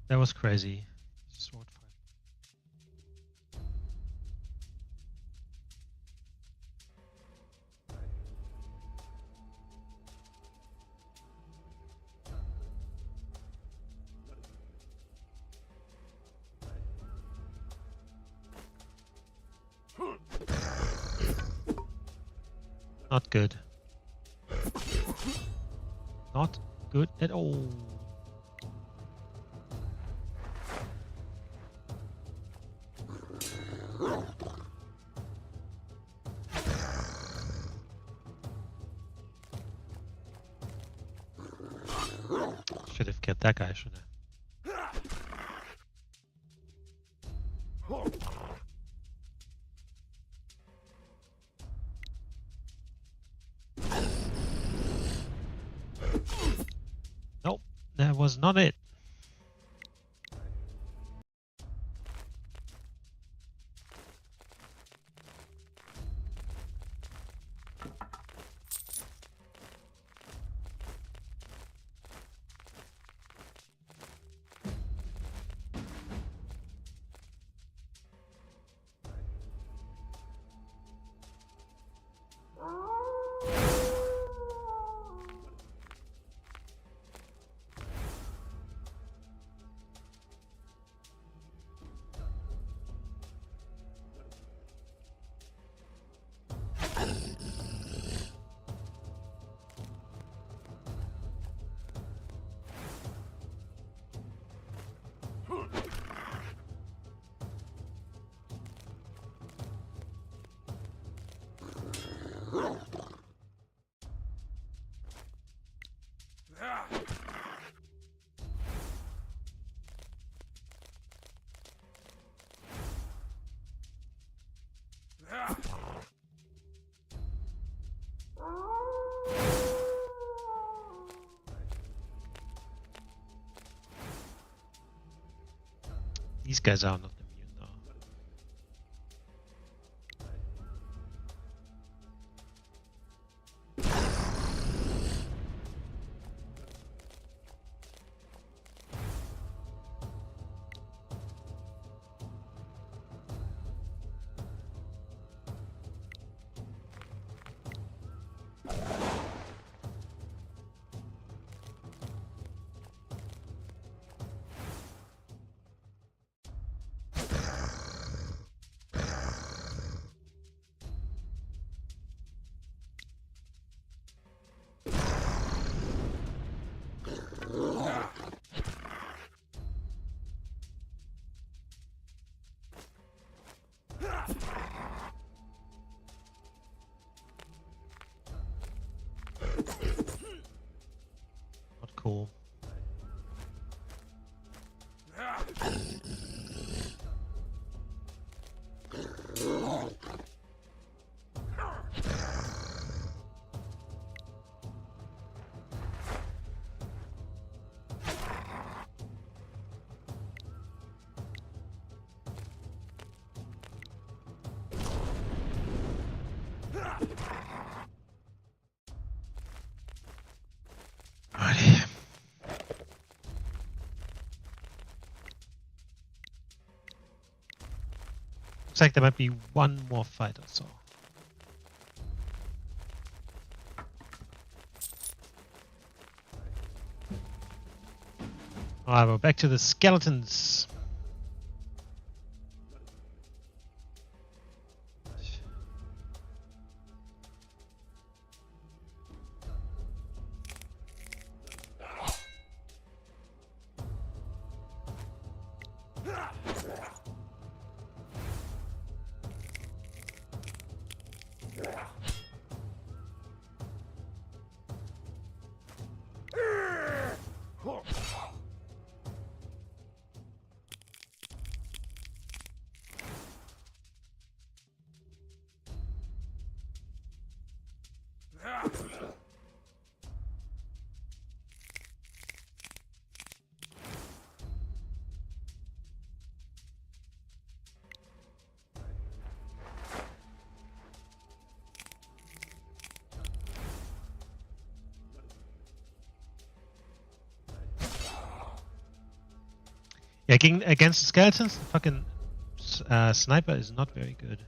That was crazy. Sword fight. Not good. Not good at all. Should have kept that guy, shouldn't I? that was not it. These guys are not immune though. Not cool. Alrighty. Looks like there might be one more fight or so. Alright, we're back to the skeletons. Yeah, against the skeletons, the fucking sniper is not very good.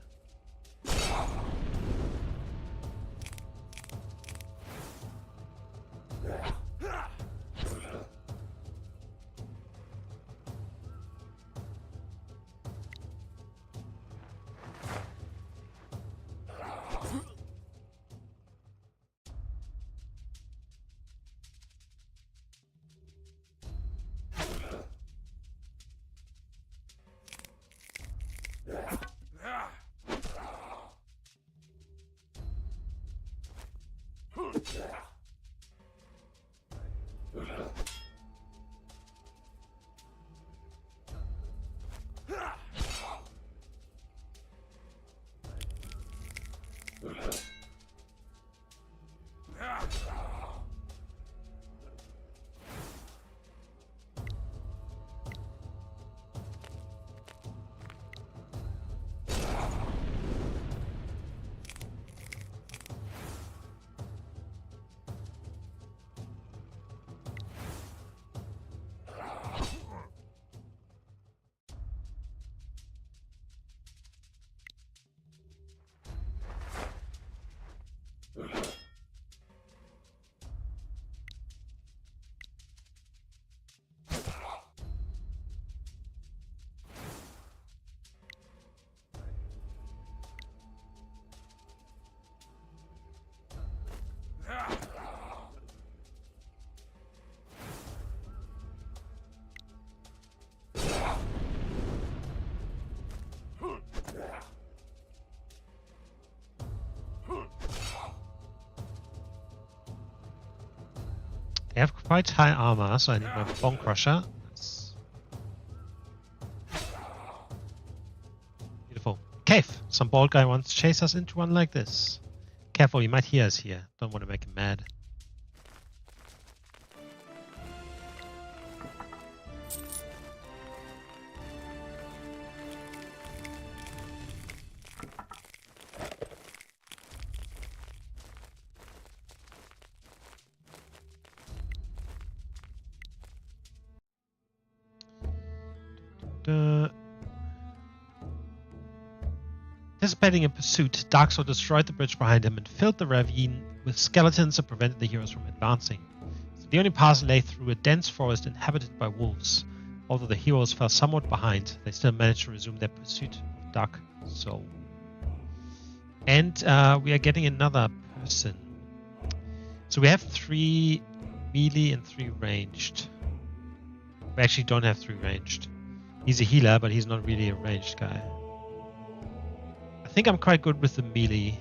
They have quite high armor, so I need my Bone Crusher. Nice. Beautiful. Cave! Some bald guy wants to chase us into one like this. Careful, he might hear us here. Don't want to make him mad. Anticipating a pursuit, Darksoul destroyed the bridge behind him and filled the ravine with skeletons that prevented the heroes from advancing. So the only path lay through a dense forest inhabited by wolves. Although the heroes fell somewhat behind, they still managed to resume their pursuit of Darksoul. And we are getting another person. So we have 3 melee and 3 ranged. We actually don't have 3 ranged. He's a healer, but he's not really a ranged guy. I think I'm quite good with the melee.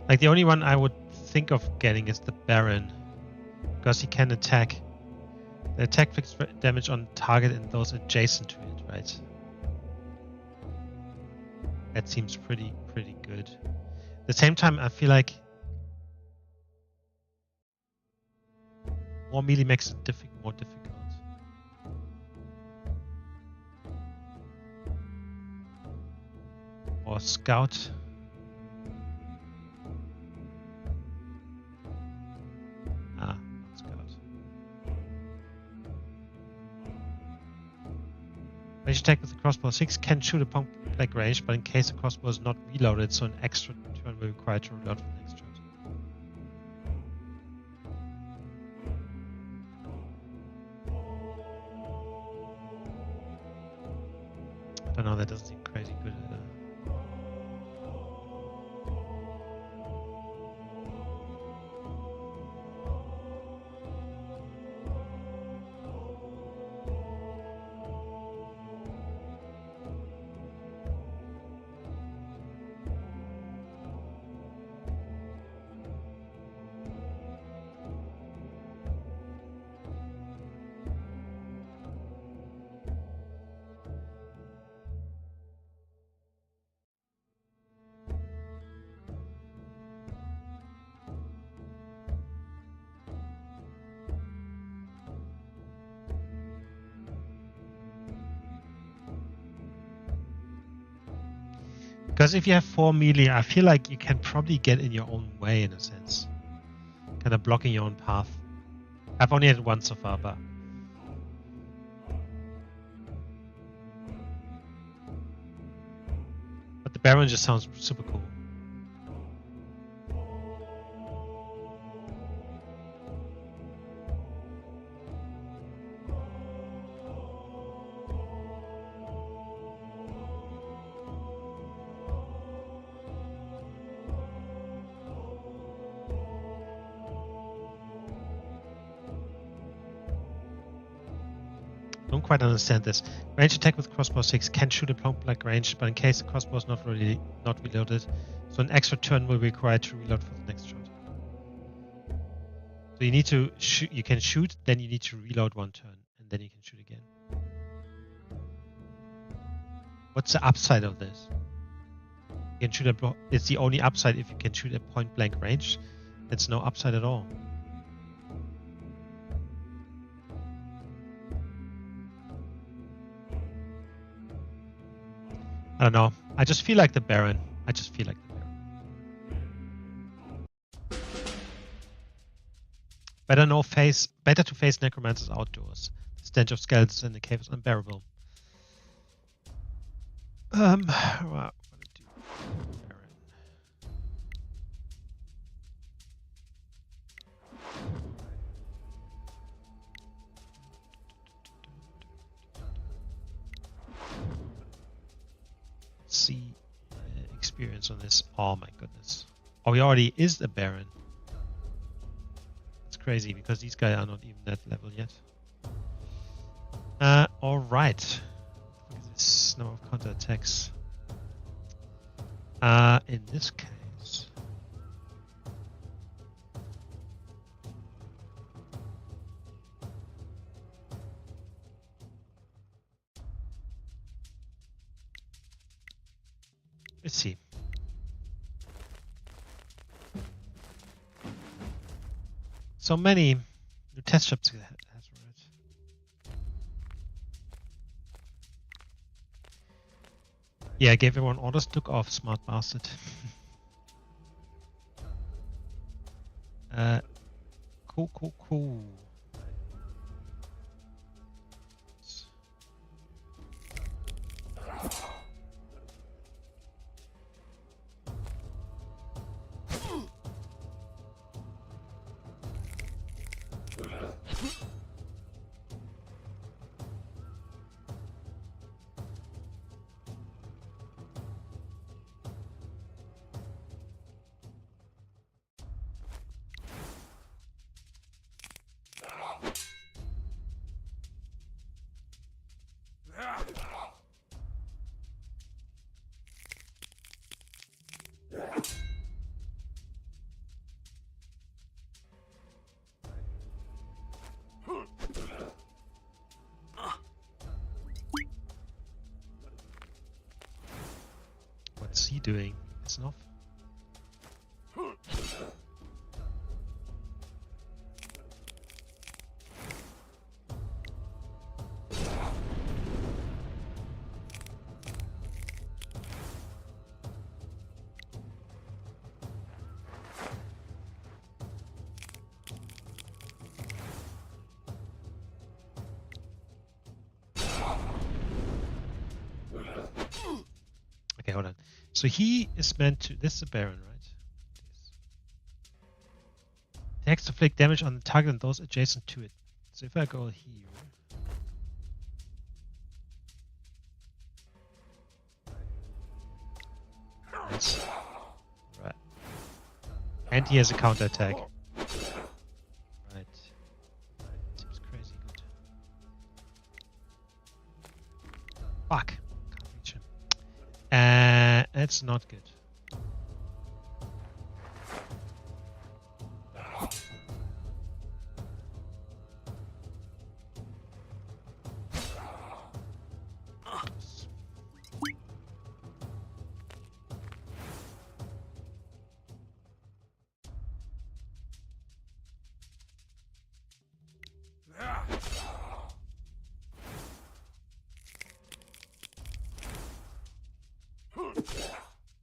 Like the only one I would think of getting is the Baron, because he can attack. The attack fixed damage on target and those adjacent to it, right? That seems pretty good. At the same time, I feel like more melee makes it more difficult. Or scout. Not scout. Range attack with the crossbow 6 can shoot a point blank range, but in case the crossbow is not reloaded, so an extra turn will be required to reload for the next turn. I don't know, that doesn't seem crazy good either. Because if you have 4 melee, I feel like you can probably get in your own way in a sense. Kind of blocking your own path. I've only had 1 so far, but... But the Baron just sounds super cool. Don't quite understand this. Range attack with crossbow 6 can shoot a point blank range, but in case the crossbow is not reloaded, so an extra turn will be required to reload for the next shot. So you need to shoot. You can shoot, then you need to reload 1 turn, and then you can shoot again. What's the upside of this? You can shoot it's the only upside if you can shoot at point blank range. That's no upside at all. I don't know. I just feel like the Baron. Better to face necromancers outdoors. The stench of skeletons in the cave is unbearable. What I'm gonna do? Baron. See experience on this. Oh my goodness. Oh, he already is the Baron. It's crazy because these guys are not even that level yet. All right. Look at this number of counterattacks. In this case, let's see. So many new test shops has right. Yeah, I gave everyone orders, took off, smart bastard. Cool. What's he doing? It's enough. Okay, hold on. So he is meant to. This is a Baron, right? Yes. Attacks to inflict damage on the target and those adjacent to it. So if I go here. Nice. Right. And he has a counter attack. Right. Seems crazy good. Fuck. Can't reach him. That's not good.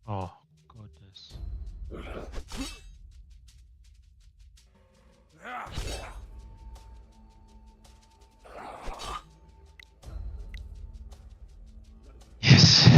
Oh, goodness. Yes.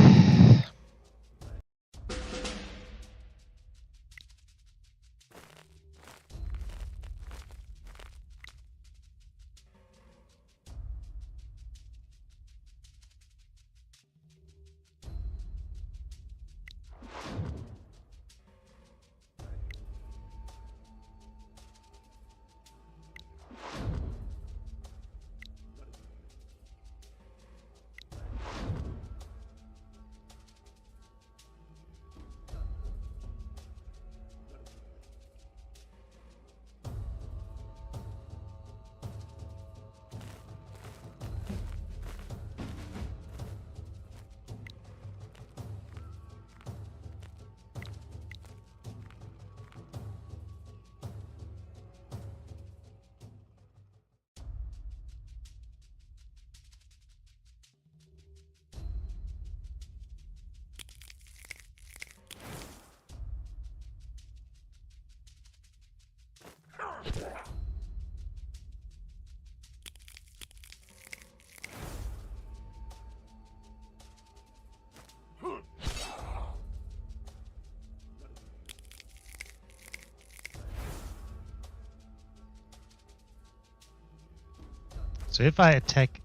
So if I attack,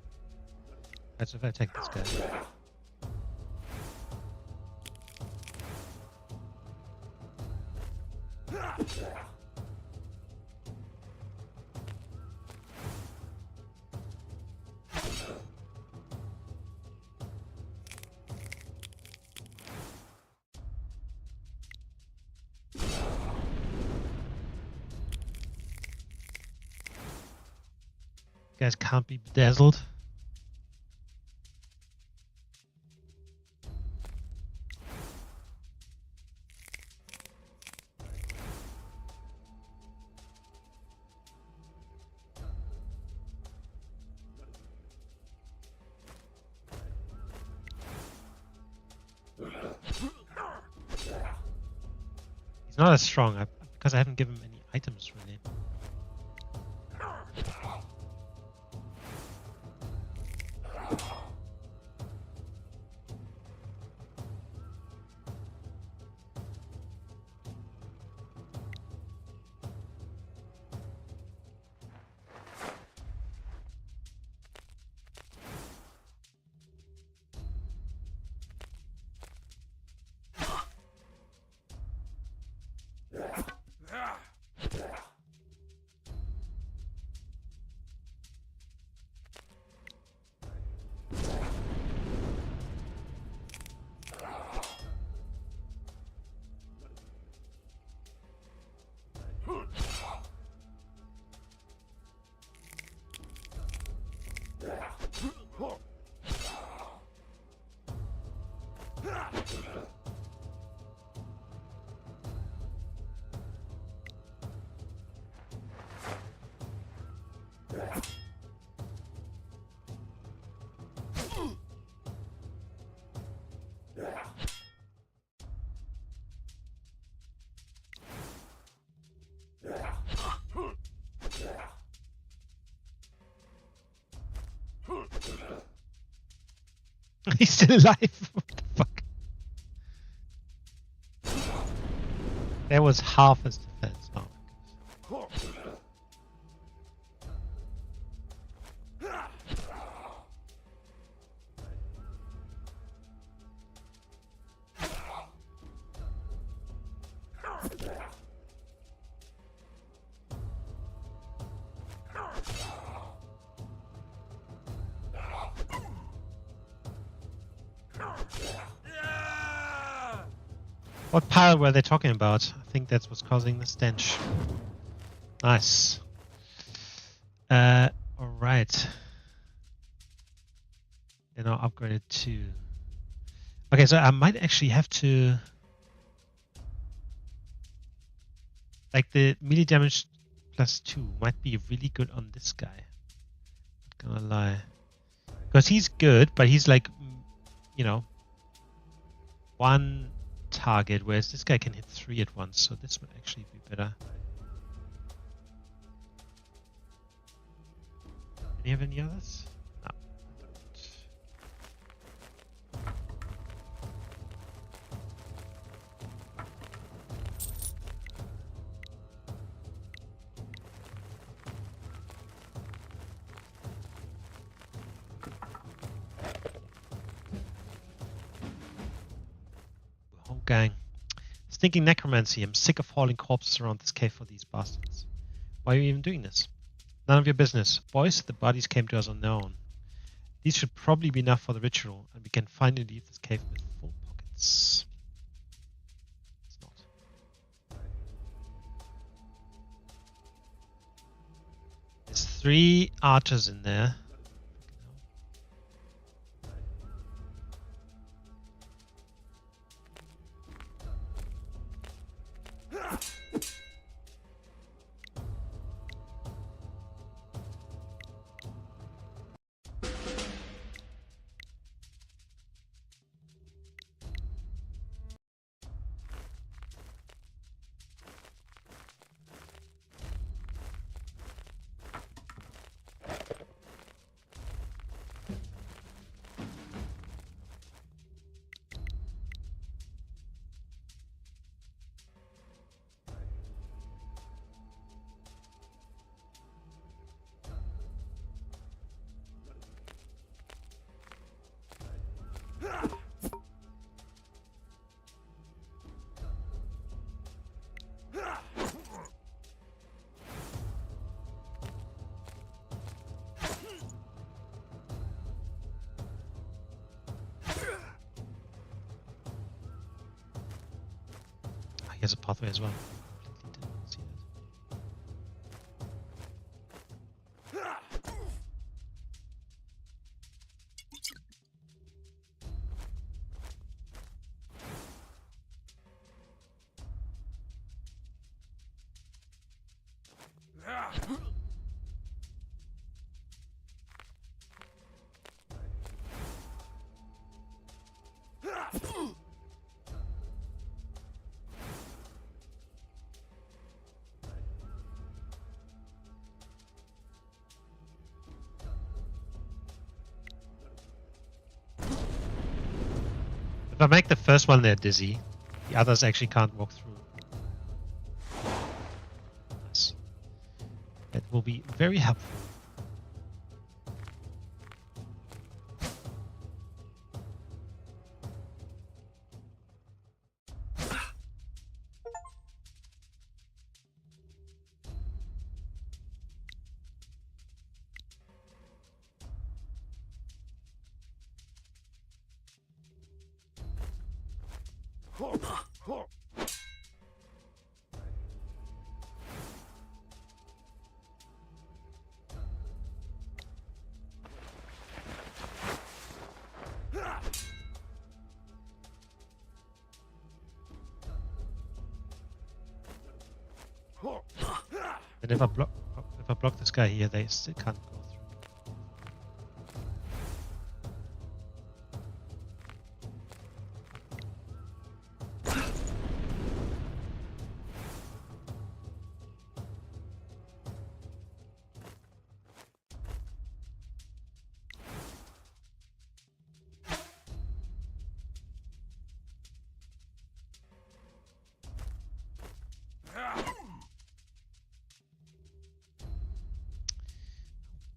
that's if I attack this guy. Guys can't be bedazzled. He's not as strong because I haven't given him any items really. He's still alive. What the fuck? That was half his defense. Oh my goodness. What pile were they talking about? I think that's what's causing the stench. Nice. Alright. They're now upgraded to... Okay, so I might actually have to... Like the melee damage +2 might be really good on this guy. Not gonna lie. Because he's good, but he's like, you know, one target, whereas this guy can hit 3 at once, so this would actually be better. Do you have any others? No. Whole gang. Stinking necromancy. I'm sick of hauling corpses around this cave for these bastards. Why are you even doing this? None of your business. Boys, the bodies came to us unknown. These should probably be enough for the ritual, and we can finally leave this cave with full pockets. It's not. There's 3 archers in there. Here's a pathway as well. Completely didn't see that. I make the first one there dizzy, the others actually can't walk through. Nice. That will be very helpful. And if I block this guy here, they still can't go through.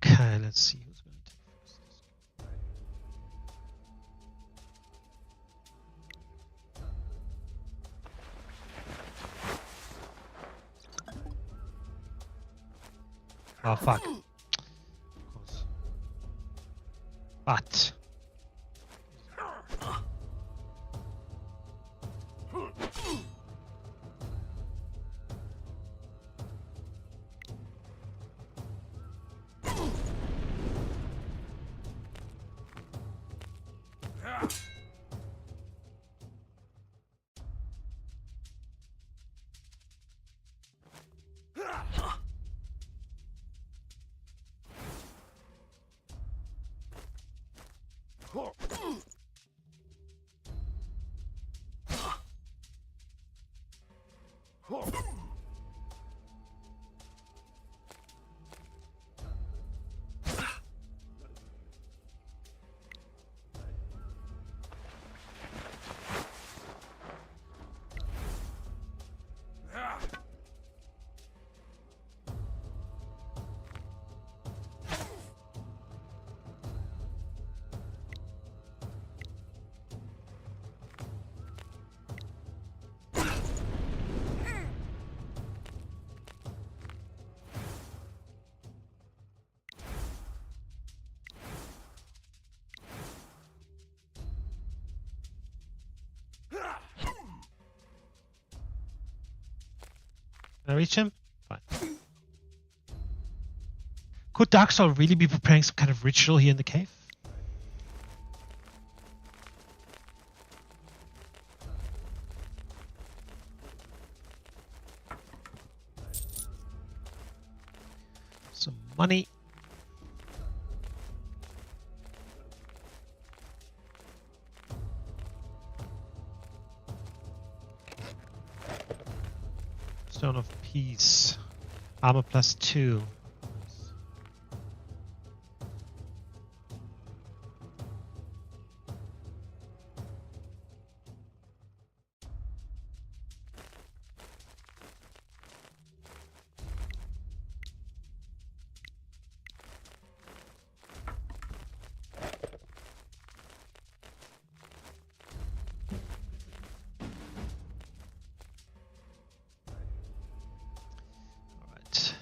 Okay, let's see who's going to take first. Oh fuck. Of course. But can I reach him? Fine. Could Dark Soul really be preparing some kind of ritual here in the cave? Some money. Stone of Peace. Armor +2. Alright.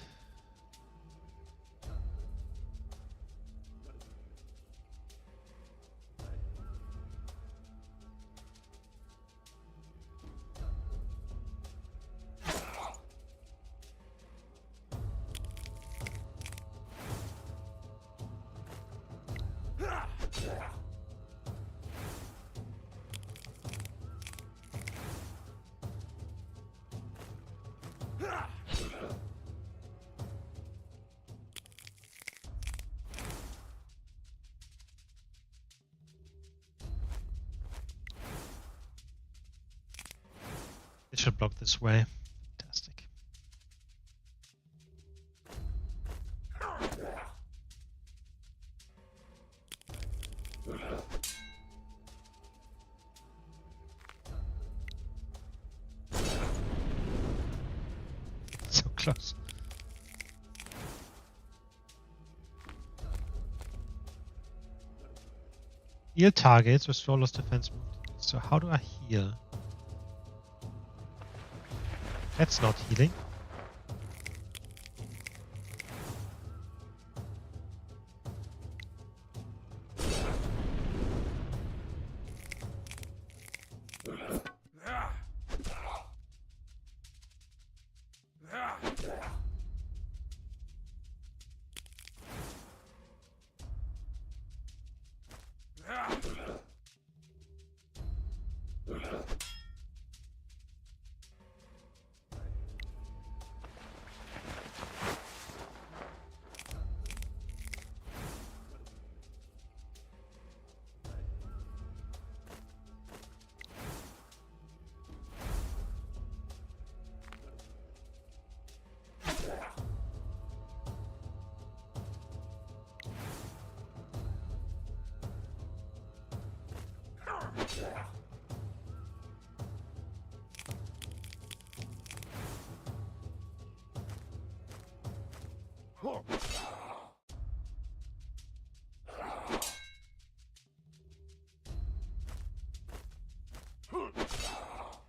It should block this way. Fantastic. Heal targets, restore lost defense. So how do I heal? That's not healing.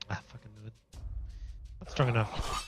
Ah, fucking knew it. Not strong enough.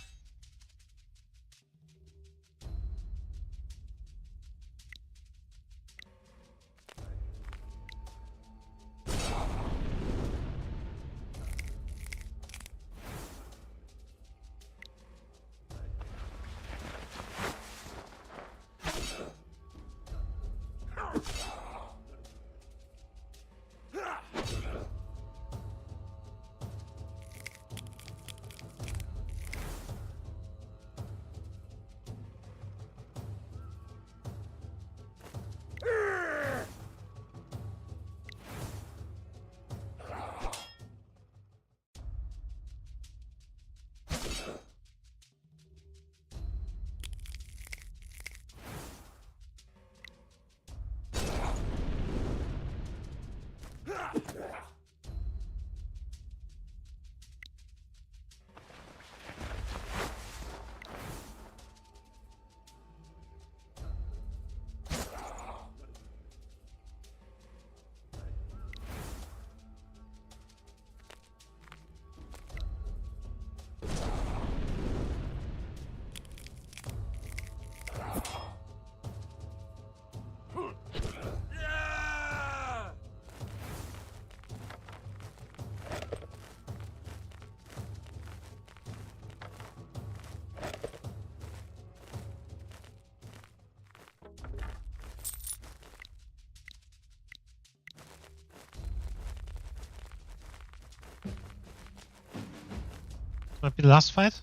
Might be the last fight.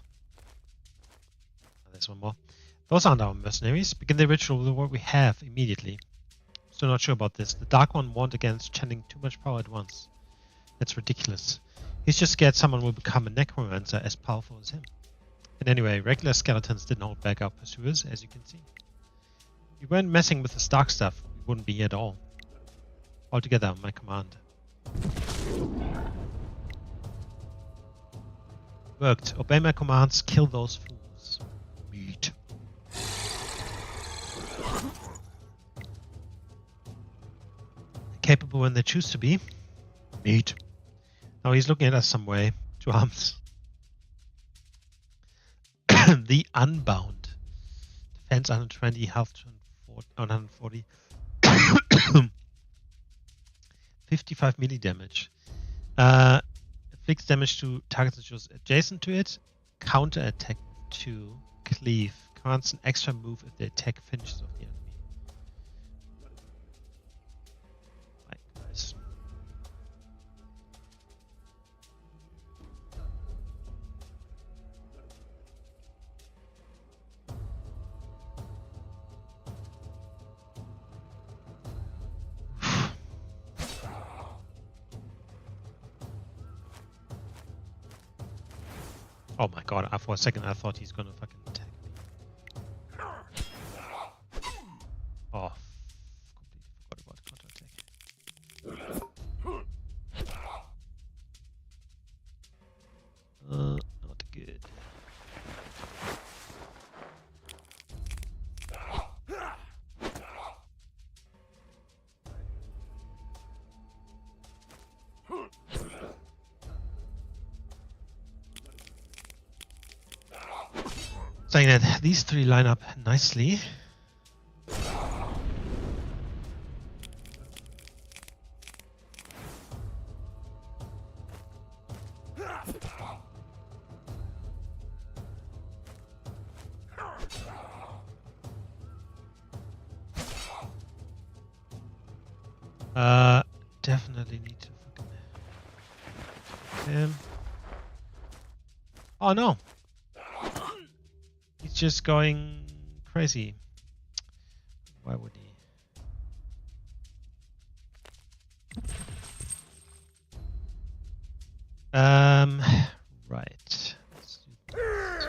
There's one more. Those aren't our mercenaries. Begin the ritual with what we have immediately. Still not sure about this. The Dark One warned against channeling too much power at once. That's ridiculous. He's just scared someone will become a necromancer as powerful as him. And anyway, regular skeletons didn't hold back our pursuers, as you can see. If we weren't messing with the Stark stuff, we wouldn't be here at all. All together on my command. Worked. Obey my commands, kill those fools. Meat. Capable when they choose to be. Meat. Now he's looking at us some way. 2 arms. The Unbound. Defense 120, health 140. 55 melee damage. Inflicts damage to targets adjacent to it. Counter attack 2. Cleave. Grants an extra move if the attack finishes off the enemy. Right, nice. Oh my god, for a second I thought he's gonna fucking attack me. Oh, completely forgot about counterattack. Not good. playing that these three line up nicely. Definitely need to fucking him. Oh no! He's just going crazy. Why would he? Right. Let's do this.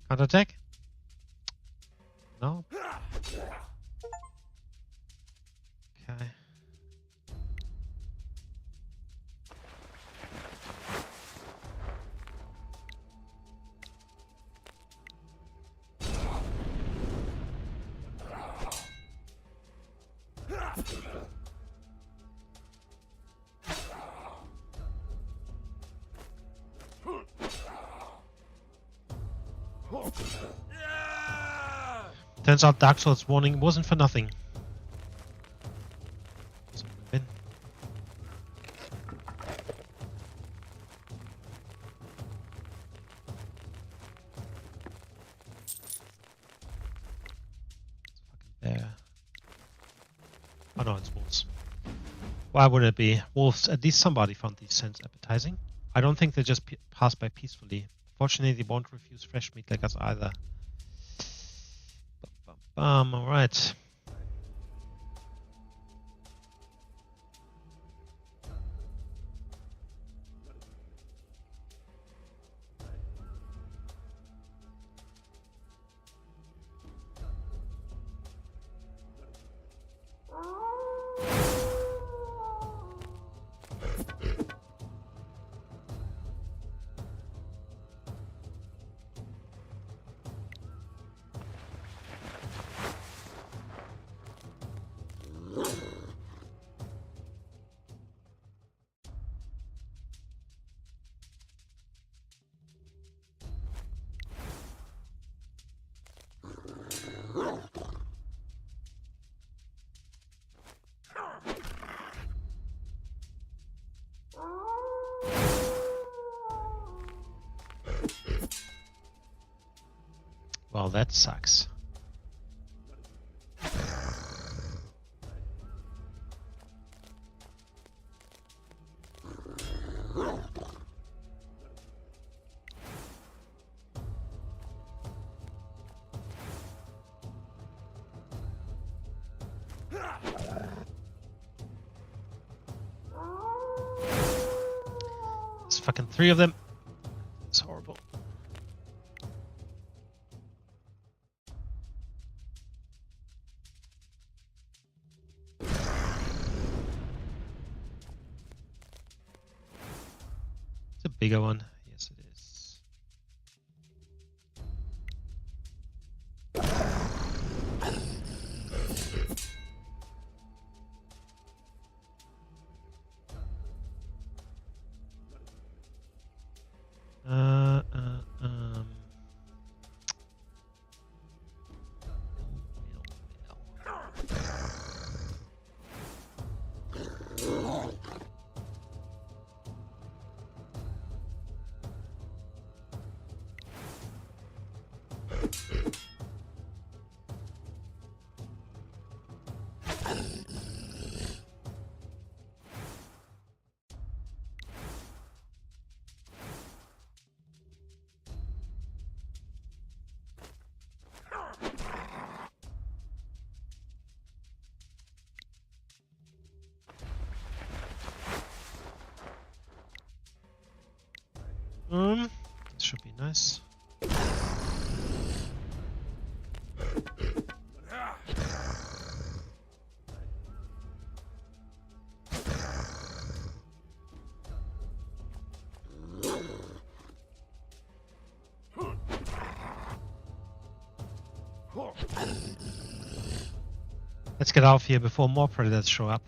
Counter attack? No? Okay. Turns out Dark Souls warning wasn't for nothing. Win. Bear. Oh no, it's wolves. Why would it be? Wolves, at least somebody found these scents appetizing. I don't think they just pass by peacefully. Fortunately, they won't refuse fresh meat like us either. Alright. Well, that sucks. There's fucking 3 of them. It's horrible. It's a bigger one. Yes, it is. This should be nice. Let's get out of here before more predators show up.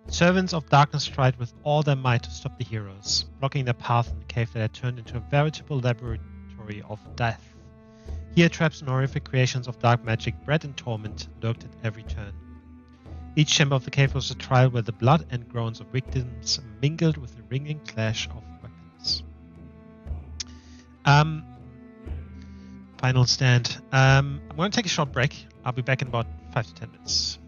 Servants of Darkness tried with all their might to stop the heroes, blocking their path in the cave that had turned into a veritable laboratory of death. Here, traps and horrific creations of dark magic, bred in torment, lurked at every turn. Each chamber of the cave was a trial where the blood and groans of victims mingled with the ringing clash of weapons. Final stand. I'm going to take a short break. I'll be back in about 5 to 10 minutes.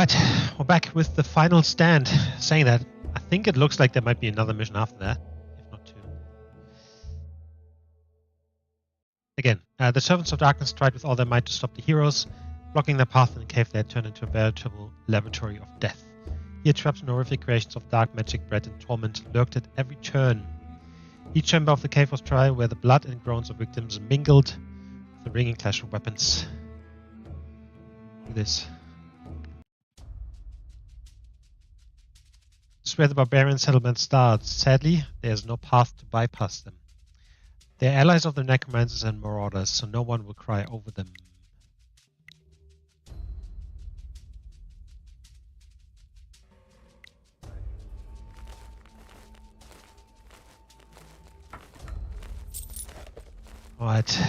Alright, we're back with the final stand. Saying that, I think it looks like there might be another mission after that, if not two. Again, the Servants of Darkness tried with all their might to stop the heroes. Blocking their path in the cave, they had turned into a veritable laboratory of death. Here, traps and horrific creations of dark magic, bread, and torment lurked at every turn. Each chamber of the cave was dry, where the blood and groans of victims mingled with the ringing clash of weapons. Look at this. This is where the barbarian settlement starts. Sadly, there is no path to bypass them. They are allies of the necromancers and marauders, so no one will cry over them. Alright.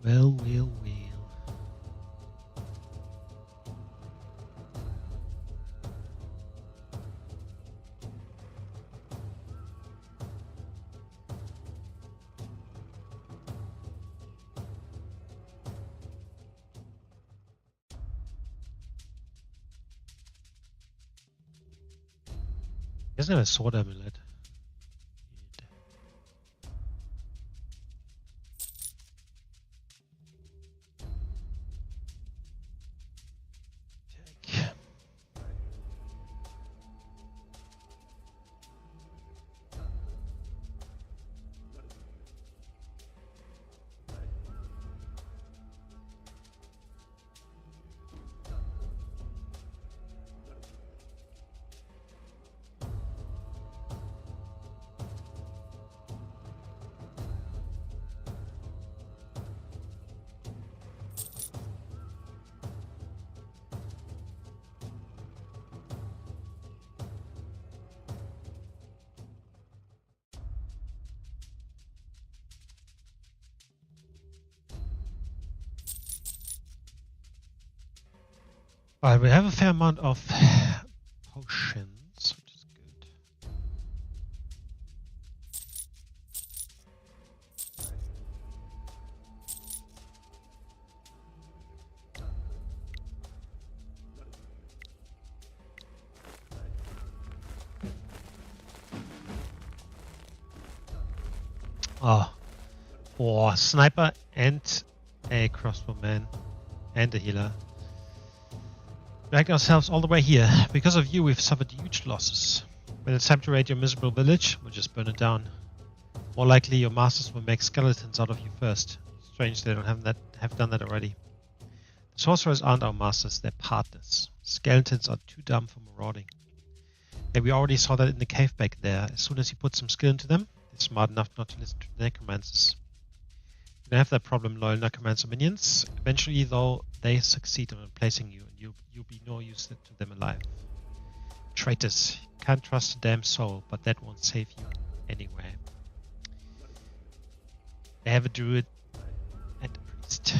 Well. He doesn't have a sword amulet. Alright, we have a fair amount of potions, which is good. For sniper and a crossbowman and a healer. Dragged ourselves all the way here. Because of you, we've suffered huge losses. When it's time to raid your miserable village, we'll just burn it down. More likely, your masters will make skeletons out of you first. Strange they don't have done that already. The sorcerers aren't our masters, they're partners. Skeletons are too dumb for marauding. Yeah, we already saw that in the cave back there. As soon as you put some skill into them, they're smart enough not to listen to the necromancers. You don't have that problem, loyal necromancer minions. Eventually, though, they succeed in replacing you, and you'll be no use to them alive. Traitors. Can't trust a damn soul, but that won't save you anyway. They have a druid and a priest.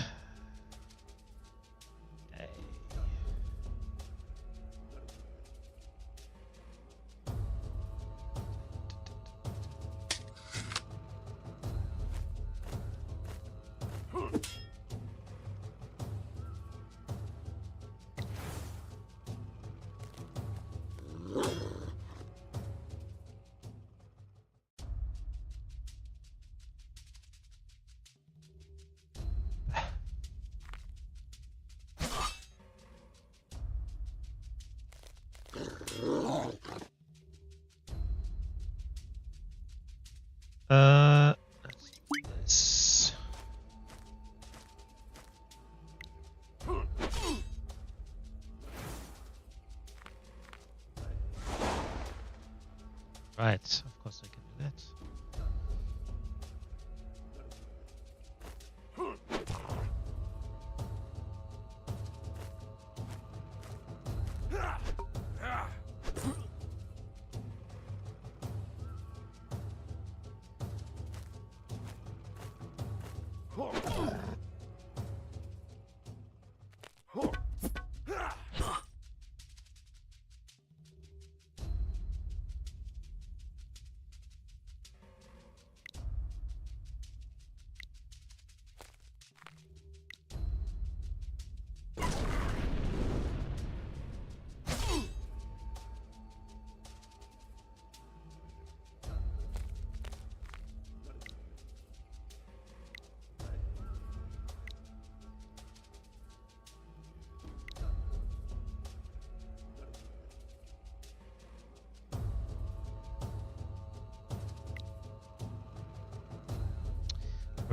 Let's do this. Right, of course I can do that.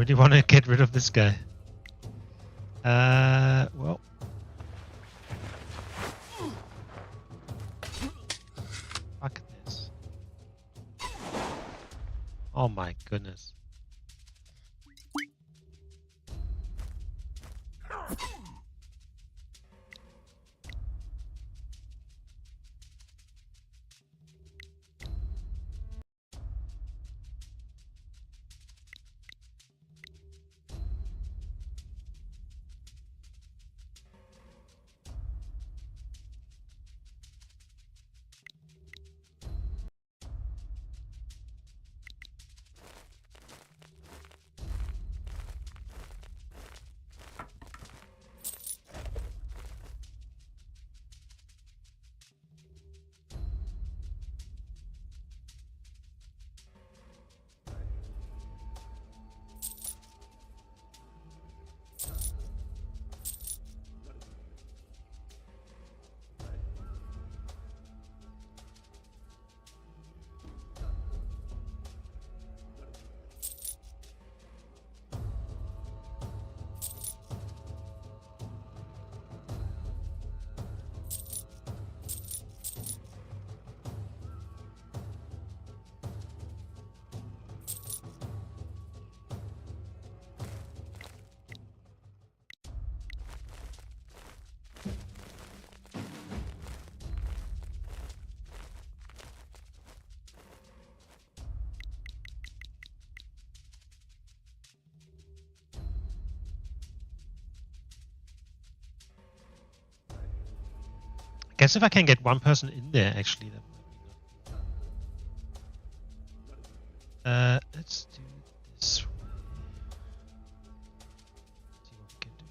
really want to get rid of this guy. Well. Fuck this. Oh my goodness. Guess if I can get one person in there, actually, that might be not. Let's do this way. See what we can do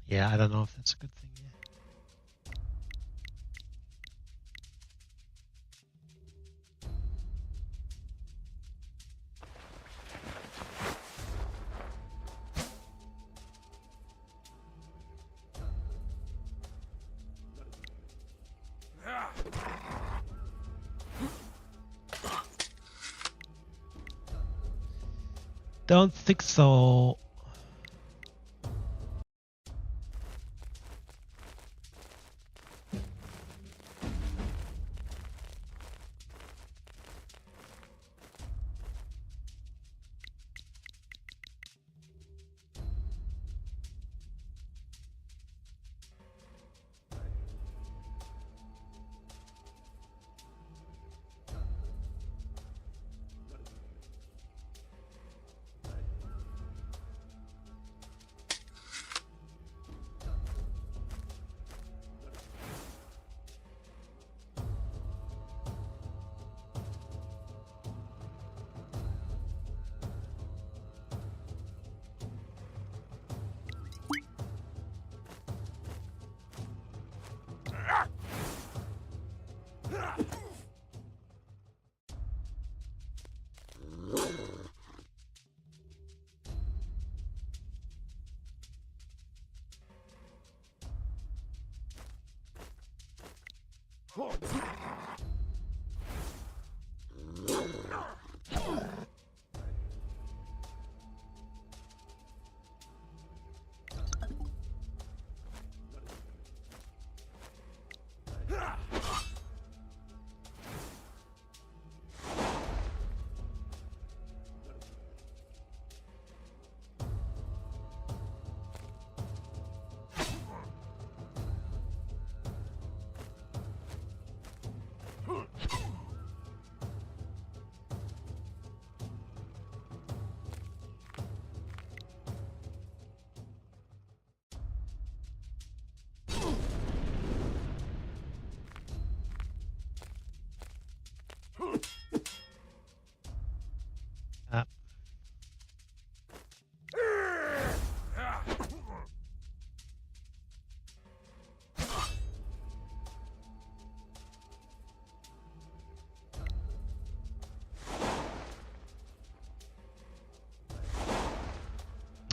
Yeah, I don't know if that's a good thing. Yeah. Don't think so.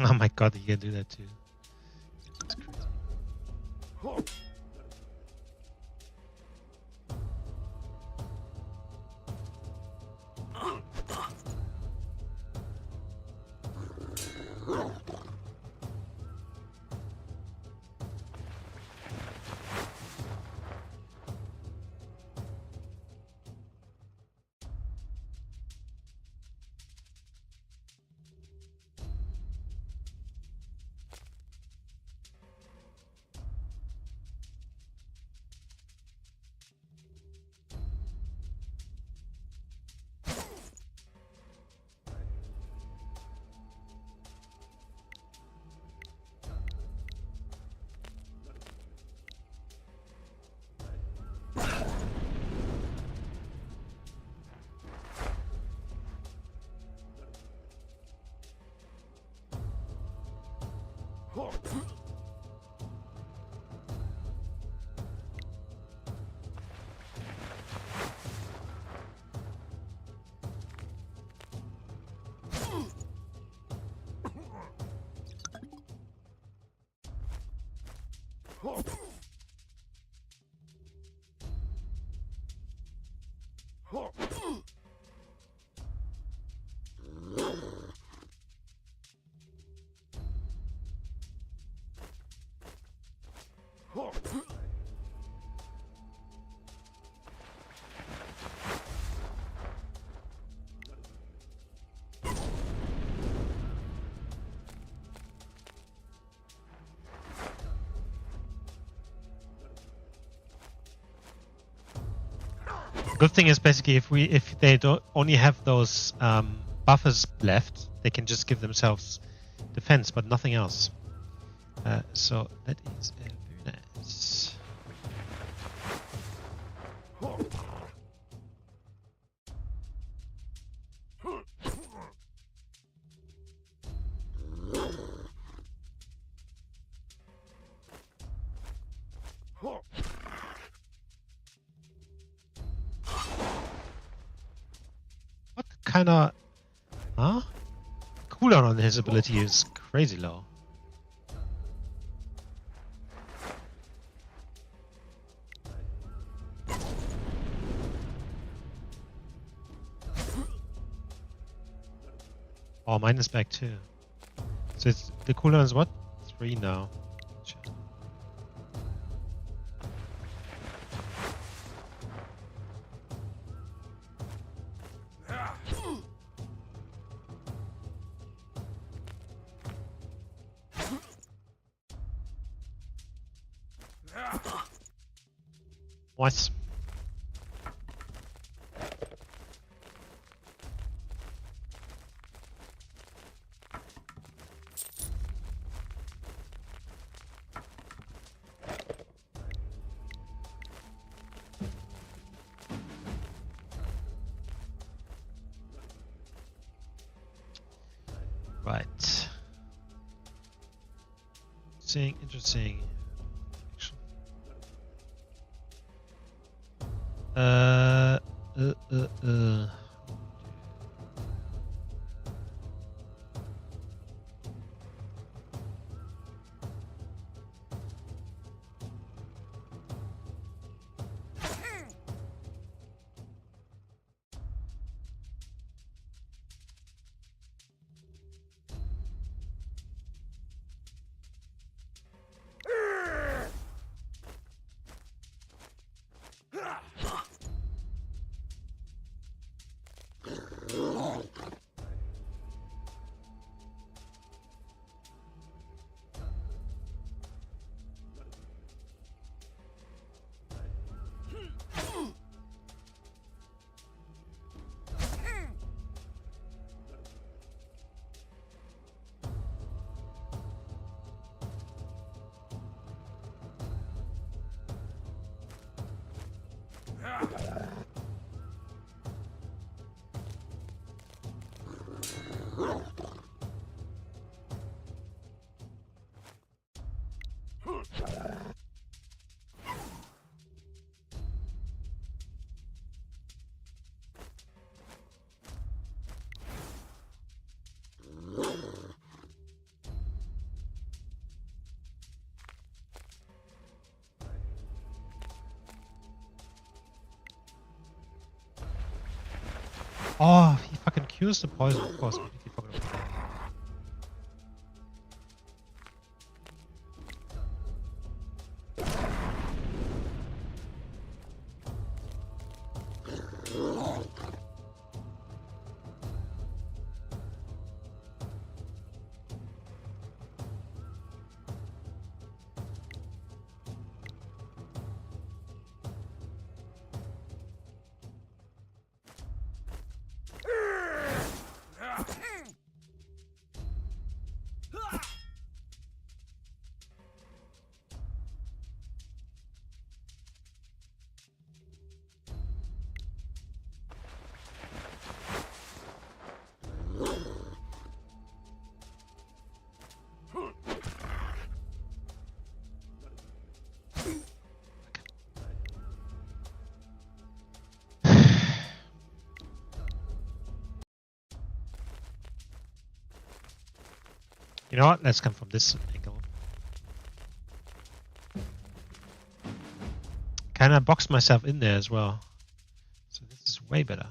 Oh my god, you can do that too. That's crazy. Good thing is basically if they don't only have those buffers left, they can just give themselves defense, but nothing else. So that is very nice. What kind of... Huh? Cooldown on his ability is crazy low. Oh, mine is back too. So it's, the cooldown is what? 3 now. Shit. What? Right. Interesting. Uh. Oh, he fucking cures the poison, of course. I completely forgot about that. You know what? Let's come from this angle. Kind of boxed myself in there as well. So this is way better.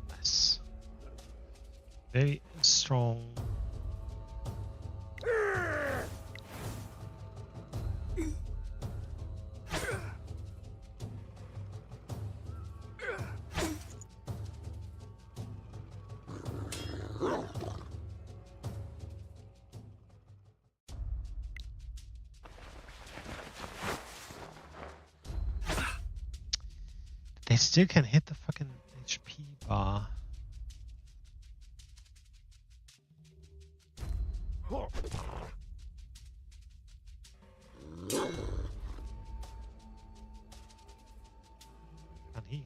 Nice. Very strong. They still can hit the fucking HP bar. Can he?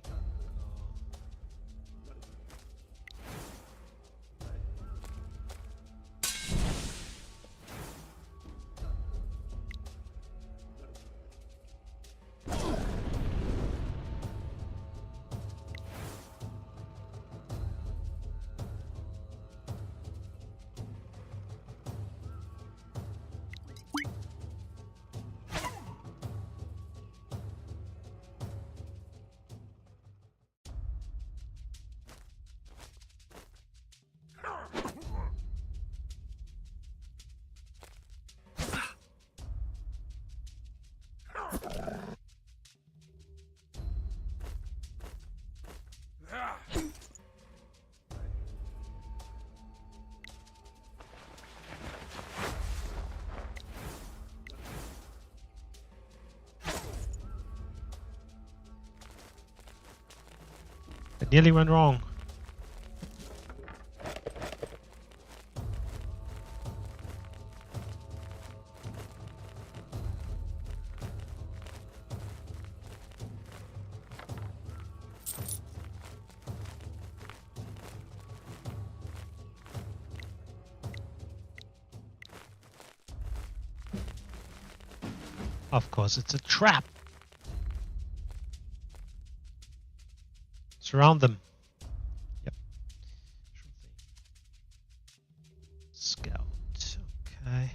It nearly went wrong. Of course, it's a trap. Surround them. Yep. Sure thing. Scout. Okay.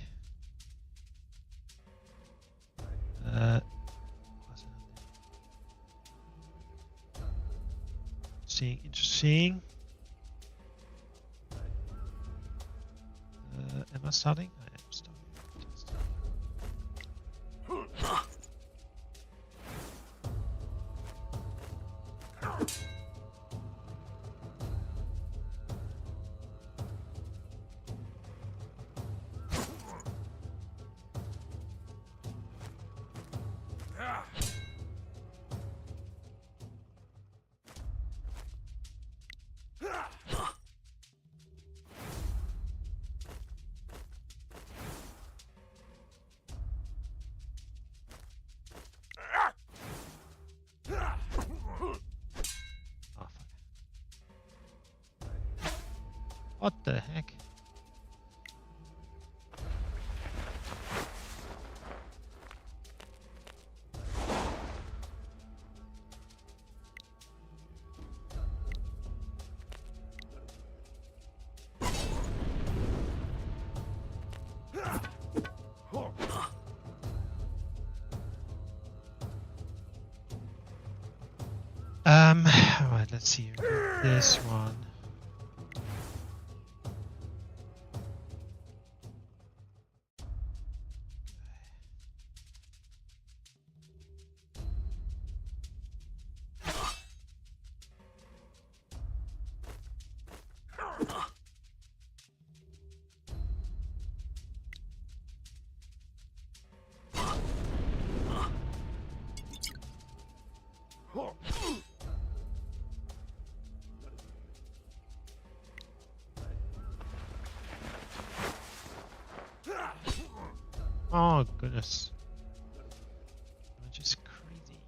Interesting. Am I starting? I am starting. Fantastic. Oh, fuck. What the heck? Alright, let's see. We got this one. Oh goodness. I'm just crazy.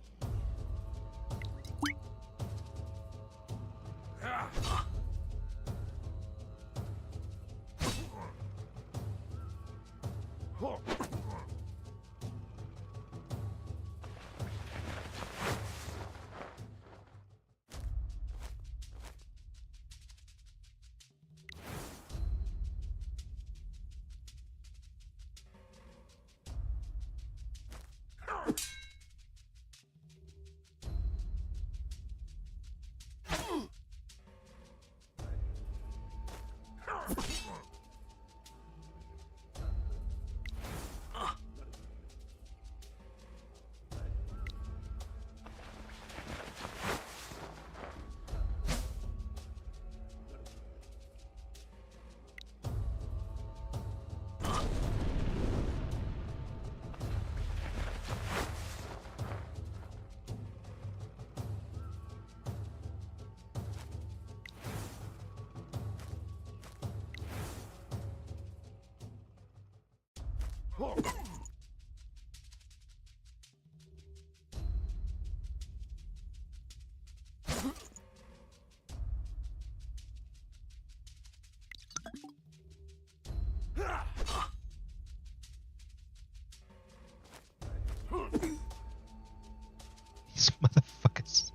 These motherfuckers.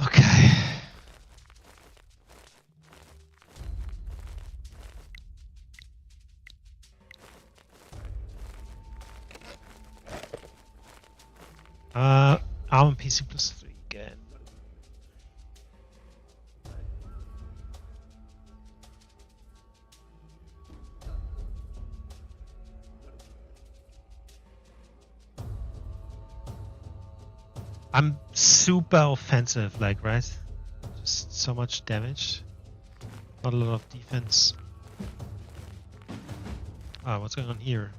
Okay. Armor PC +3 again. I'm super offensive, like, right? Just so much damage. Not a lot of defense. Ah, what's going on here?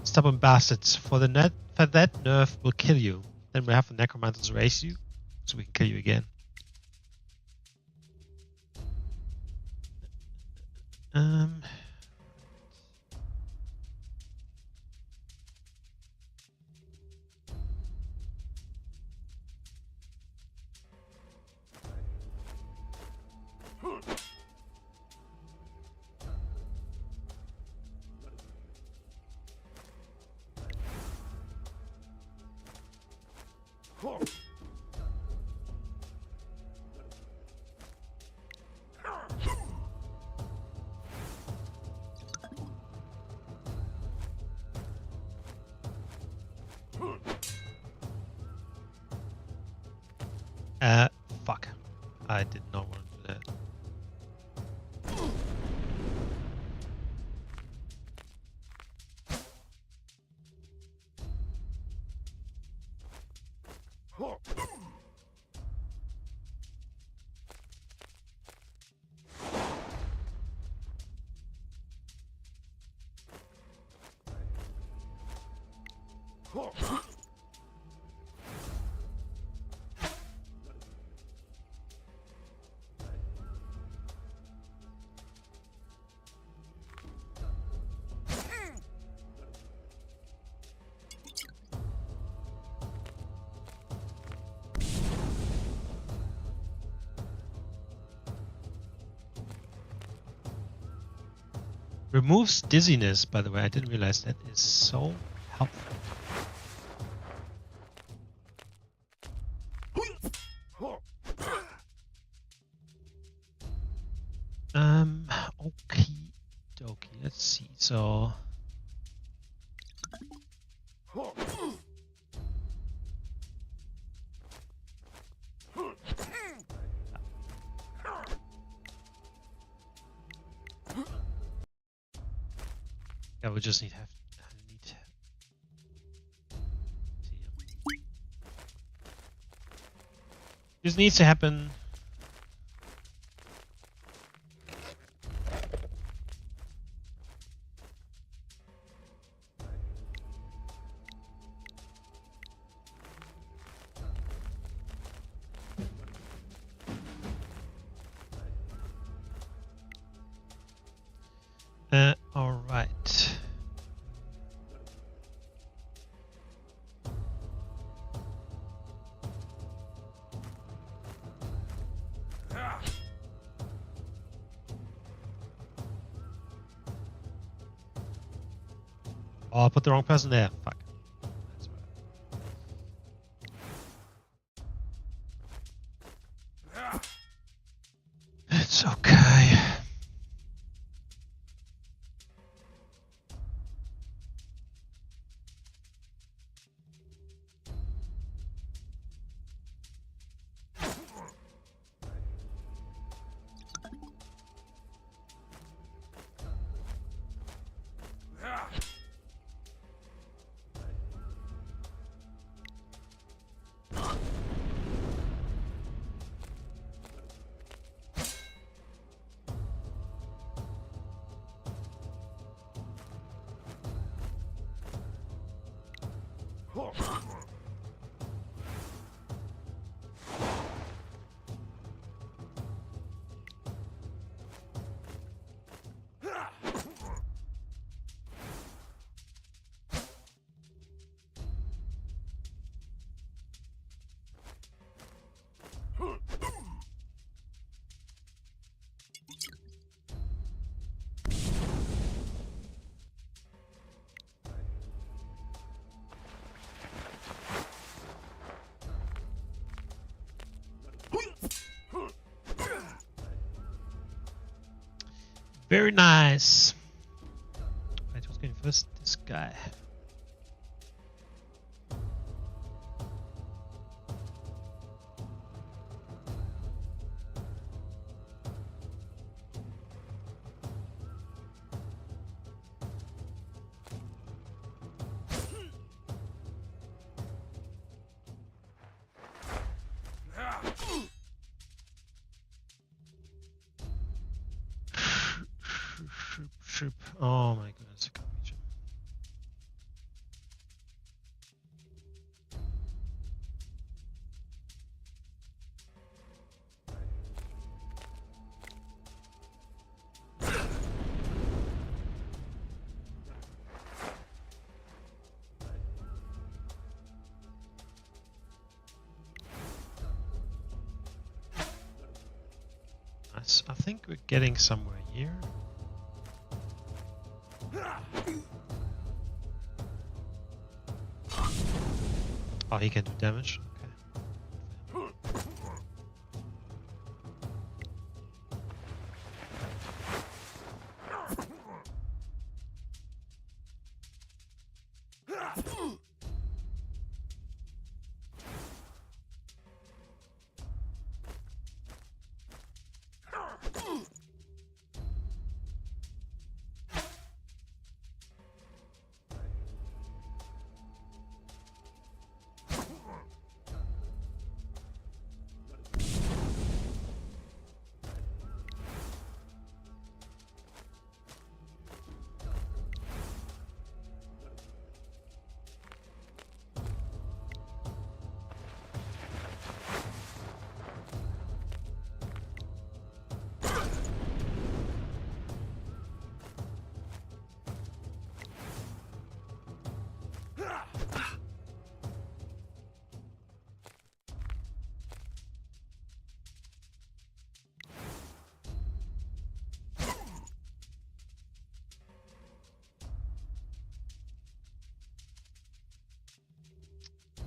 Stubborn bastards. For that nerf will kill you. Then we have the necromancers raise you, so we can kill you again. Fuck. I did not want to do that. Removes dizziness, by the way. I didn't realize that is so helpful. Okie dokie. Let's see. So. Yeah, we just need this needs to happen. All right. Oh, I put the wrong person there. Fuck. It's okay. Very nice. Right, who's going first? This guy. Oh my goodness, I can't reach him. Nice. I think we're getting somewhere here. Oh, he can do damage. Okay.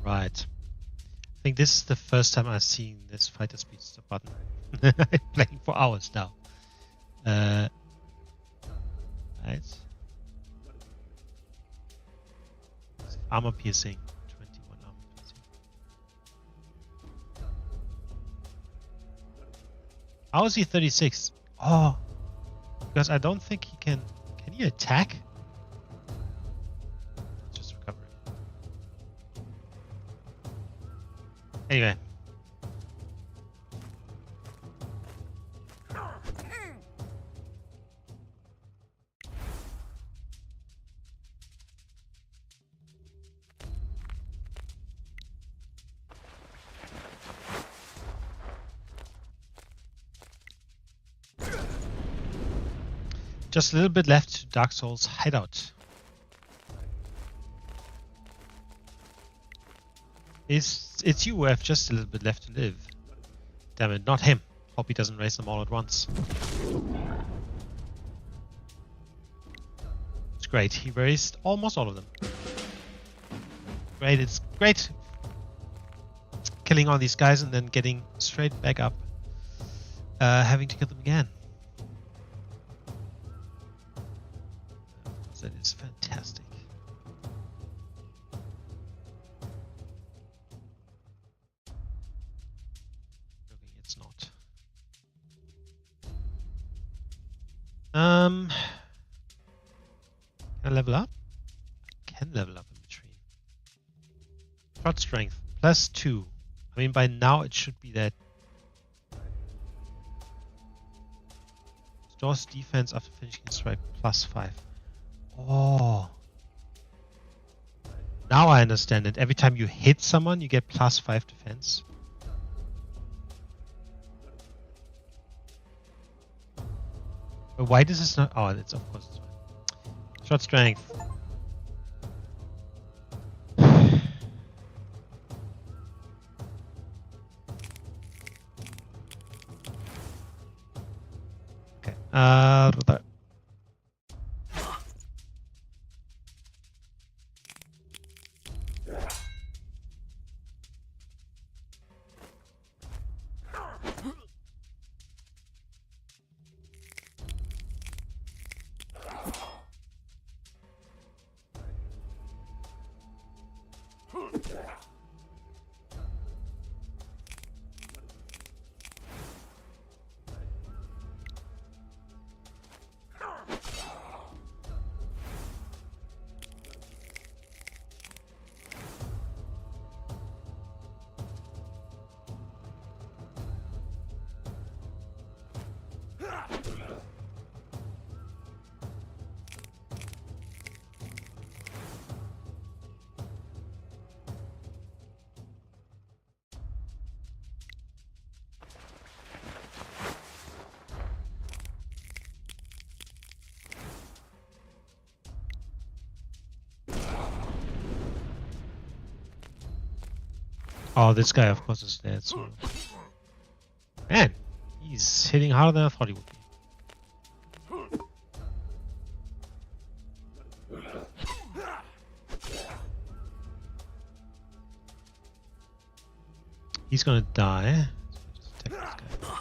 Right. I think this is the first time I've seen this fighter speed stop button. I'm playing for hours now. Right. Armor piercing. 21 armor piercing. How is he 36? Oh. Because I don't think he can... Can he attack? Just recovery. Anyway. Just a little bit left to Dark Souls hideout. It's you who have just a little bit left to live. Damn it, not him. Hope he doesn't raise them all at once. It's great. He raised almost all of them. Great, it's great killing all these guys and then getting straight back up. Having to kill them again. That is fantastic. Okay, it's not. Can I level up? I can level up in between. Shot strength +2. I mean, by now it should be that. Stores defense after finishing a strike +5. Oh. Now I understand it. Every time you hit someone, you get +5 defense. But why does this not... Oh, it's of course it's fine. Shot strength. Okay. Oh, this guy, of course, is dead. So. Man, he's hitting harder than I thought he would be. He's gonna die. Just attack this guy.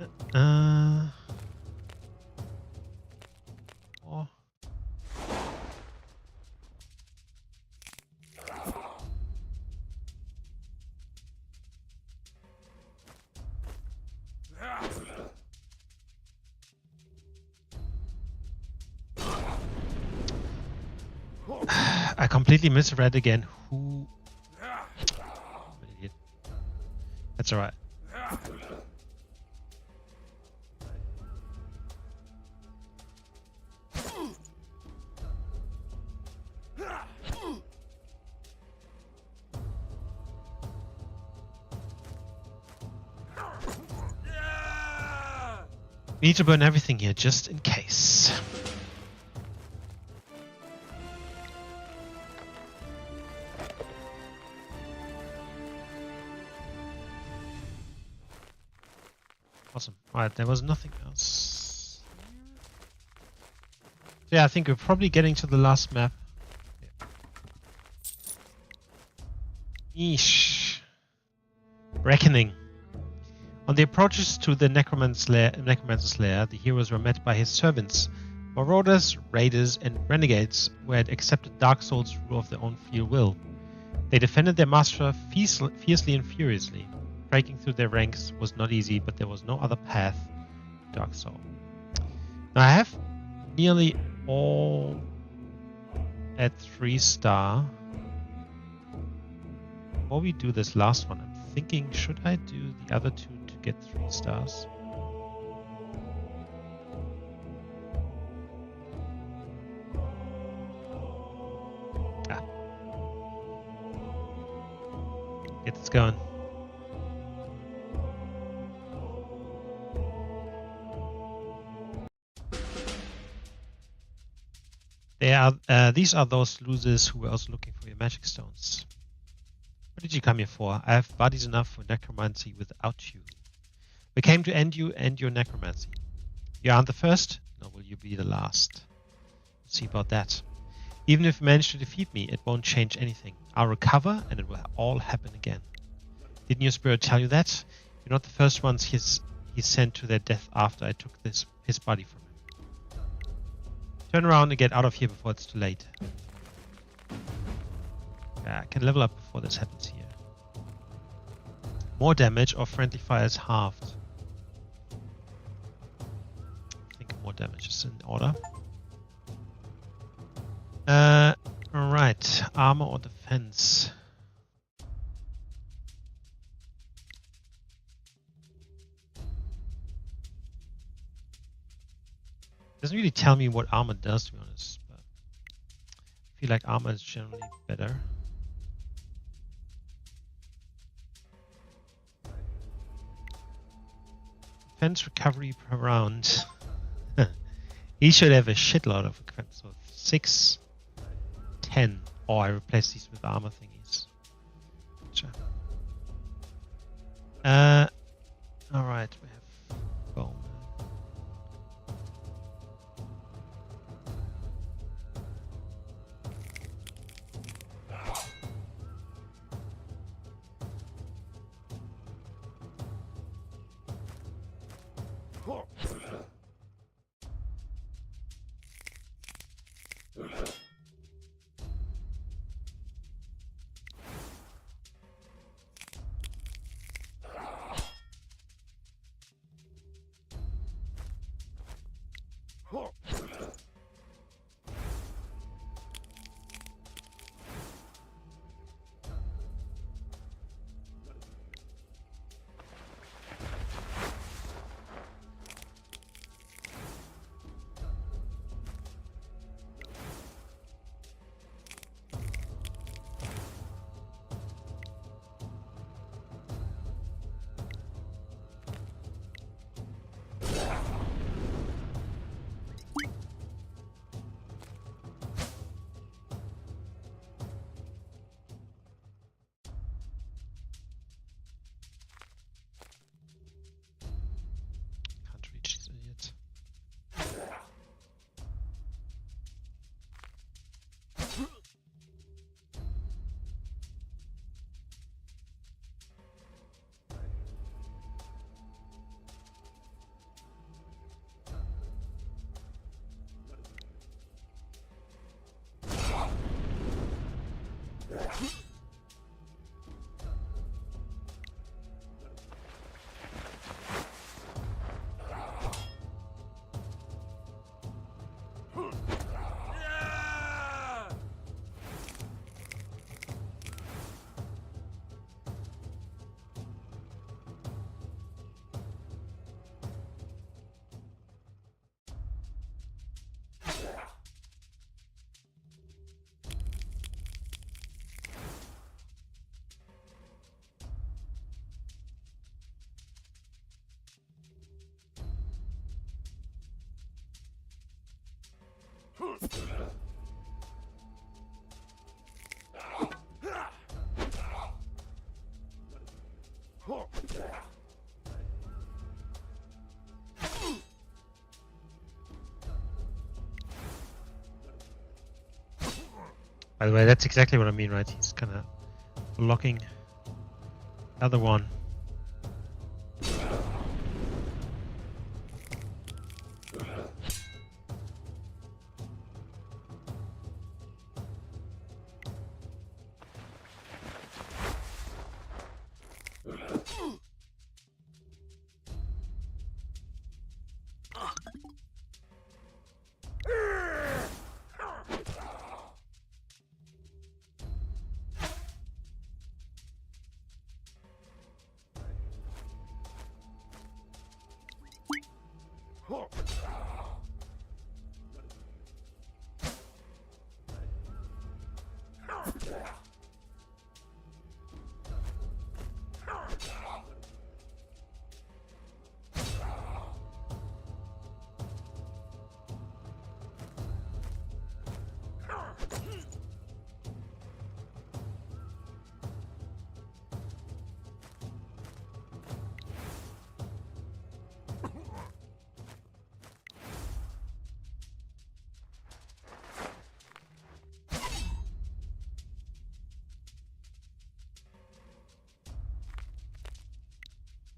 Oh. I completely misread again. Who? Idiot. That's alright. We need to burn everything here just in case. Awesome. Alright, there was nothing else. So yeah, I think we're probably getting to the last map. Yeah. Eesh. Reckoning. On the approaches to the Necromancer's lair, the heroes were met by his servants, marauders, raiders, and renegades who had accepted Dark Souls' rule of their own free will. They defended their master fiercely and furiously. Breaking through their ranks was not easy, but there was no other path to Dark Soul. Now I have nearly all at 3-star. Before we do this last one, I'm thinking, should I do the other two to get 3 stars? Get this going. These are those losers who were also looking for your magic stones. What did you come here for? I have bodies enough for necromancy without you. We came to end you and your necromancy. You aren't the first, nor will you be the last. We'll see about that. Even if you manage to defeat me, it won't change anything. I'll recover and it will all happen again. Didn't your spirit tell you that? You're not the first ones he sent to their death after I took his body from him. Turn around and get out of here before it's too late. Yeah, I can level up before this happens here. More damage or friendly fire is halved. I think more damage is in order. Alright, armor or defense? Doesn't really tell me what armor does, to be honest, but I feel like armor is generally better. Defense recovery per round. He should have a shitload of equipment. So 6, 10. Oh, I replaced these with armor thingies. Gotcha. Alright, we have bowman. By the way, that's exactly what I mean, right? He's kind of blocking the other one.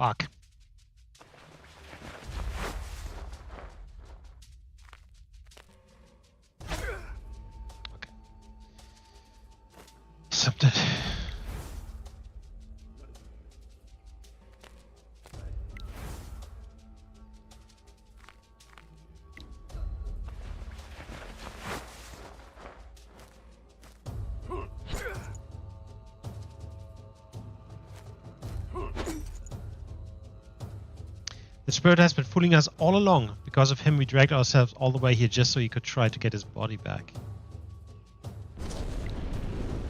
Fuck. Okay. Something. The spirit has been fooling us all along. Because of him, we dragged ourselves all the way here just so he could try to get his body back.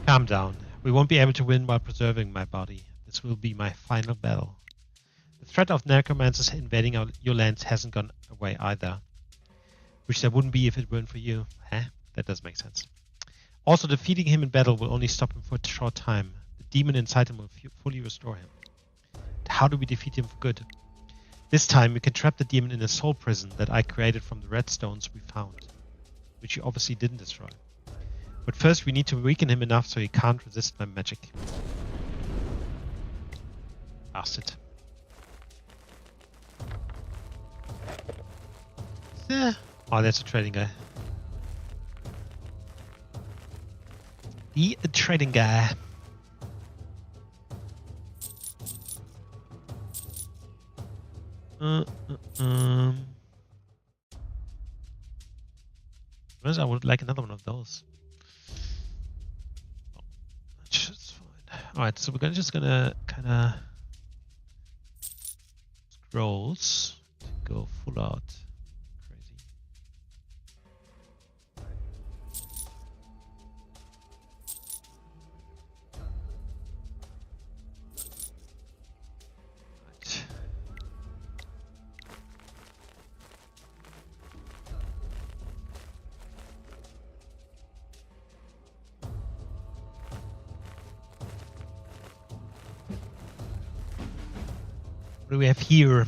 Calm down. We won't be able to win while preserving my body. This will be my final battle. The threat of necromancers invading your lands hasn't gone away either. Which there wouldn't be if it weren't for you. Huh? That does make sense. Also, defeating him in battle will only stop him for a short time. The demon inside him will fully restore him. How do we defeat him for good? This time, we can trap the demon in a soul prison that I created from the red stones we found, which you obviously didn't destroy. But first, we need to weaken him enough so he can't resist my magic. Bastard. Yeah. Oh, that's a trading guy. The trading guy. I would like another one of those. Oh, that's fine. Alright, so we're just gonna kinda scrolls to go full out. Crazy. Right. What do we have here?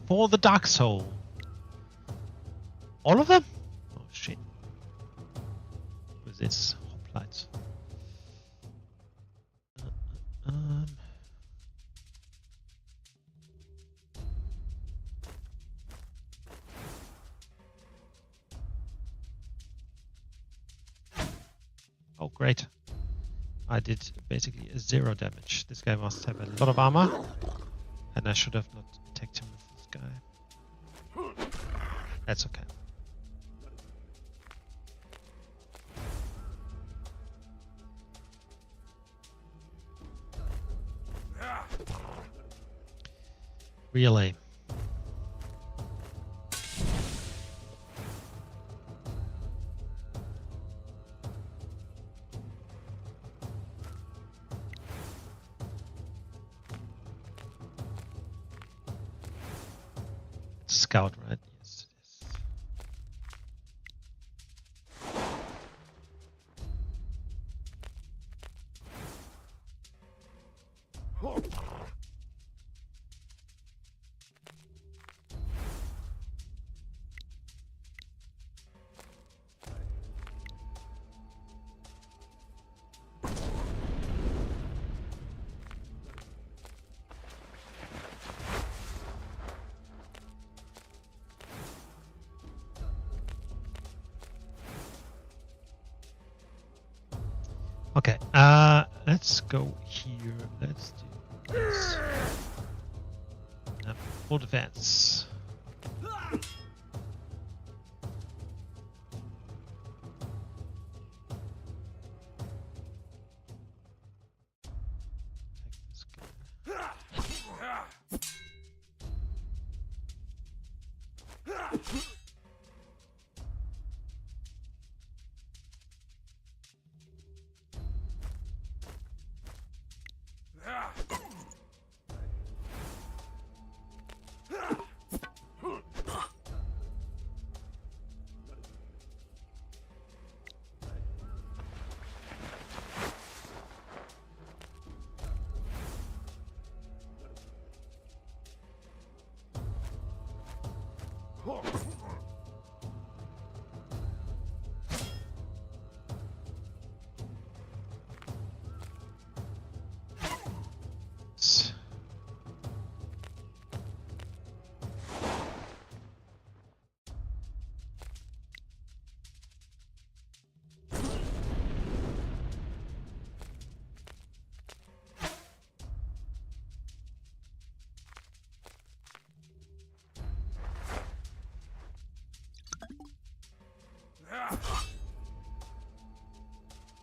For the Dark Soul. All of them? Oh shit. What is this? Hoplites. Oh great. I did basically 0 damage. This guy must have a lot of armor. And I should have not attacked him with this guy. That's okay. Really? Scout, right? Yes, it is. Okay, let's go here. Let's do this. Full defense.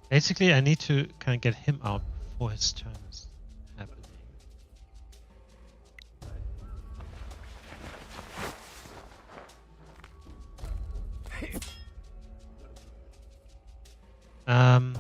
Basically, I need to kind of get him out before his turn is happening. Um.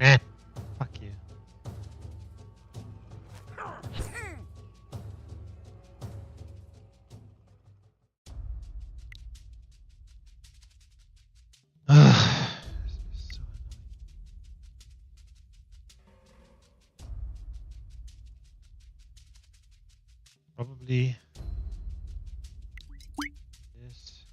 Eh, fuck you. This is so annoying. Probably this.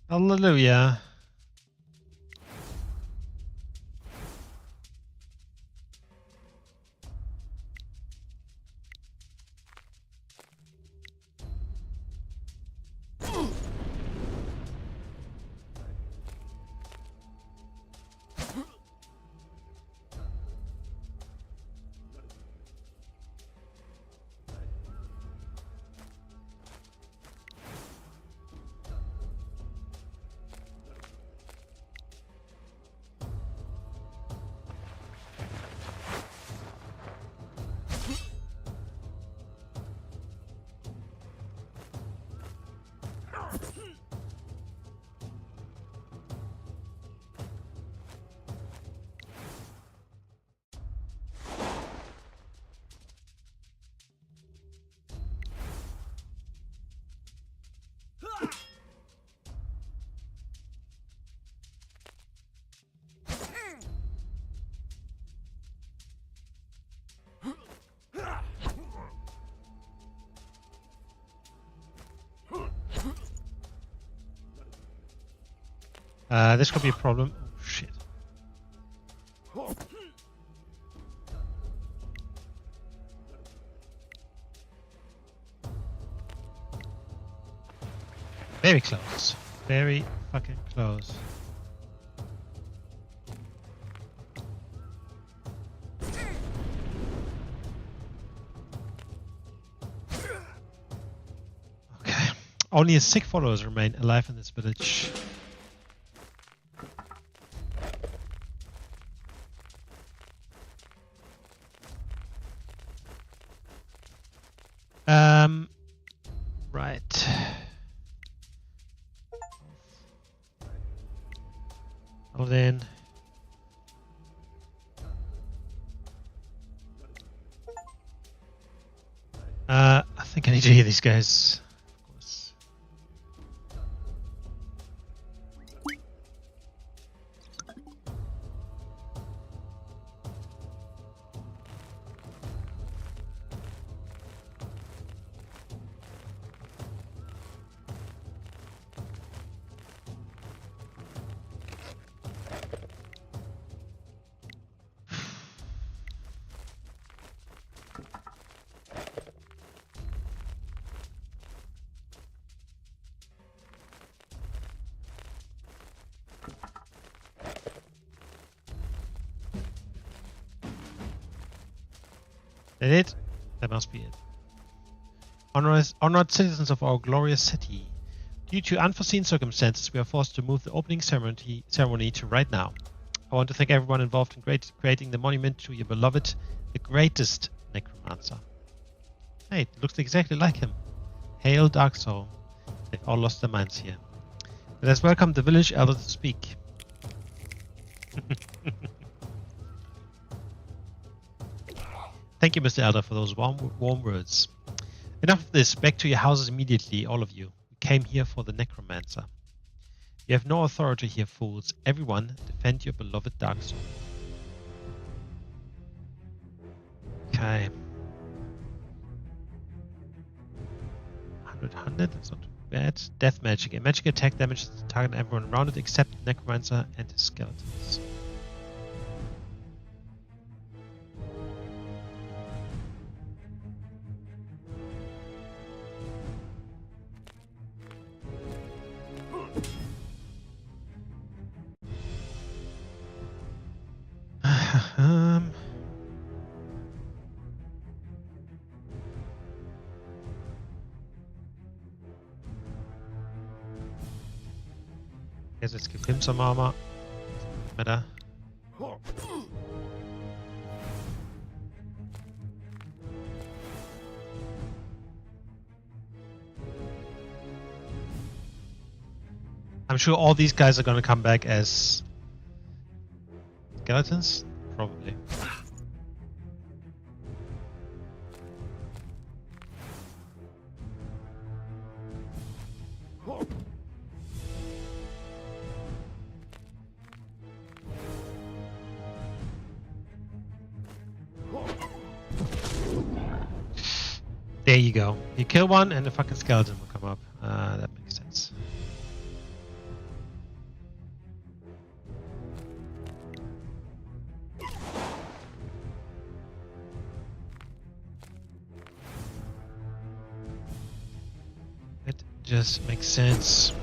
Hallelujah. This could be a problem. Oh, shit. Very close. Very fucking close. Okay. Only 6 followers remain alive in this village. Right. Well then. I think I need to hear these guys. Of course. That it? That must be it. Honored citizens of our glorious city. Due to unforeseen circumstances, we are forced to move the opening ceremony to right now. I want to thank everyone involved in creating the monument to your beloved, the greatest necromancer. Hey, it looks exactly like him. Hail, Dark Soul. They've all lost their minds here. Let us welcome the village elder to speak. Thank you, Mr. Elder, for those warm words. Enough of this. Back to your houses immediately, all of you. We came here for the necromancer. You have no authority here, fools. Everyone, defend your beloved Dark Soul. Okay. 100, that's not too bad. Death magic. A magic attack damages the target and everyone around it except the necromancer and his skeletons. Guess let's give him some armor. Matter. I'm sure all these guys are gonna come back as skeletons? Probably. There you go. You kill one and the fucking skeleton will come up. That makes sense. It just makes sense.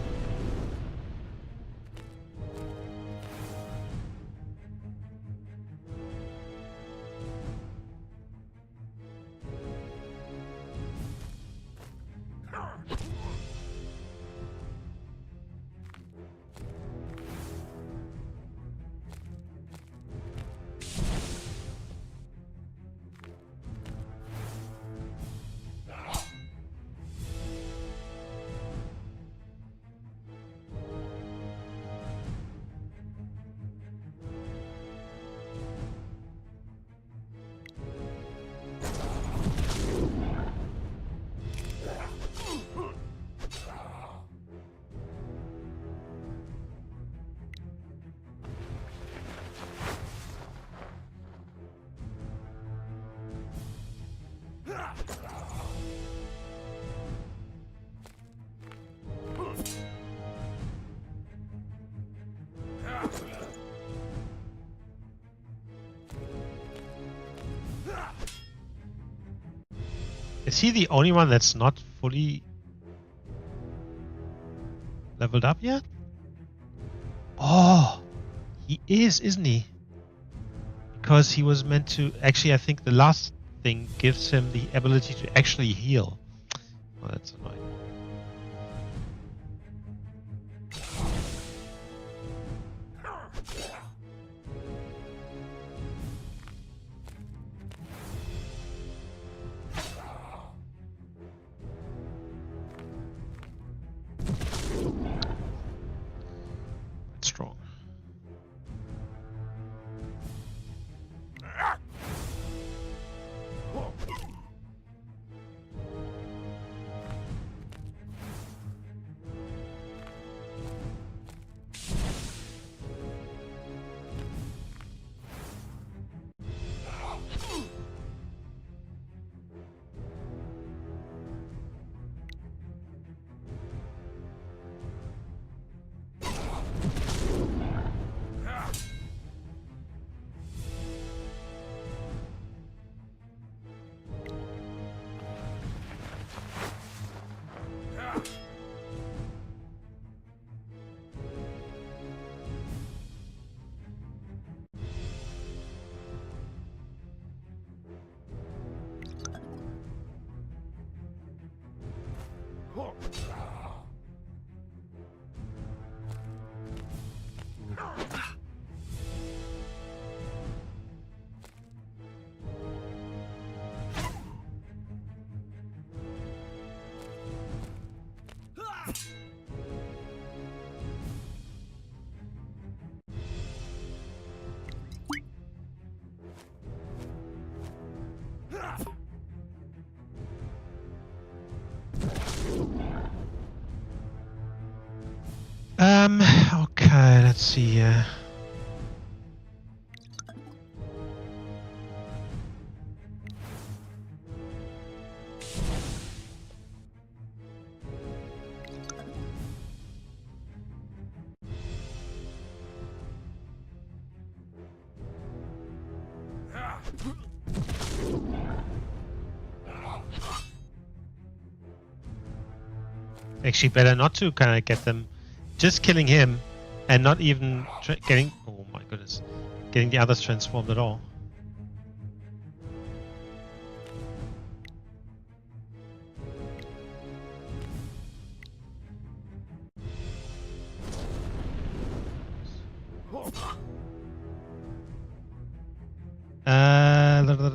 Is he the only one that's not fully leveled up yet? Oh, he is, isn't he? Because he was meant to... Actually, I think the last thing gives him the ability to actually heal. Oh, that's annoying. That's strong. Okay, let's see here. Actually, better not to kind of get them. Just killing him and not even getting... Oh my goodness. Getting the others transformed at all.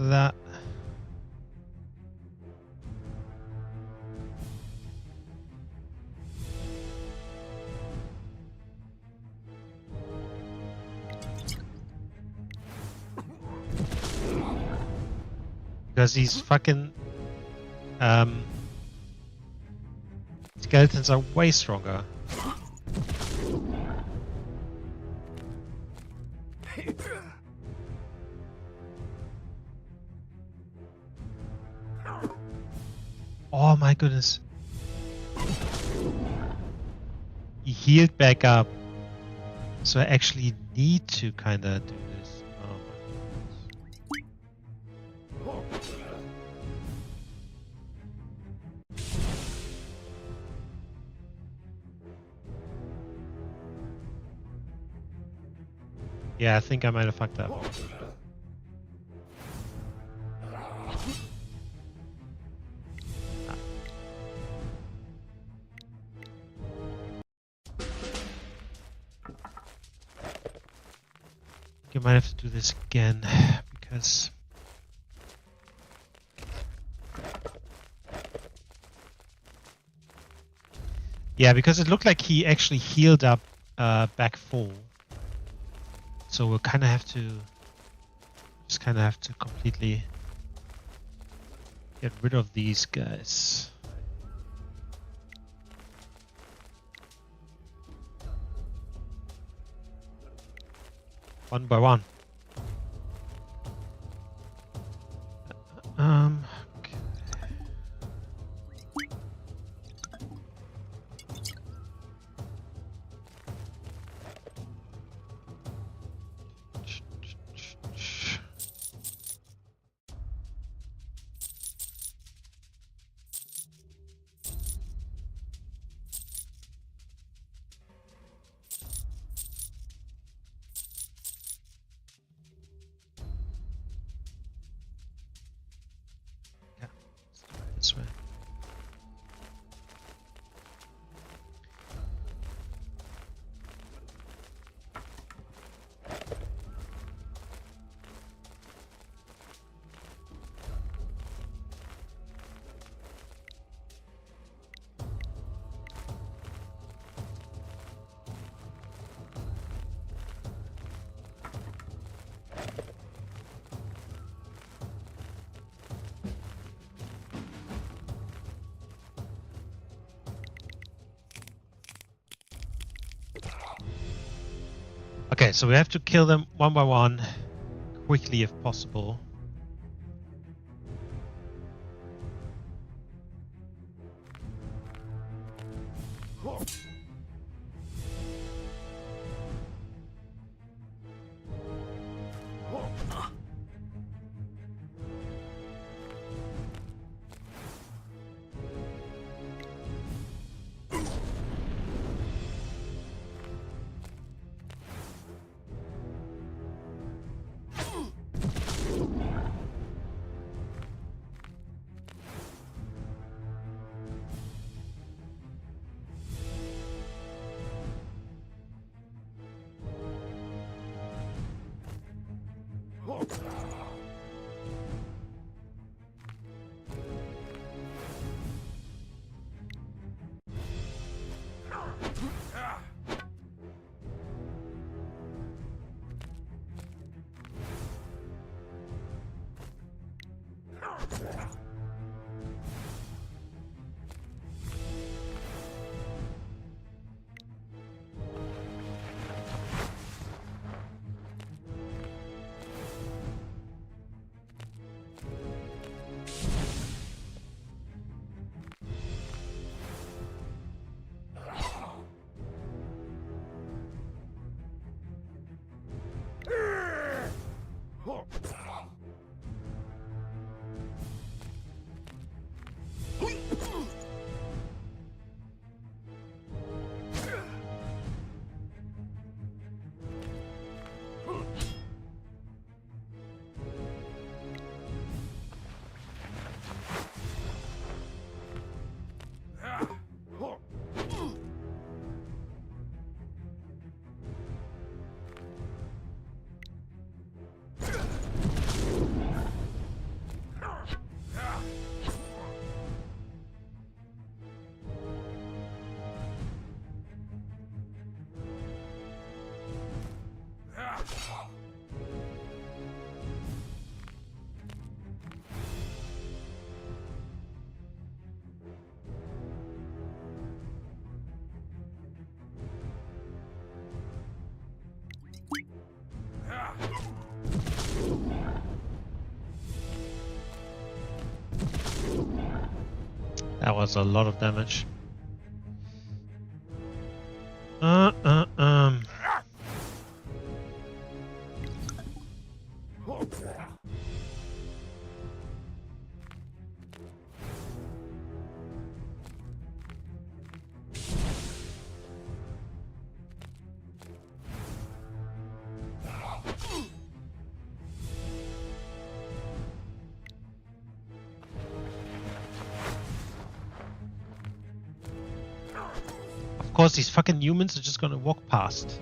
That. Because these fucking skeletons are way stronger. Oh my goodness. He healed back up. So I actually need to kind of do this. Oh my goodness. Yeah, I think I might have fucked up. You might have to do this again because because it looked like he actually healed up back full. So we'll kind of have to completely get rid of these guys. One by one. Okay. Okay, so we have to kill them one by one, quickly if possible. That was a lot of damage. Of course, these fucking humans are just gonna walk past.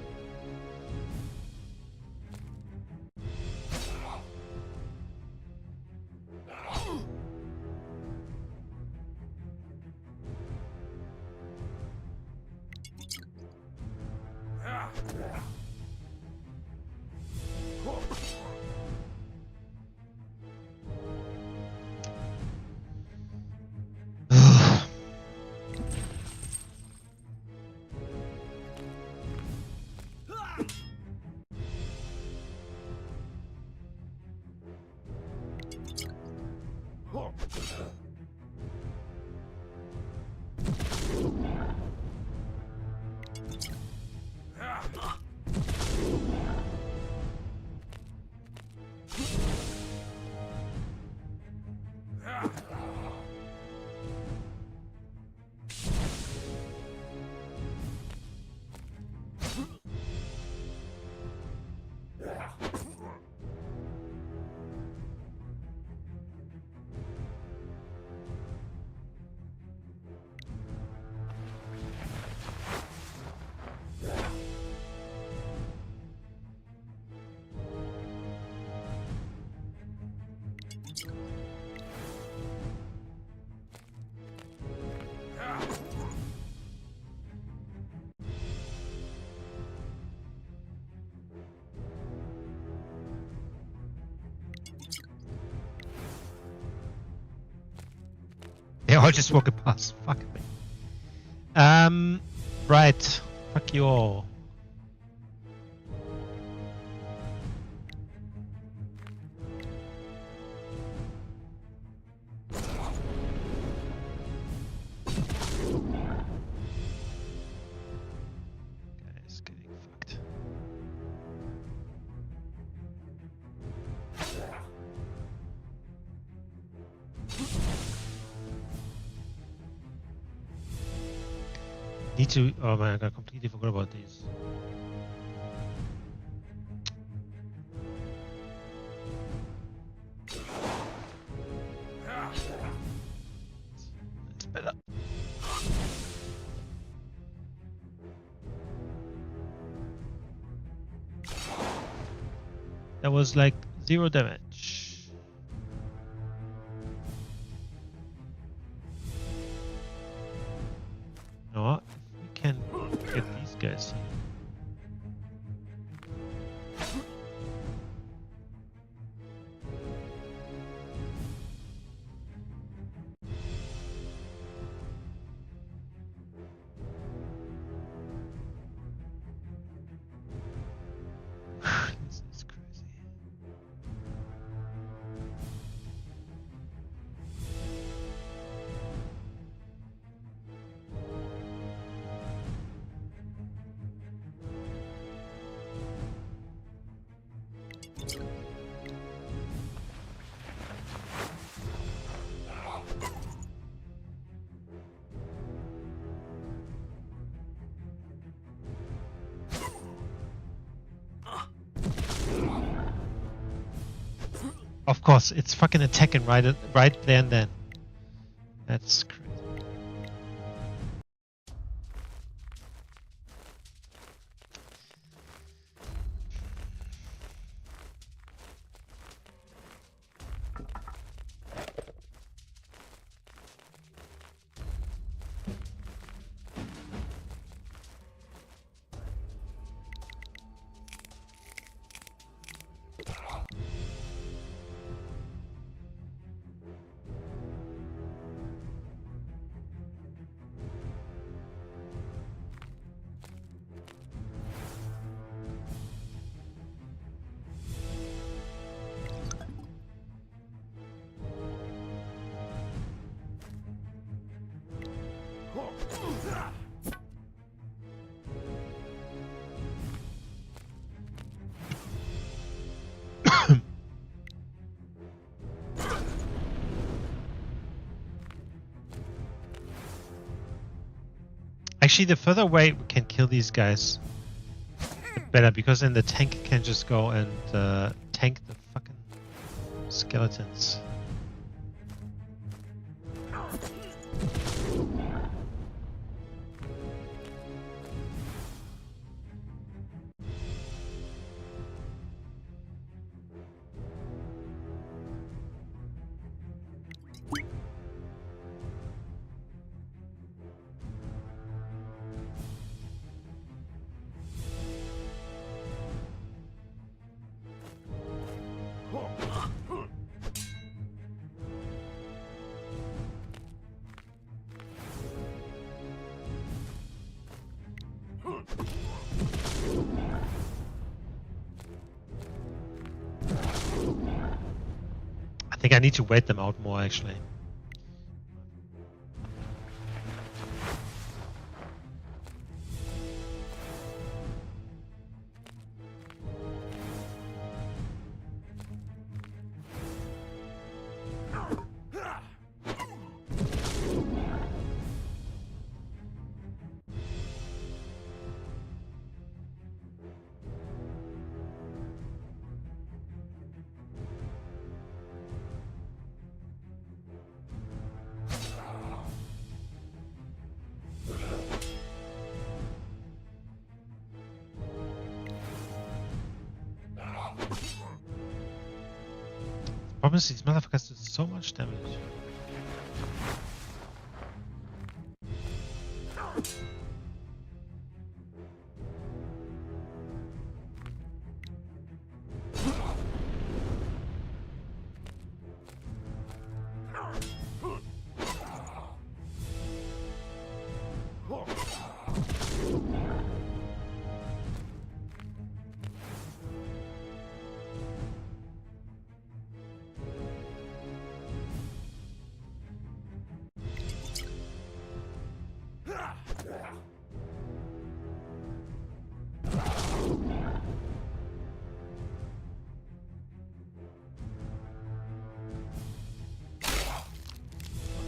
They're all just walking past. Fuck me. Right. Fuck you all. need to. Oh man, I completely forgot about these. It's better. That was like 0 damage. No, if we can get these guys here. This is crazy. Of course, it's fucking attacking right there and then. That's crazy. Actually, the further away we can kill these guys, the better, because then the tank can just go and tank the fucking skeletons. I think I need to wait them out more, actually. Problem is, these motherfuckers do so much damage.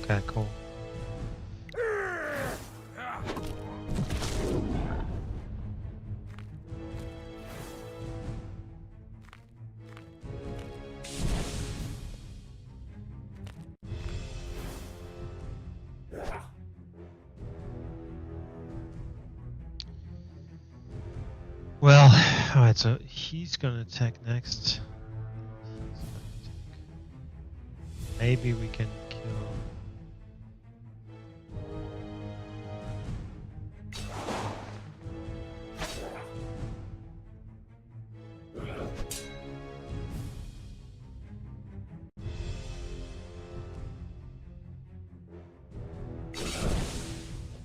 Okay, cool. Alright, so he's gonna attack next. Maybe we can kill.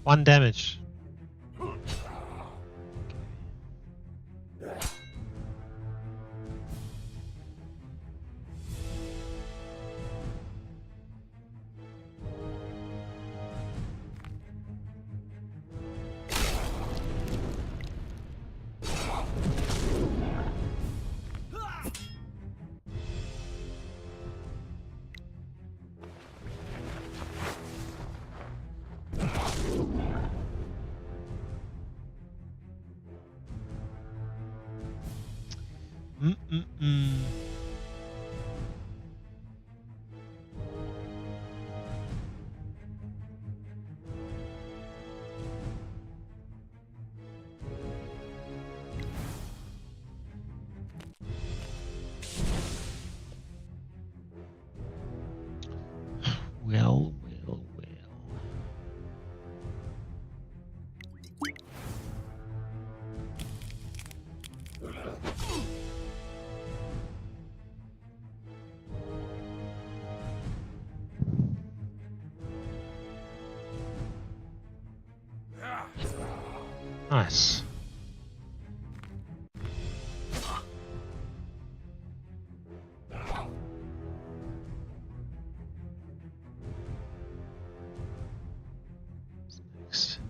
One damage. Well. Nice. What's next?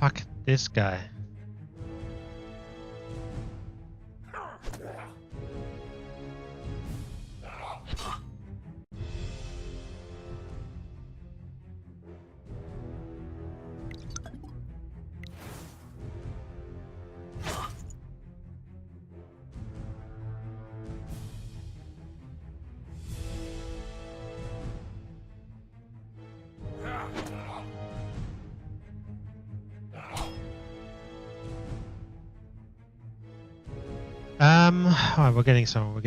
Fuck this guy. Alright, we're getting somewhere.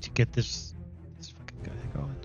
To get this fucking guy going.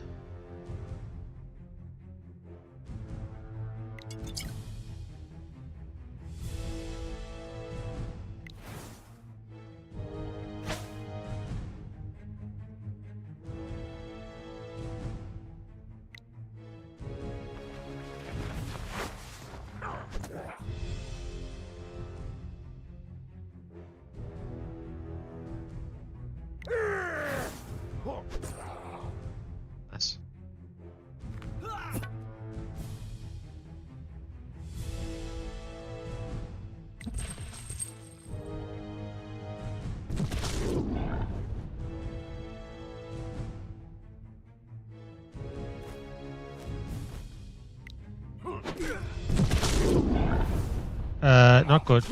Not good.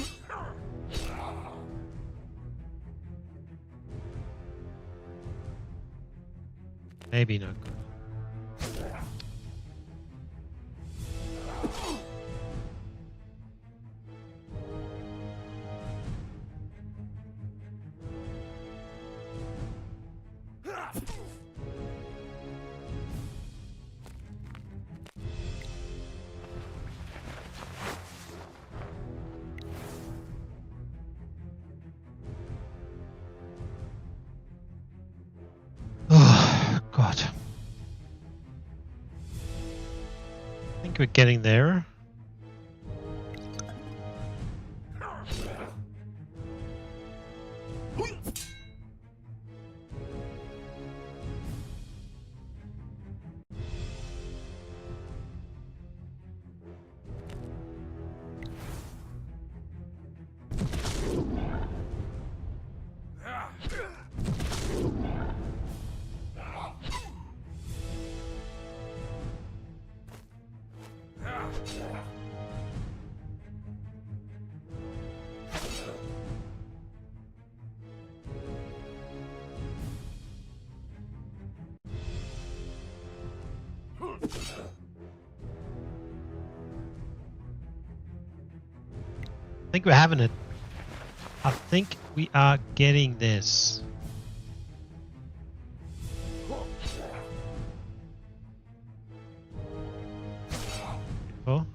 Maybe not good. Oh, God. I think we're getting there. I think we're having it. I think we are getting this. Beautiful.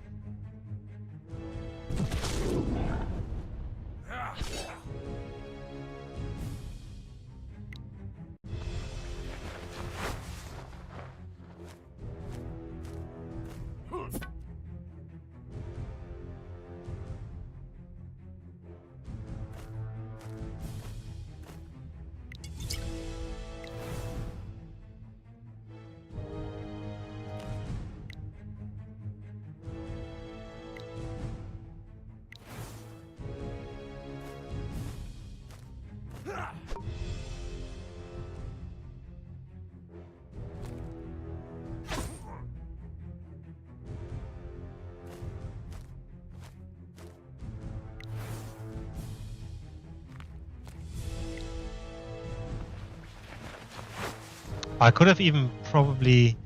I could have even probably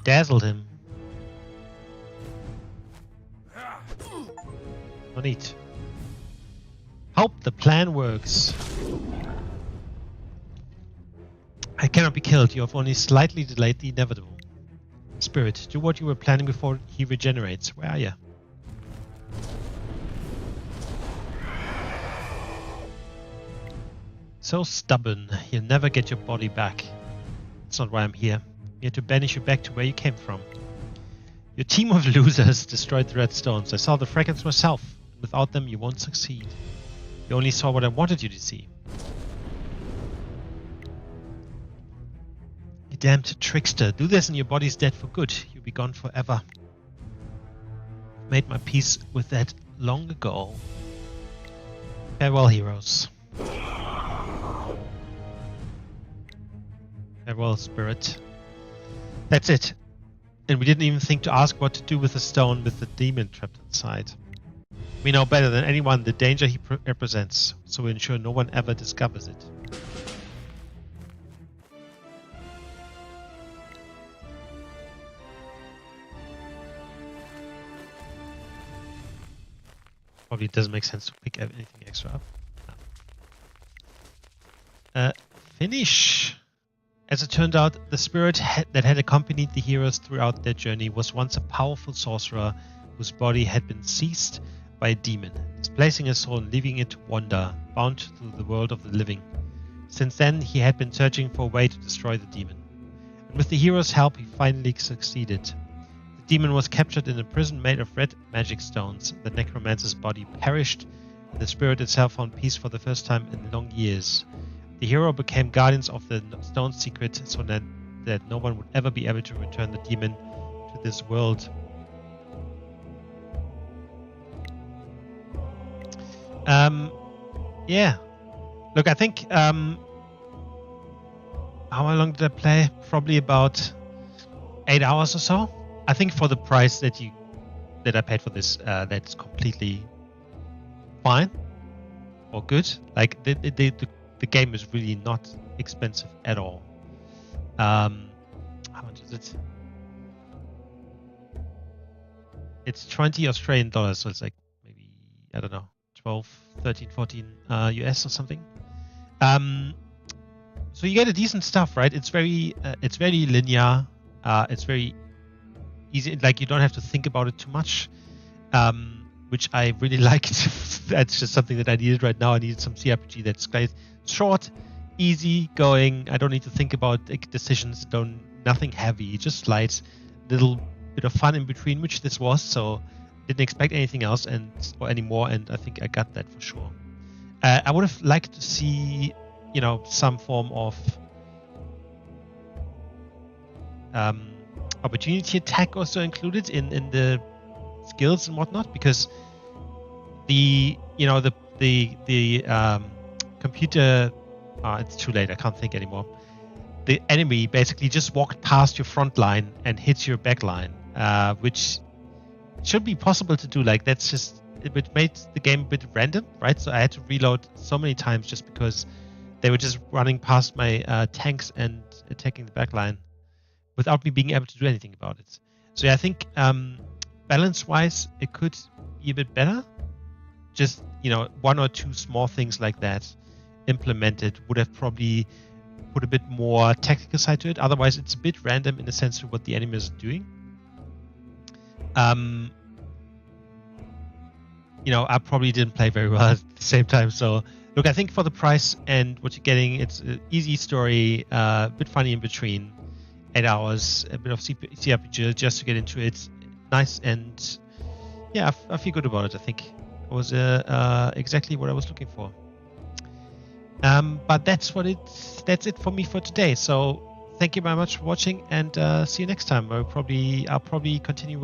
dazzled him. No need. Hope the plan works. I cannot be killed. You have only slightly delayed the inevitable. Spirit, do what you were planning before he regenerates. Where are you? So stubborn. You'll never get your body back. That's not why I'm here. I'm here to banish you back to where you came from. Your team of losers destroyed the red stones. I saw the fragments myself. Without them, you won't succeed. You only saw what I wanted you to see. You damned trickster. Do this and your body's dead for good. You'll be gone forever. Made my peace with that long ago. Farewell, heroes. Farewell, spirit. That's it. And we didn't even think to ask what to do with the stone with the demon trapped inside. We know better than anyone the danger he represents, so we ensure no one ever discovers it. Probably doesn't make sense to pick anything extra up. No. Finish! As it turned out, the spirit that had accompanied the heroes throughout their journey was once a powerful sorcerer whose body had been seized by a demon, displacing his soul and leaving it to wander, bound to the world of the living. Since then, he had been searching for a way to destroy the demon. And with the hero's help, he finally succeeded. The demon was captured in a prison made of red magic stones. The necromancer's body perished, and the spirit itself found peace for the first time in long years. The hero became guardians of the stone's secret so that no one would ever be able to return the demon to this world. Yeah. Look, I think, how long did I play? Probably about 8 hours or so. I think for the price that you that I paid for this, that's completely fine or good. Like the game is really not expensive at all. How much is it? It's 20 Australian dollars, so it's like maybe, I don't know, 12, 13, 14 US or something. So you get a decent stuff, right? It's very linear. It's very easy. Like, you don't have to think about it too much, which I really liked. That's just something that I needed right now. I needed some CRPG that's quite short, easy going. I don't need to think about decisions. Nothing heavy, just light, little bit of fun in between, which this was. So didn't expect anything else or anymore, and I think I got that for sure. I would have liked to see, some form of opportunity attack also included in the skills and whatnot, because the computer, it's too late, I can't think anymore. The enemy basically just walked past your front line and hit your back line, which should be possible to do. Like, that's just, it made the game a bit random, right? So I had to reload so many times just because they were just running past my tanks and attacking the back line without me being able to do anything about it. So yeah, I think balance-wise, it could be a bit better. Just, one or two small things like that implemented would have probably put a bit more tactical side to it. Otherwise, it's a bit random in the sense of what the enemy is doing. I probably didn't play very well at the same time. So look, I think for the price and what you're getting, it's an easy story, a bit funny in between. 8 hours, a bit of CRPG just to get into it. Nice, and yeah, I feel good about it. I think it was exactly what I was looking for. But that's it for me for today. So thank you very much for watching, and see you next time. I'll probably continue with